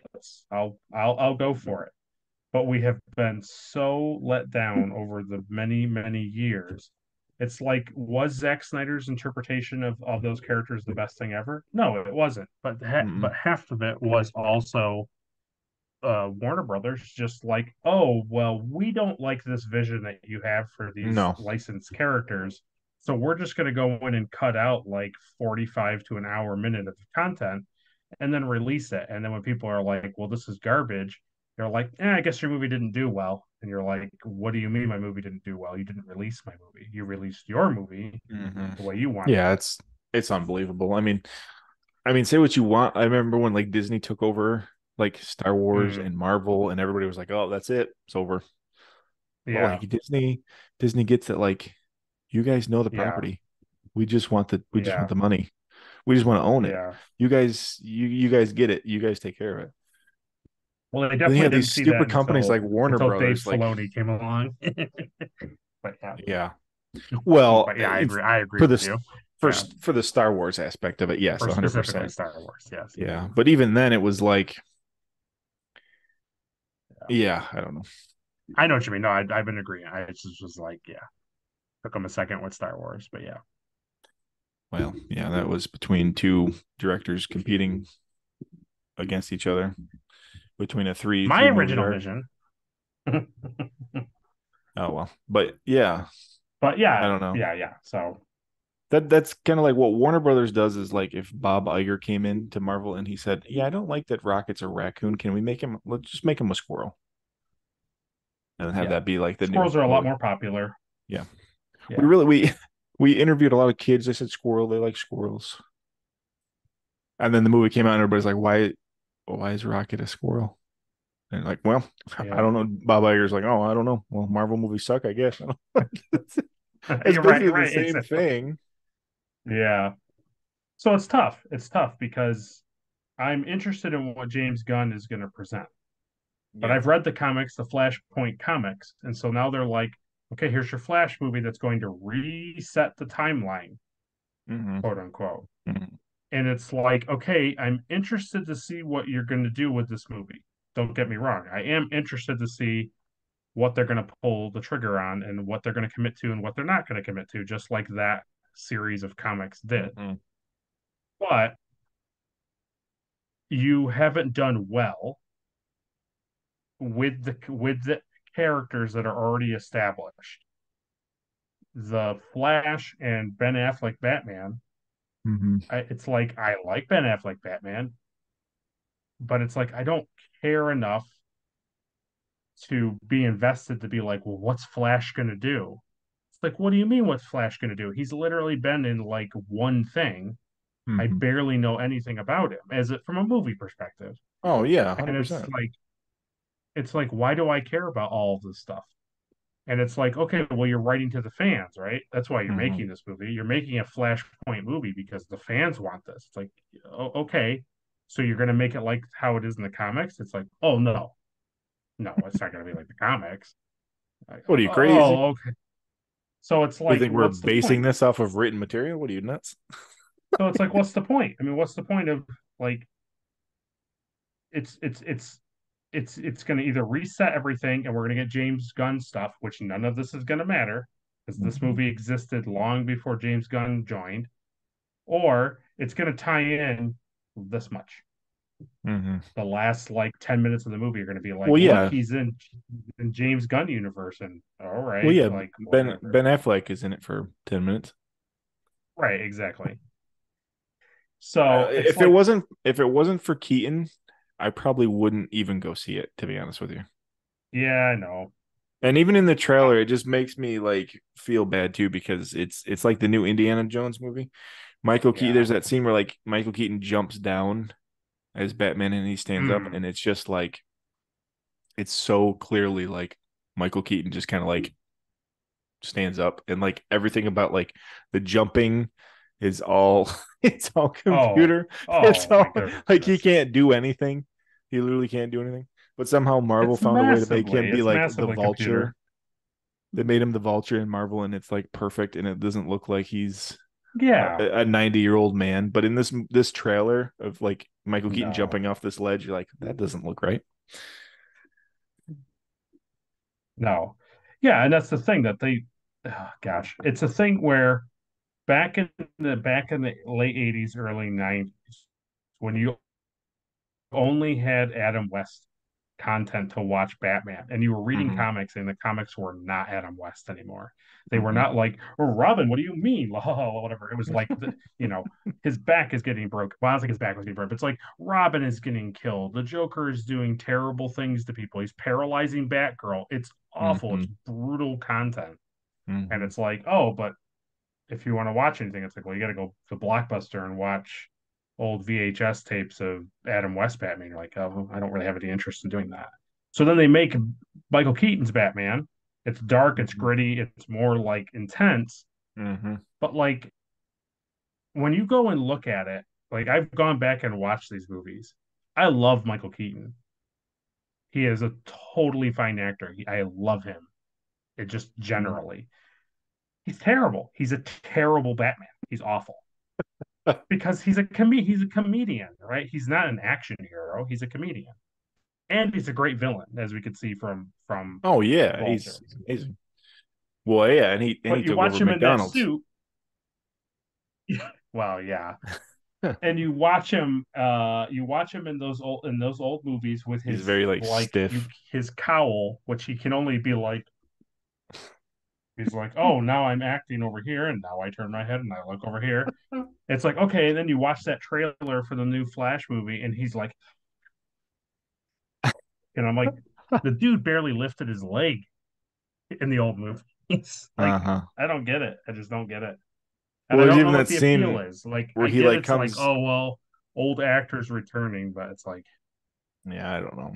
Speaker 1: I'll go for it. But we have been so let down over the many years. It's like, was Zack Snyder's interpretation of those characters the best thing ever? No, it wasn't. But
Speaker 2: mm,
Speaker 1: half of it was also Warner Brothers just like, oh well, we don't like this vision that you have for these
Speaker 2: no.
Speaker 1: licensed characters, so we're just going to go in and cut out like 45 to an hour minute of content and then release it. And then when people are like, well, this is garbage, they're like, I guess your movie didn't do well. And you're like, what do you mean my movie didn't do well? You didn't release my movie. You released your movie
Speaker 2: Hmm.
Speaker 1: the way you wanted
Speaker 2: Yeah,
Speaker 1: it.
Speaker 2: it's unbelievable. I mean, say what you want. I remember when like Disney took over like Star Wars
Speaker 1: Mm,
Speaker 2: and Marvel, and everybody was like, "Oh, that's it, it's over." But
Speaker 1: yeah,
Speaker 2: like Disney gets it. Like, you guys know the
Speaker 1: yeah,
Speaker 2: property. We just want the
Speaker 1: yeah,
Speaker 2: money. We just want to own it.
Speaker 1: yeah.
Speaker 2: You guys get it. You guys take care of it.
Speaker 1: Well, they
Speaker 2: Then you
Speaker 1: definitely
Speaker 2: have
Speaker 1: didn't
Speaker 2: these
Speaker 1: see that
Speaker 2: stupid companies like Warner
Speaker 1: until Dave
Speaker 2: Brothers. Like,
Speaker 1: Filoni came along. But yeah,
Speaker 2: yeah. Well,
Speaker 1: but yeah, I agree. I agree
Speaker 2: for
Speaker 1: with
Speaker 2: this
Speaker 1: you. Yeah,
Speaker 2: for the Star Wars aspect of it, yes,
Speaker 1: for specifically
Speaker 2: 100%.
Speaker 1: Star Wars. Yes, yeah,
Speaker 2: Yeah, but even then, it was like,
Speaker 1: yeah.
Speaker 2: yeah, I don't know.
Speaker 1: I know what you mean. No, I've been agreeing. I just was like, yeah, took them a second with Star Wars, but yeah.
Speaker 2: Well, yeah, that was between two directors competing against each other between a three
Speaker 1: My
Speaker 2: three movie
Speaker 1: original
Speaker 2: arc.
Speaker 1: vision,
Speaker 2: Oh well, but yeah,
Speaker 1: but
Speaker 2: I
Speaker 1: yeah,
Speaker 2: don't know.
Speaker 1: yeah. So
Speaker 2: That's kind of like what Warner Brothers does is like if Bob Iger came in to Marvel and he said, "Yeah, I don't like that Rocket's a raccoon. Can we make him? Let's just make him a squirrel and then have
Speaker 1: yeah,
Speaker 2: that be like the new
Speaker 1: squirrels are a lot
Speaker 2: movie."
Speaker 1: more popular.
Speaker 2: Yeah, we
Speaker 1: Yeah,
Speaker 2: really we we interviewed a lot of kids. They said squirrel. They like squirrels. And then the movie came out and everybody's like, "Why is Rocket a squirrel?" And like, well, I
Speaker 1: yeah.
Speaker 2: don't know. Bob Iger's like, "Oh, I don't know. Well, Marvel movies suck, I guess." It's
Speaker 1: You're right.
Speaker 2: basically
Speaker 1: You're
Speaker 2: the
Speaker 1: right.
Speaker 2: same thing.
Speaker 1: Yeah. So it's tough. It's tough because I'm interested in what James Gunn is going to present. But
Speaker 2: Yeah.
Speaker 1: I've read the comics, the Flashpoint comics, and so now they're like, okay, here's your Flash movie that's going to reset the timeline,
Speaker 2: Hmm.
Speaker 1: quote unquote.
Speaker 2: Hmm.
Speaker 1: And it's like, okay, I'm interested to see what you're going to do with this movie. Don't get me wrong. I am interested to see what they're going to pull the trigger on and what they're going to commit to and what they're not going to commit to, just like that series of comics did.
Speaker 2: Hmm.
Speaker 1: But you haven't done well with the characters that are already established. The Flash and Ben Affleck Batman.
Speaker 2: Mm-hmm.
Speaker 1: It's like I like Ben Affleck Batman, but it's like I don't care enough to be invested to be like, well, what's Flash gonna do? It's like, what do you mean what's Flash gonna do? He's literally been in like one thing. I
Speaker 2: Mm-hmm.
Speaker 1: barely know anything about him as it from a movie perspective.
Speaker 2: Oh yeah,
Speaker 1: And
Speaker 2: 100%.
Speaker 1: it's like, why do I care about all of this stuff? And it's like, okay, well, you're writing to the fans, right? That's why you're
Speaker 2: Mm-hmm.
Speaker 1: making this movie. You're making a Flashpoint movie because the fans want this. It's like, okay, so you're going to make it like how it is in the comics? It's like, oh, no, no, it's not going to be like the comics. Like,
Speaker 2: What are you, crazy?
Speaker 1: oh, okay. So it's
Speaker 2: What do you
Speaker 1: like,
Speaker 2: think we're
Speaker 1: what's the
Speaker 2: basing
Speaker 1: point?
Speaker 2: this off of written material? What are you, nuts?
Speaker 1: So it's like, what's the point? I mean, what's the point of like, it's, it's, it's, it's going to either reset everything and we're going to get James Gunn stuff, which none of this is going to matter because this
Speaker 2: Mm-hmm.
Speaker 1: movie existed long before James Gunn joined, or it's going to tie in this much.
Speaker 2: Mm-hmm.
Speaker 1: The last like 10 minutes of the movie are going to be like,
Speaker 2: Well,
Speaker 1: look,
Speaker 2: yeah.
Speaker 1: he's in James Gunn universe, and all
Speaker 2: Well,
Speaker 1: right,
Speaker 2: yeah.
Speaker 1: like
Speaker 2: Ben
Speaker 1: whatever.
Speaker 2: Affleck is in it for 10 minutes.
Speaker 1: Right, exactly. So it's
Speaker 2: If it
Speaker 1: like,
Speaker 2: wasn't for Keaton, I probably wouldn't even go see it, to be honest with you.
Speaker 1: yeah, I know.
Speaker 2: And even in the
Speaker 1: Uh,
Speaker 2: trailer, it just makes me like feel bad too because it's like the new Indiana Jones movie. Michael Keaton,
Speaker 1: yeah.
Speaker 2: there's that scene where like Michael Keaton jumps down as Batman and he stands up,
Speaker 1: Mm.
Speaker 2: and it's just like it's so clearly like Michael Keaton just kind of like stands up, and like everything about like the jumping is all it's all
Speaker 1: Oh,
Speaker 2: computer. It's
Speaker 1: oh my
Speaker 2: all like he
Speaker 1: goodness.
Speaker 2: can't do anything. He literally can't do anything. But somehow Marvel found a way to make him be
Speaker 1: It's
Speaker 2: like the
Speaker 1: massively
Speaker 2: Vulture.
Speaker 1: computer.
Speaker 2: They made him the Vulture in Marvel, and it's like perfect, and it doesn't look like he's
Speaker 1: Yeah.
Speaker 2: a 90-year-old man. But in this trailer of like Michael Keaton
Speaker 1: No.
Speaker 2: jumping off this ledge, you're like, that doesn't look right.
Speaker 1: No. Yeah, and that's the thing that they oh, gosh, it's a thing where back in the late 80s, early 90s, when you only had Adam West content to watch Batman and you were reading
Speaker 2: Mm-hmm.
Speaker 1: comics and the comics were not Adam West anymore. They were
Speaker 2: Mm-hmm.
Speaker 1: not like, oh, Robin, what do you mean? Whatever. It was like his back is getting broken. Well, I don't think his back was getting broken. But it's like Robin is getting killed. The Joker is doing terrible things to people. He's paralyzing Batgirl. It's awful.
Speaker 2: Mm-hmm.
Speaker 1: It's brutal content. And
Speaker 2: Mm-hmm.
Speaker 1: it's like, oh, but if you want to watch anything, it's like, well, you got to go to Blockbuster and watch old VHS tapes of Adam West Batman. You're like, oh, I don't really have any interest in doing that. So then they make Michael Keaton's Batman. It's dark, it's
Speaker 2: Mm-hmm.
Speaker 1: gritty, it's more like intense.
Speaker 2: Mm-hmm.
Speaker 1: But like when you go and look at it, like I've gone back and watched these movies. I love Michael Keaton. He is a totally fine actor. I love him. It just generally. He's terrible. He's a terrible Batman. He's awful. Because he's a comedian, right? He's not an action hero. He's a comedian, and he's a great villain, as we could see from
Speaker 2: Oh yeah,
Speaker 1: Vulture.
Speaker 2: he's amazing. Well, yeah, and he
Speaker 1: But you
Speaker 2: took over
Speaker 1: watch him in that
Speaker 2: McDonald's.
Speaker 1: suit. Well, yeah, and you watch him in those old movies with
Speaker 2: He's
Speaker 1: his
Speaker 2: very like
Speaker 1: like you
Speaker 2: stiff.
Speaker 1: his cowl, which he can only be like. He's like, oh, now I'm acting over here, and now I turn my head and I look over here. It's like, okay, and then you watch that trailer for the new Flash movie, and he's like, and I'm like, the dude barely lifted his leg in the old movie. It's like,
Speaker 2: Uh-huh.
Speaker 1: I don't get it. I just don't get it. And
Speaker 2: Well,
Speaker 1: I
Speaker 2: there's
Speaker 1: don't
Speaker 2: even
Speaker 1: know what
Speaker 2: that
Speaker 1: the appeal
Speaker 2: scene
Speaker 1: is. Like,
Speaker 2: where
Speaker 1: I
Speaker 2: he
Speaker 1: get
Speaker 2: like
Speaker 1: it's like,
Speaker 2: comes.
Speaker 1: oh, well, old actors returning, but it's like,
Speaker 2: Yeah, I don't know.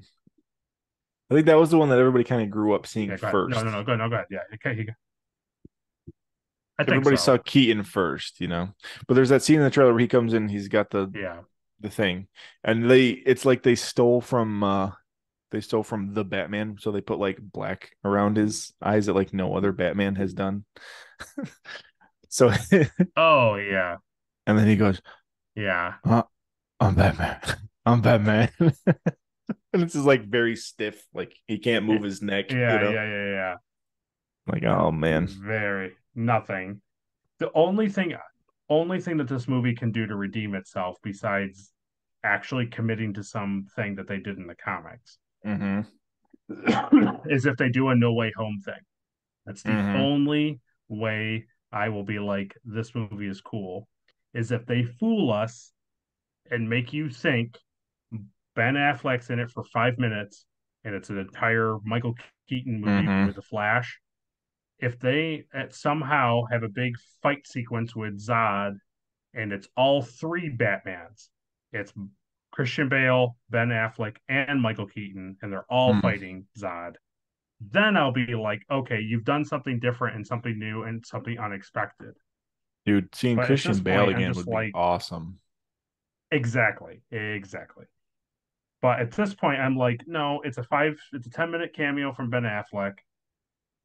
Speaker 2: I think that was the one that everybody kind of grew up seeing
Speaker 1: yeah, go ahead. No, no,
Speaker 2: first.
Speaker 1: no, go ahead. No, go ahead. Yeah, okay. I think
Speaker 2: Everybody
Speaker 1: so.
Speaker 2: saw Keaton first, you know. But there's that scene in the trailer where he comes in, he's got
Speaker 1: Yeah.
Speaker 2: the thing, and it's like they stole from the Batman, so they put like black around his eyes that like no other Batman has done. So
Speaker 1: Oh, yeah.
Speaker 2: and then he goes,
Speaker 1: Yeah.
Speaker 2: uh, I'm Batman. I'm Batman. And it's just like very stiff, like he can't move his neck,
Speaker 1: Yeah, yeah, yeah, yeah.
Speaker 2: Like, oh man.
Speaker 1: Very nothing. The only thing that this movie can do to redeem itself, besides actually committing to something that they did in the comics,
Speaker 2: Mm-hmm.
Speaker 1: is if they do a No Way Home thing. That's the
Speaker 2: Mm-hmm.
Speaker 1: only way I will be like, this movie is cool. is if they fool us and make you think Ben Affleck's in it for 5 minutes and it's an entire Michael Keaton movie
Speaker 2: Mm-hmm.
Speaker 1: with the Flash. If they somehow have a big fight sequence with Zod and it's all three Batmans, it's Christian Bale, Ben Affleck, and Michael Keaton, and they're all
Speaker 2: Mm.
Speaker 1: fighting Zod, then I'll be like, okay, you've done something different and something new and something unexpected.
Speaker 2: Dude, seeing
Speaker 1: But at this
Speaker 2: Christian Bale
Speaker 1: point, I'm
Speaker 2: again
Speaker 1: just
Speaker 2: would be
Speaker 1: like,
Speaker 2: awesome.
Speaker 1: exactly, exactly. But at this point, I'm like, no, it's a 10-minute cameo from Ben Affleck,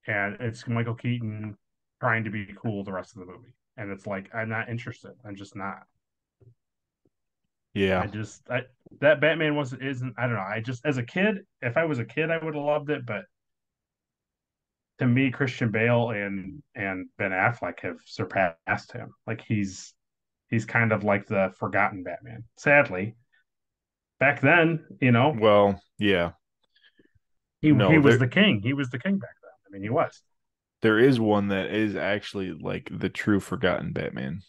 Speaker 1: and it's Michael Keaton trying to be cool the rest of the movie. And it's like, I'm not interested. I'm just not.
Speaker 2: Yeah.
Speaker 1: I just I that Batman wasn't isn't I don't know. I just as a kid, if I was a kid, I would have loved it. But to me, Christian Bale and Ben Affleck have surpassed him. Like he's kind of like the forgotten Batman. Sadly, back then,
Speaker 2: Well, yeah.
Speaker 1: he
Speaker 2: No,
Speaker 1: was
Speaker 2: there
Speaker 1: the king. He was the king back then. I mean, he was.
Speaker 2: there is one that is actually like the true forgotten Batman.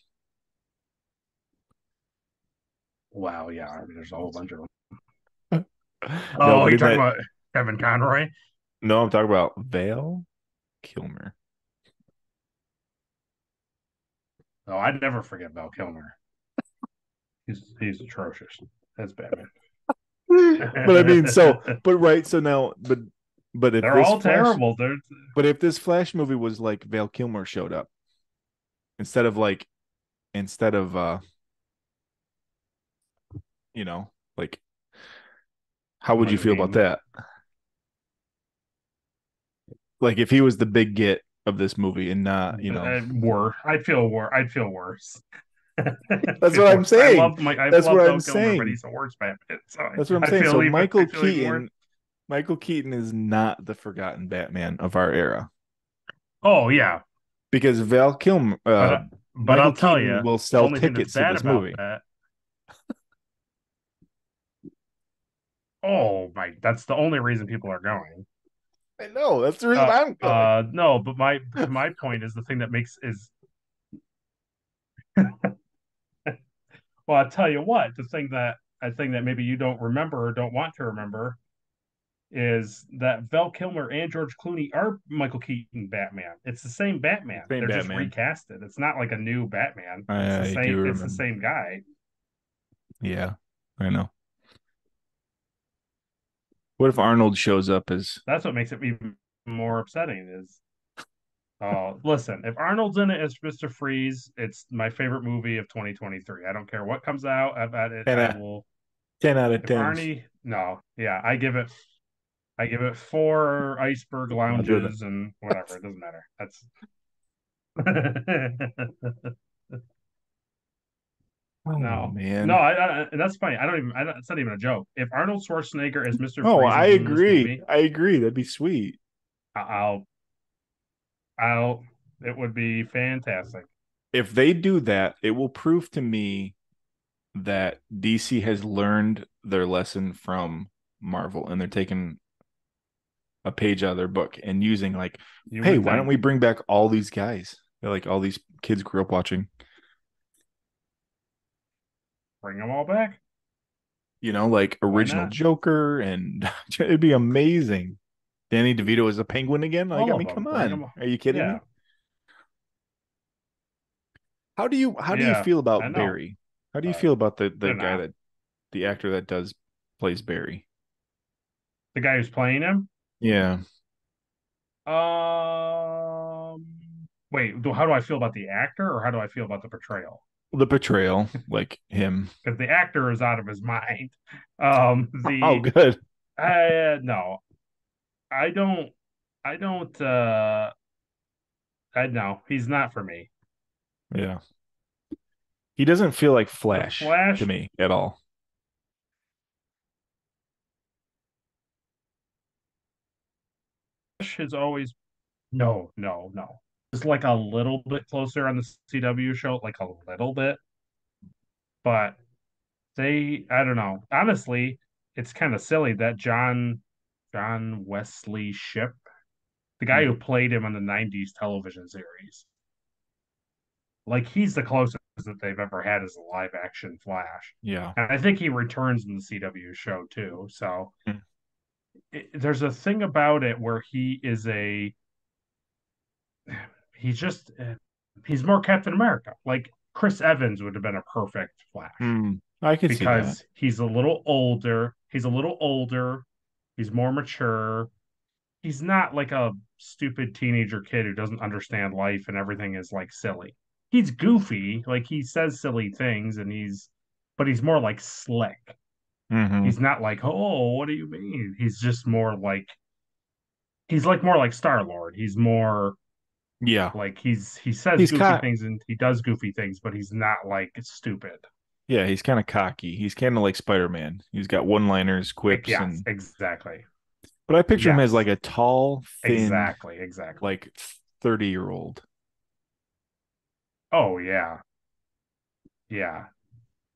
Speaker 1: Wow, yeah. I mean, there's a whole bunch of them.
Speaker 2: No,
Speaker 1: Oh,
Speaker 2: but
Speaker 1: you
Speaker 2: in
Speaker 1: talking
Speaker 2: that
Speaker 1: about Kevin Conroy?
Speaker 2: no, I'm talking about Val Kilmer.
Speaker 1: Oh, I'd never forget Val Kilmer. He's atrocious. That's Batman.
Speaker 2: But I mean, but right, so now, but if
Speaker 1: They're
Speaker 2: this
Speaker 1: all
Speaker 2: Flash,
Speaker 1: terrible. They're
Speaker 2: but if this Flash movie was like Val Kilmer showed up instead of like instead of you know, like how would
Speaker 1: what
Speaker 2: you
Speaker 1: do you
Speaker 2: feel about
Speaker 1: mean?
Speaker 2: that? Like if he was the big get of this movie and not,
Speaker 1: Worse. I'd feel worse. I'd
Speaker 2: that's
Speaker 1: feel
Speaker 2: what I'm
Speaker 1: worse. I
Speaker 2: saying.
Speaker 1: love my. I
Speaker 2: That's what
Speaker 1: love
Speaker 2: I'm
Speaker 1: Val Kilmer, but
Speaker 2: saying.
Speaker 1: he's the worst Batman. So
Speaker 2: That's what I'm
Speaker 1: I
Speaker 2: saying.
Speaker 1: feel
Speaker 2: So
Speaker 1: even. I feel even worse.
Speaker 2: Michael Keaton is not the forgotten Batman of our era
Speaker 1: Oh yeah,
Speaker 2: because
Speaker 1: but but
Speaker 2: Michael
Speaker 1: I'll tell
Speaker 2: Keaton
Speaker 1: you,
Speaker 2: will
Speaker 1: the
Speaker 2: sell
Speaker 1: only thing that's
Speaker 2: tickets to
Speaker 1: bad
Speaker 2: this
Speaker 1: about
Speaker 2: movie.
Speaker 1: that. Oh my, that's the only reason people are going.
Speaker 2: I know that's the reason I'm going.
Speaker 1: No, but my point is the thing that makes is well, I'll tell you what, the thing that I think that maybe you don't remember or don't want to remember is that Val Kilmer and George Clooney are Michael Keaton Batman. It's the same Batman.
Speaker 2: Same
Speaker 1: They're just
Speaker 2: Batman.
Speaker 1: recasted. It's not like a new Batman. It's the
Speaker 2: I do
Speaker 1: same. It's the
Speaker 2: remember.
Speaker 1: same guy.
Speaker 2: Yeah, I know. What if Arnold shows up as
Speaker 1: That's what makes it even more upsetting. Is listen, if Arnold's in it as Mister Freeze, it's my favorite movie of 2023. I don't care what comes out about it.
Speaker 2: 10
Speaker 1: I
Speaker 2: out,
Speaker 1: will.
Speaker 2: 10 out of
Speaker 1: If
Speaker 2: 10s?
Speaker 1: Arnie, no, yeah, I give it four iceberg
Speaker 2: I'll do that.
Speaker 1: lounges and whatever. It doesn't matter. That's
Speaker 2: Oh
Speaker 1: no, no.
Speaker 2: man.
Speaker 1: That's funny. I don't even. It's not even a joke. If Arnold Schwarzenegger as Mister
Speaker 2: Oh,
Speaker 1: Freeze
Speaker 2: I
Speaker 1: was in this
Speaker 2: agree.
Speaker 1: movie,
Speaker 2: I agree. That'd be sweet.
Speaker 1: I'll, I'll. It would be fantastic.
Speaker 2: If they do that, it will prove to me that DC has learned their lesson from Marvel and they're taking a page out of their book and using like,
Speaker 1: You
Speaker 2: hey,
Speaker 1: would
Speaker 2: why don't
Speaker 1: think.
Speaker 2: we bring back all these guys? They're like all these kids grew up watching,
Speaker 1: Bring them all back.
Speaker 2: like
Speaker 1: Why
Speaker 2: original
Speaker 1: not?
Speaker 2: Joker, and it'd be amazing. Danny DeVito is a penguin again. Like, I
Speaker 1: All of
Speaker 2: mean,
Speaker 1: them.
Speaker 2: come
Speaker 1: Bring
Speaker 2: on.
Speaker 1: them.
Speaker 2: Are you kidding
Speaker 1: Yeah,
Speaker 2: me? How do you
Speaker 1: yeah.
Speaker 2: feel
Speaker 1: I
Speaker 2: about
Speaker 1: know.
Speaker 2: Barry? How do you
Speaker 1: But
Speaker 2: feel about the
Speaker 1: they're
Speaker 2: guy
Speaker 1: not.
Speaker 2: that the actor that does plays Barry?
Speaker 1: The guy who's playing him.
Speaker 2: Yeah.
Speaker 1: Um. Wait. How do I feel about the actor, or how do I feel about the portrayal?
Speaker 2: The portrayal, like him.
Speaker 1: Because the actor is out of his mind.
Speaker 2: Oh,
Speaker 1: The
Speaker 2: good.
Speaker 1: I no, I don't. I don't. I no, he's not for me.
Speaker 2: Yeah. He doesn't feel like
Speaker 1: The
Speaker 2: Flash to
Speaker 1: Flash
Speaker 2: me at all.
Speaker 1: is always no, no, no. It's like a little bit closer on the CW show, like a little bit, but I don't know. Honestly, it's kind of silly that John Wesley Ship, the guy
Speaker 2: Hmm.
Speaker 1: who played him on the '90s television series, Like he's the closest that they've ever had as a live action Flash.
Speaker 2: Yeah.
Speaker 1: And I think he returns in the CW show too. So there's a thing about it where he's just he's more Captain America. Like Chris Evans would have been a perfect Flash
Speaker 2: Mm, I could see that.
Speaker 1: because he's a little older. He's a little older. He's more mature. He's not like a stupid teenager kid who doesn't understand life and everything is like silly. He's goofy, like he says silly things but he's more like slick.
Speaker 2: Hmm.
Speaker 1: He's not like, "Oh, what do you mean?" He's just more like he's like more like Star-Lord. He's more
Speaker 2: Yeah.
Speaker 1: like he says
Speaker 2: He's
Speaker 1: goofy
Speaker 2: kind
Speaker 1: things and he does goofy things, but he's not like stupid.
Speaker 2: yeah, he's kind of cocky. He's kind of like Spider-Man. He's got one-liners,
Speaker 1: Like,
Speaker 2: quips,
Speaker 1: yes,
Speaker 2: and
Speaker 1: exactly.
Speaker 2: but I picture him as like
Speaker 1: Yes,
Speaker 2: a tall, thin,
Speaker 1: exactly.
Speaker 2: like 30-year-old.
Speaker 1: Oh yeah. Yeah.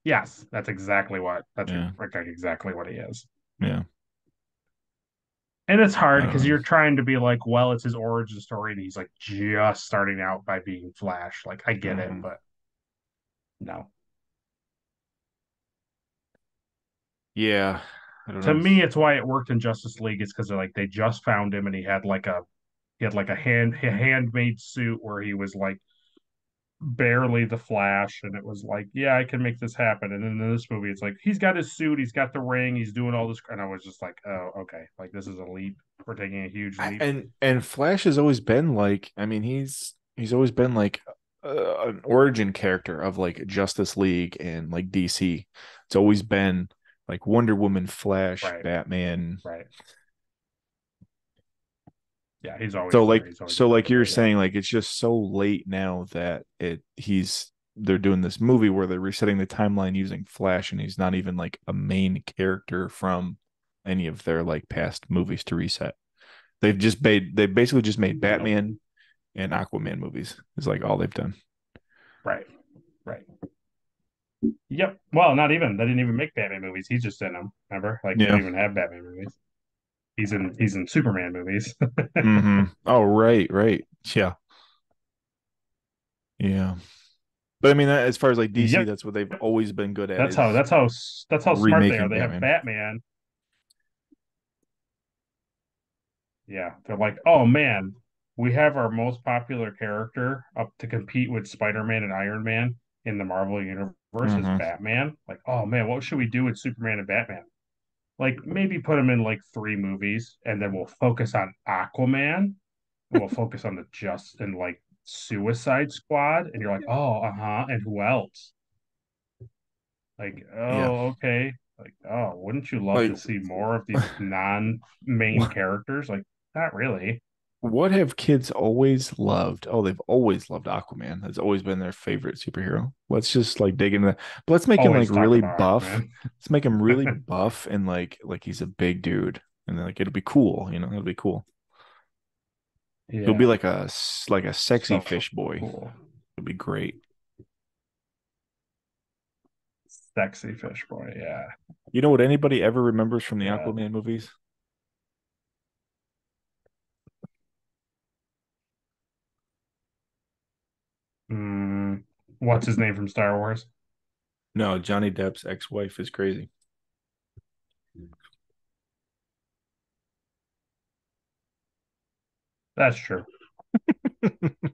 Speaker 1: Yes,
Speaker 2: Yeah.
Speaker 1: like exactly what he is.
Speaker 2: Yeah.
Speaker 1: And it's hard
Speaker 2: I don't
Speaker 1: because
Speaker 2: know.
Speaker 1: you're trying to be like, well, it's his origin story, and he's like just starting out by being Flash. Like, I get it,
Speaker 2: Hmm.
Speaker 1: but no.
Speaker 2: Yeah. I don't
Speaker 1: To
Speaker 2: know.
Speaker 1: me, it's why it worked in Justice League. It's because they're like they just found him, and he had like a handmade suit where he was like barely the Flash, and it was like, yeah, I can make this happen. And then in this movie, it's like he's got his suit, he's got the ring, he's doing all this, and I was just like, oh, okay, like this is a leap. We're taking a huge leap.
Speaker 2: And Flash has always been like, I mean, he's always been like an origin character of like Justice League and like DC. It's always been like Wonder Woman, Flash,
Speaker 1: Right,
Speaker 2: Batman.
Speaker 1: right. Yeah, he's always
Speaker 2: So
Speaker 1: there.
Speaker 2: like
Speaker 1: He's always
Speaker 2: so
Speaker 1: been
Speaker 2: like you're
Speaker 1: there. Yeah.
Speaker 2: saying, like it's just so late now that they're doing this movie where they're resetting the timeline using Flash, and he's not even like a main character from any of their like past movies to reset. They basically just made
Speaker 1: Nope.
Speaker 2: Batman and Aquaman movies. Is like all they've done.
Speaker 1: Right. Right. Yep. Well, not even. They didn't even make Batman movies. He's just in them. Remember? Like they don't
Speaker 2: Yeah.
Speaker 1: even have Batman movies. He's in Superman movies.
Speaker 2: Mm-hmm. Oh, right, right. Yeah. Yeah. But I mean, as far as like DC,
Speaker 1: Yep.
Speaker 2: that's what they've always been good at
Speaker 1: That's how
Speaker 2: is
Speaker 1: that's how that's how smart they are.
Speaker 2: remaking
Speaker 1: They have
Speaker 2: Batman.
Speaker 1: Batman. Yeah. They're like, oh man, we have our most popular character up to compete with Spider-Man and Iron Man in the Marvel universe is
Speaker 2: Mm-hmm.
Speaker 1: Batman. Like, oh man, what should we do with Superman and Batman? Like maybe put them in like three movies, and then we'll focus on Aquaman. And we'll focus on the just and like Suicide Squad, and you're like, oh, uh-huh, and who else? Like,
Speaker 2: Yeah.
Speaker 1: oh, okay. Like, oh, wouldn't you love
Speaker 2: Like,
Speaker 1: to see more of these non-main characters? Like, not really.
Speaker 2: what have kids always loved? Oh, they've always loved Aquaman. That's always been their favorite superhero. Let's just like dig into that. But let's make him like
Speaker 1: Always talk
Speaker 2: really
Speaker 1: about
Speaker 2: buff.
Speaker 1: Aquaman.
Speaker 2: Let's make him really buff and like he's a big dude. And then, like it'll be cool, it'll be cool. He'll be
Speaker 1: Yeah,
Speaker 2: like a sexy
Speaker 1: so
Speaker 2: fish boy.
Speaker 1: cool.
Speaker 2: It'll be great.
Speaker 1: Sexy fish boy. Yeah,
Speaker 2: You know what anybody ever remembers from the
Speaker 1: yeah.
Speaker 2: Aquaman movies?
Speaker 1: Mm, what's his name from Star Wars?
Speaker 2: No, Johnny Depp's ex-wife is crazy.
Speaker 1: That's true.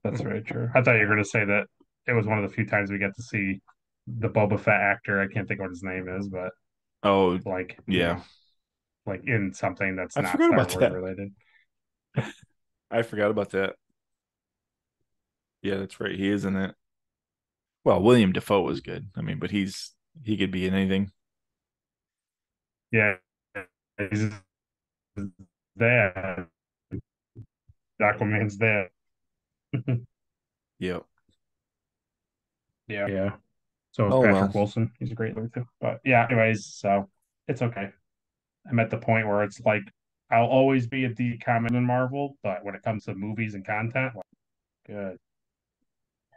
Speaker 1: That's very true. I thought you were going to say that it was one of the few times we get to see the Boba Fett actor. I can't think what his name is, but
Speaker 2: Oh,
Speaker 1: like,
Speaker 2: yeah.
Speaker 1: like in something that's
Speaker 2: I
Speaker 1: not
Speaker 2: forgot
Speaker 1: Star
Speaker 2: about
Speaker 1: Wars
Speaker 2: that.
Speaker 1: related.
Speaker 2: I forgot about that. Yeah, that's right. He is in it. Well, William Defoe was good. I mean, but he could be in anything.
Speaker 1: Yeah, he's there. Aquaman's there.
Speaker 2: Yep.
Speaker 1: Yeah. Yeah. So is
Speaker 2: Oh well.
Speaker 1: Patrick Wilson. He's a great looker too. But yeah, anyways, so it's okay. I'm at the point where it's like I'll always be a D comment in Marvel, but when it comes to movies and content, like good,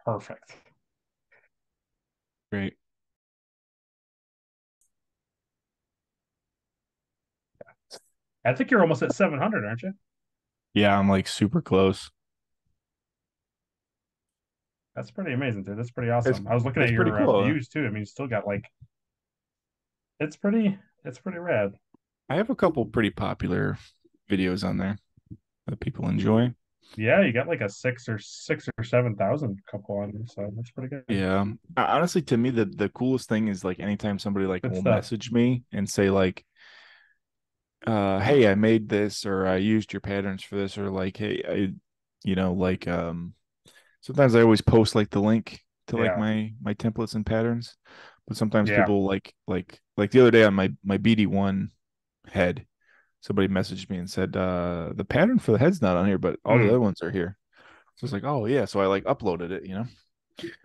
Speaker 1: perfect.
Speaker 2: Great.
Speaker 1: I think you're almost at 700, aren't you?
Speaker 2: Yeah, I'm like super close.
Speaker 1: That's pretty amazing, dude. That's pretty
Speaker 2: It's
Speaker 1: awesome. I was looking at
Speaker 2: it's pretty
Speaker 1: your
Speaker 2: cool.
Speaker 1: views too. I mean, you still got like it's pretty rad.
Speaker 2: I have a couple pretty popular videos on there that people enjoy.
Speaker 1: Yeah, you got like a 6 or 7,000 couple on you, so that's pretty good.
Speaker 2: Yeah. Honestly, to me, the coolest thing is like anytime somebody like
Speaker 1: Good
Speaker 2: will
Speaker 1: stuff.
Speaker 2: message me and say like, hey, I made this or I used your patterns for this, or like, hey, like sometimes I always post like the link to like
Speaker 1: Yeah,
Speaker 2: my templates and patterns, but sometimes
Speaker 1: yeah.
Speaker 2: people like the other day on my BD1 head, somebody messaged me and said, the pattern for the head's not on here, but all the
Speaker 1: Mm.
Speaker 2: other ones are here. So it's like, oh yeah. So I like uploaded it,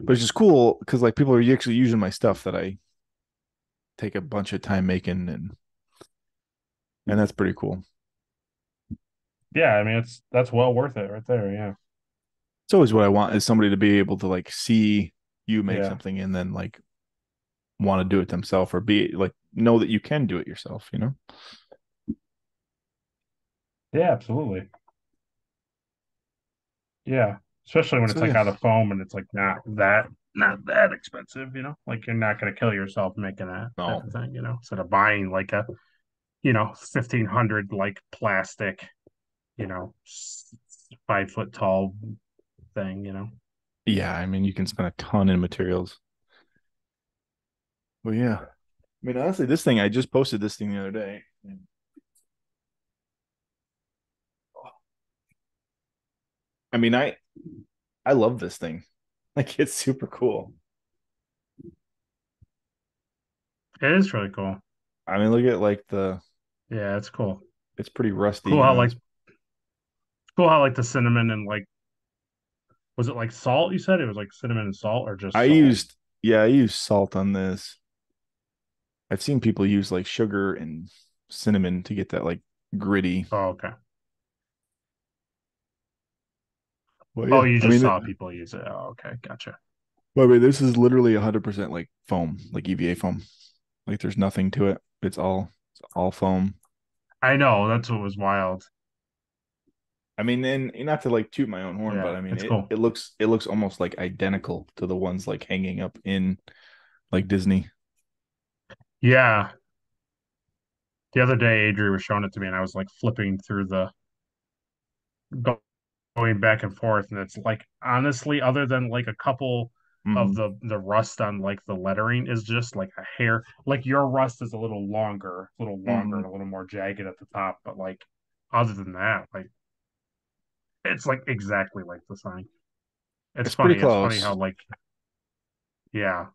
Speaker 2: But it's just cool because like people are actually using my stuff that I take a bunch of time making, and that's pretty cool.
Speaker 1: Yeah, I mean that's well worth it right there. Yeah,
Speaker 2: It's always what I want is somebody to be able to like see you make
Speaker 1: yeah,
Speaker 2: something and then like want to do it themselves or be like know that you can do it yourself.
Speaker 1: yeah. Absolutely. Yeah, especially when
Speaker 2: So
Speaker 1: it's like
Speaker 2: yeah.
Speaker 1: out of foam and it's like not that expensive. Like you're not gonna kill yourself making that type
Speaker 2: No.
Speaker 1: of thing. Instead of buying like a 1,500 like plastic, 5 foot tall thing.
Speaker 2: Yeah, I mean you can spend a ton in materials. Well, yeah. I mean, honestly, this thing I just posted this thing the other day. I mean, I love this thing. Like it's super cool.
Speaker 1: It is really cool.
Speaker 2: I mean, look at like
Speaker 1: Yeah, it's cool.
Speaker 2: it's pretty rusty,
Speaker 1: Cool how like
Speaker 2: It's
Speaker 1: cool how like the cinnamon and like was it like salt? You said it was like cinnamon and salt or
Speaker 2: I
Speaker 1: just salt?
Speaker 2: used yeah, I used salt on this. I've seen people use like sugar and cinnamon to get that like gritty.
Speaker 1: Oh, okay.
Speaker 2: Well,
Speaker 1: Oh,
Speaker 2: yeah.
Speaker 1: you just saw people use it. Oh, okay, gotcha.
Speaker 2: I mean, this is literally 100% like foam, like EVA foam. Like there's nothing to it. It's all foam.
Speaker 1: I know that's what was wild.
Speaker 2: I mean, and not to like toot my own horn, but
Speaker 1: Yeah,
Speaker 2: I mean,
Speaker 1: it's
Speaker 2: it
Speaker 1: cool.
Speaker 2: it looks it looks almost like identical to the ones like hanging up in like Disney.
Speaker 1: Yeah, the other day Adri was showing it to me, and I was like flipping through going back and forth, and it's like honestly, other than like a couple of
Speaker 2: Hmm.
Speaker 1: the rust on like the lettering is just like a hair. Like your rust is a little longer
Speaker 2: Hmm.
Speaker 1: and a little more jagged at the top, but like other than that, like it's like exactly like the sign. It's
Speaker 2: It's pretty
Speaker 1: funny. It's funny
Speaker 2: close.
Speaker 1: how like yeah.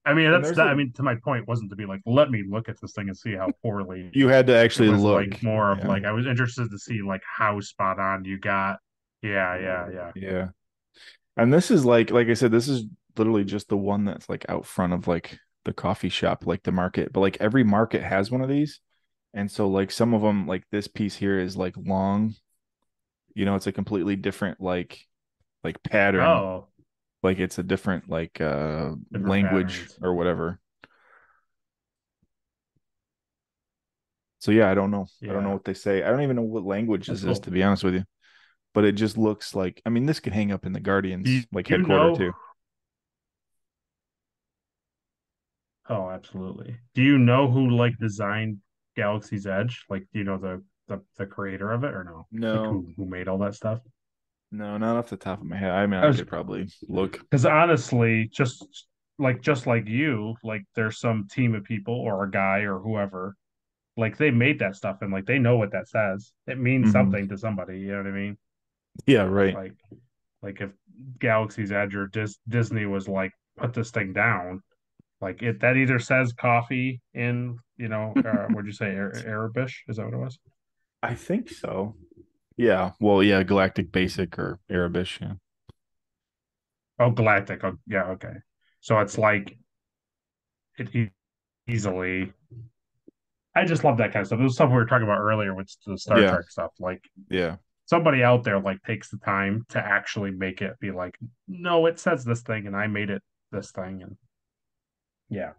Speaker 1: I mean
Speaker 2: And
Speaker 1: that's
Speaker 2: there's
Speaker 1: that.
Speaker 2: like
Speaker 1: I mean to my point wasn't to be like let me look at this thing and see how poorly.
Speaker 2: you had to
Speaker 1: It
Speaker 2: actually
Speaker 1: was
Speaker 2: look.
Speaker 1: like more of
Speaker 2: Yeah.
Speaker 1: like I was interested to see like how spot on you got. Yeah, yeah, yeah.
Speaker 2: Yeah. And this is like I said, this is literally just the one that's like out front of like the coffee shop, like the market. But like every market has one of these. And so like some of them, like this piece here is like long, it's a completely different like pattern.
Speaker 1: Oh,
Speaker 2: Like it's a different like
Speaker 1: different
Speaker 2: language
Speaker 1: patterns.
Speaker 2: or whatever. So yeah, I don't know. I don't know
Speaker 1: Yeah,
Speaker 2: what they say. I don't even know what language
Speaker 1: that's
Speaker 2: this is,
Speaker 1: cool.
Speaker 2: to be honest with you. But it just looks like I mean, this could hang up in the
Speaker 1: Do
Speaker 2: Guardians like
Speaker 1: you
Speaker 2: headquarter
Speaker 1: know?
Speaker 2: too.
Speaker 1: Oh, absolutely. Do you know who like designed Galaxy's Edge? Like, do you know the creator of it or no? Like
Speaker 2: No,
Speaker 1: who made all that stuff?
Speaker 2: no, not off the top of my head. I mean,
Speaker 1: I
Speaker 2: I
Speaker 1: was
Speaker 2: could probably look.
Speaker 1: because honestly, just like you, like there's some team of people or a guy or whoever, like they made that stuff and like they know what that says. It means
Speaker 2: Hmm.
Speaker 1: something to somebody. You know what I mean?
Speaker 2: Yeah, right.
Speaker 1: Like like if Galaxy's Edge or Disney was like put this thing down, like it that either says coffee in what'd you say Arabish? Is that what it was?
Speaker 2: I think so. Yeah. Well, yeah, Galactic Basic or Arabish. Yeah.
Speaker 1: Oh, Galactic. Oh, yeah, okay. So it's like it easily. I just love that kind of stuff. It was stuff we were talking about earlier with the Star
Speaker 2: Yeah.
Speaker 1: Trek stuff. Like
Speaker 2: Yeah.
Speaker 1: somebody out there like takes the time to actually make it be like, no, it says this thing, and I made it this thing, and yeah,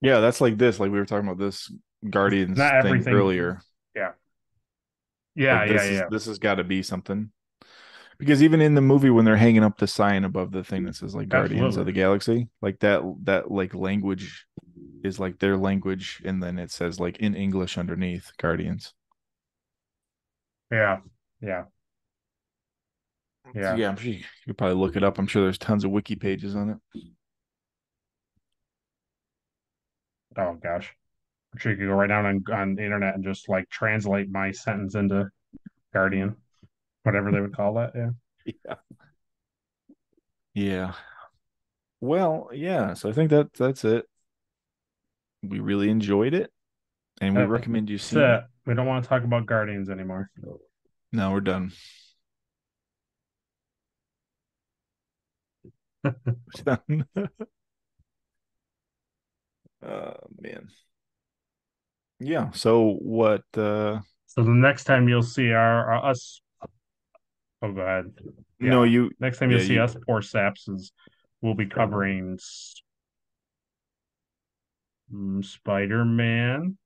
Speaker 2: Yeah. That's like this. Like we were talking about this
Speaker 1: because
Speaker 2: Guardians
Speaker 1: not
Speaker 2: thing
Speaker 1: everything.
Speaker 2: earlier.
Speaker 1: Yeah, yeah,
Speaker 2: Like
Speaker 1: yeah,
Speaker 2: this is
Speaker 1: yeah.
Speaker 2: this has got to be something. Because even in the movie when they're hanging up the sign above the thing that says like Guardians of
Speaker 1: Absolutely.
Speaker 2: the Galaxy, like that like language is like their language, and then it says like in English underneath Guardians.
Speaker 1: Yeah. Yeah.
Speaker 2: So
Speaker 1: Yeah.
Speaker 2: yeah, I'm sure you could probably look it up. I'm sure there's tons of wiki pages on it.
Speaker 1: Oh gosh. I'm sure you could go right down on the internet and just like translate my sentence into Guardian, whatever they would call that. Yeah.
Speaker 2: Yeah. Yeah. Well, yeah. So I think that's it. We really enjoyed it, and we recommend you
Speaker 1: That's
Speaker 2: see it.
Speaker 1: it. We don't want to talk about Guardians anymore.
Speaker 2: Now we're done. We're done. Man. Yeah. So what
Speaker 1: So the next time you'll see our us, oh, go ahead.
Speaker 2: no
Speaker 1: Yeah,
Speaker 2: you
Speaker 1: next time you'll
Speaker 2: yeah,
Speaker 1: see
Speaker 2: you
Speaker 1: us poor saps is we'll be covering Spider-Man.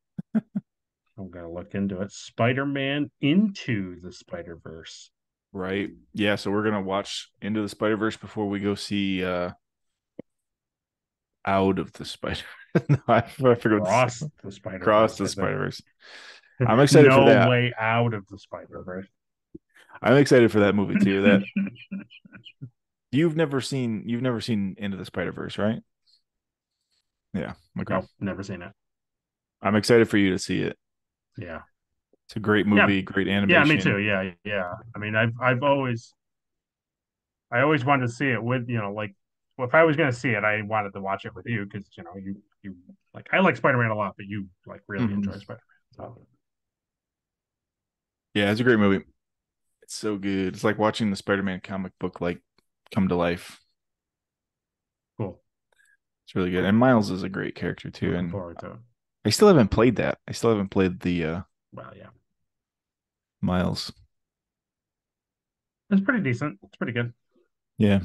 Speaker 1: I'm gonna look into it. Spider-Man Into the Spider-Verse.
Speaker 2: right. Yeah, so we're gonna watch Into the Spider-Verse before we go see Out of the Spider. No, I forgot what to say.
Speaker 1: Across the
Speaker 2: Cross
Speaker 1: Spider-Verse,
Speaker 2: the
Speaker 1: I think.
Speaker 2: Spider-Verse. I'm excited for
Speaker 1: No
Speaker 2: that.
Speaker 1: Way Out of the Spider-Verse.
Speaker 2: I'm excited for that movie too. That you've never seen Into the Spider-Verse, right? Yeah. Okay.
Speaker 1: Nope, never seen it.
Speaker 2: I'm excited for you to see it.
Speaker 1: Yeah.
Speaker 2: It's a great
Speaker 1: Yeah.
Speaker 2: movie, great
Speaker 1: Yeah, me too.
Speaker 2: animation.
Speaker 1: Yeah, yeah. I mean, I always wanted to see it with, like, well, if I was gonna see it, I wanted to watch it with you because you like I like Spider-Man a lot, but you like really
Speaker 2: Mhm.
Speaker 1: enjoy Spider-Man. So
Speaker 2: Yeah, it's a great movie. It's so good. It's like watching the Spider-Man comic book like come to life.
Speaker 1: cool.
Speaker 2: It's really good. And Miles is a great character too.
Speaker 1: Looking
Speaker 2: And
Speaker 1: forward to it.
Speaker 2: I still haven't played that. I still haven't played the
Speaker 1: Well, yeah.
Speaker 2: Miles.
Speaker 1: It's pretty decent. It's pretty good.
Speaker 2: Yeah.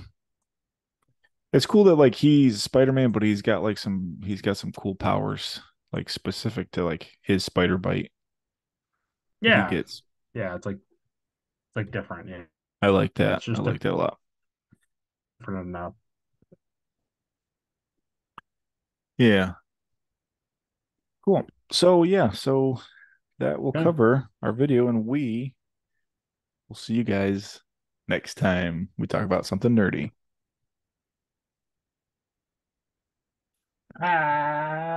Speaker 2: It's cool that like he's Spider-Man, but he's got some cool powers, like specific to like his spider bite that he
Speaker 1: Yeah.
Speaker 2: gets.
Speaker 1: Yeah, it's like different. Yeah.
Speaker 2: I like
Speaker 1: Yeah,
Speaker 2: that.
Speaker 1: it's
Speaker 2: I
Speaker 1: just
Speaker 2: like that a lot.
Speaker 1: different enough.
Speaker 2: Yeah. Cool. So yeah, so that will
Speaker 1: Okay.
Speaker 2: cover our video, and we will see you guys next time we talk about something nerdy.
Speaker 1: Ah.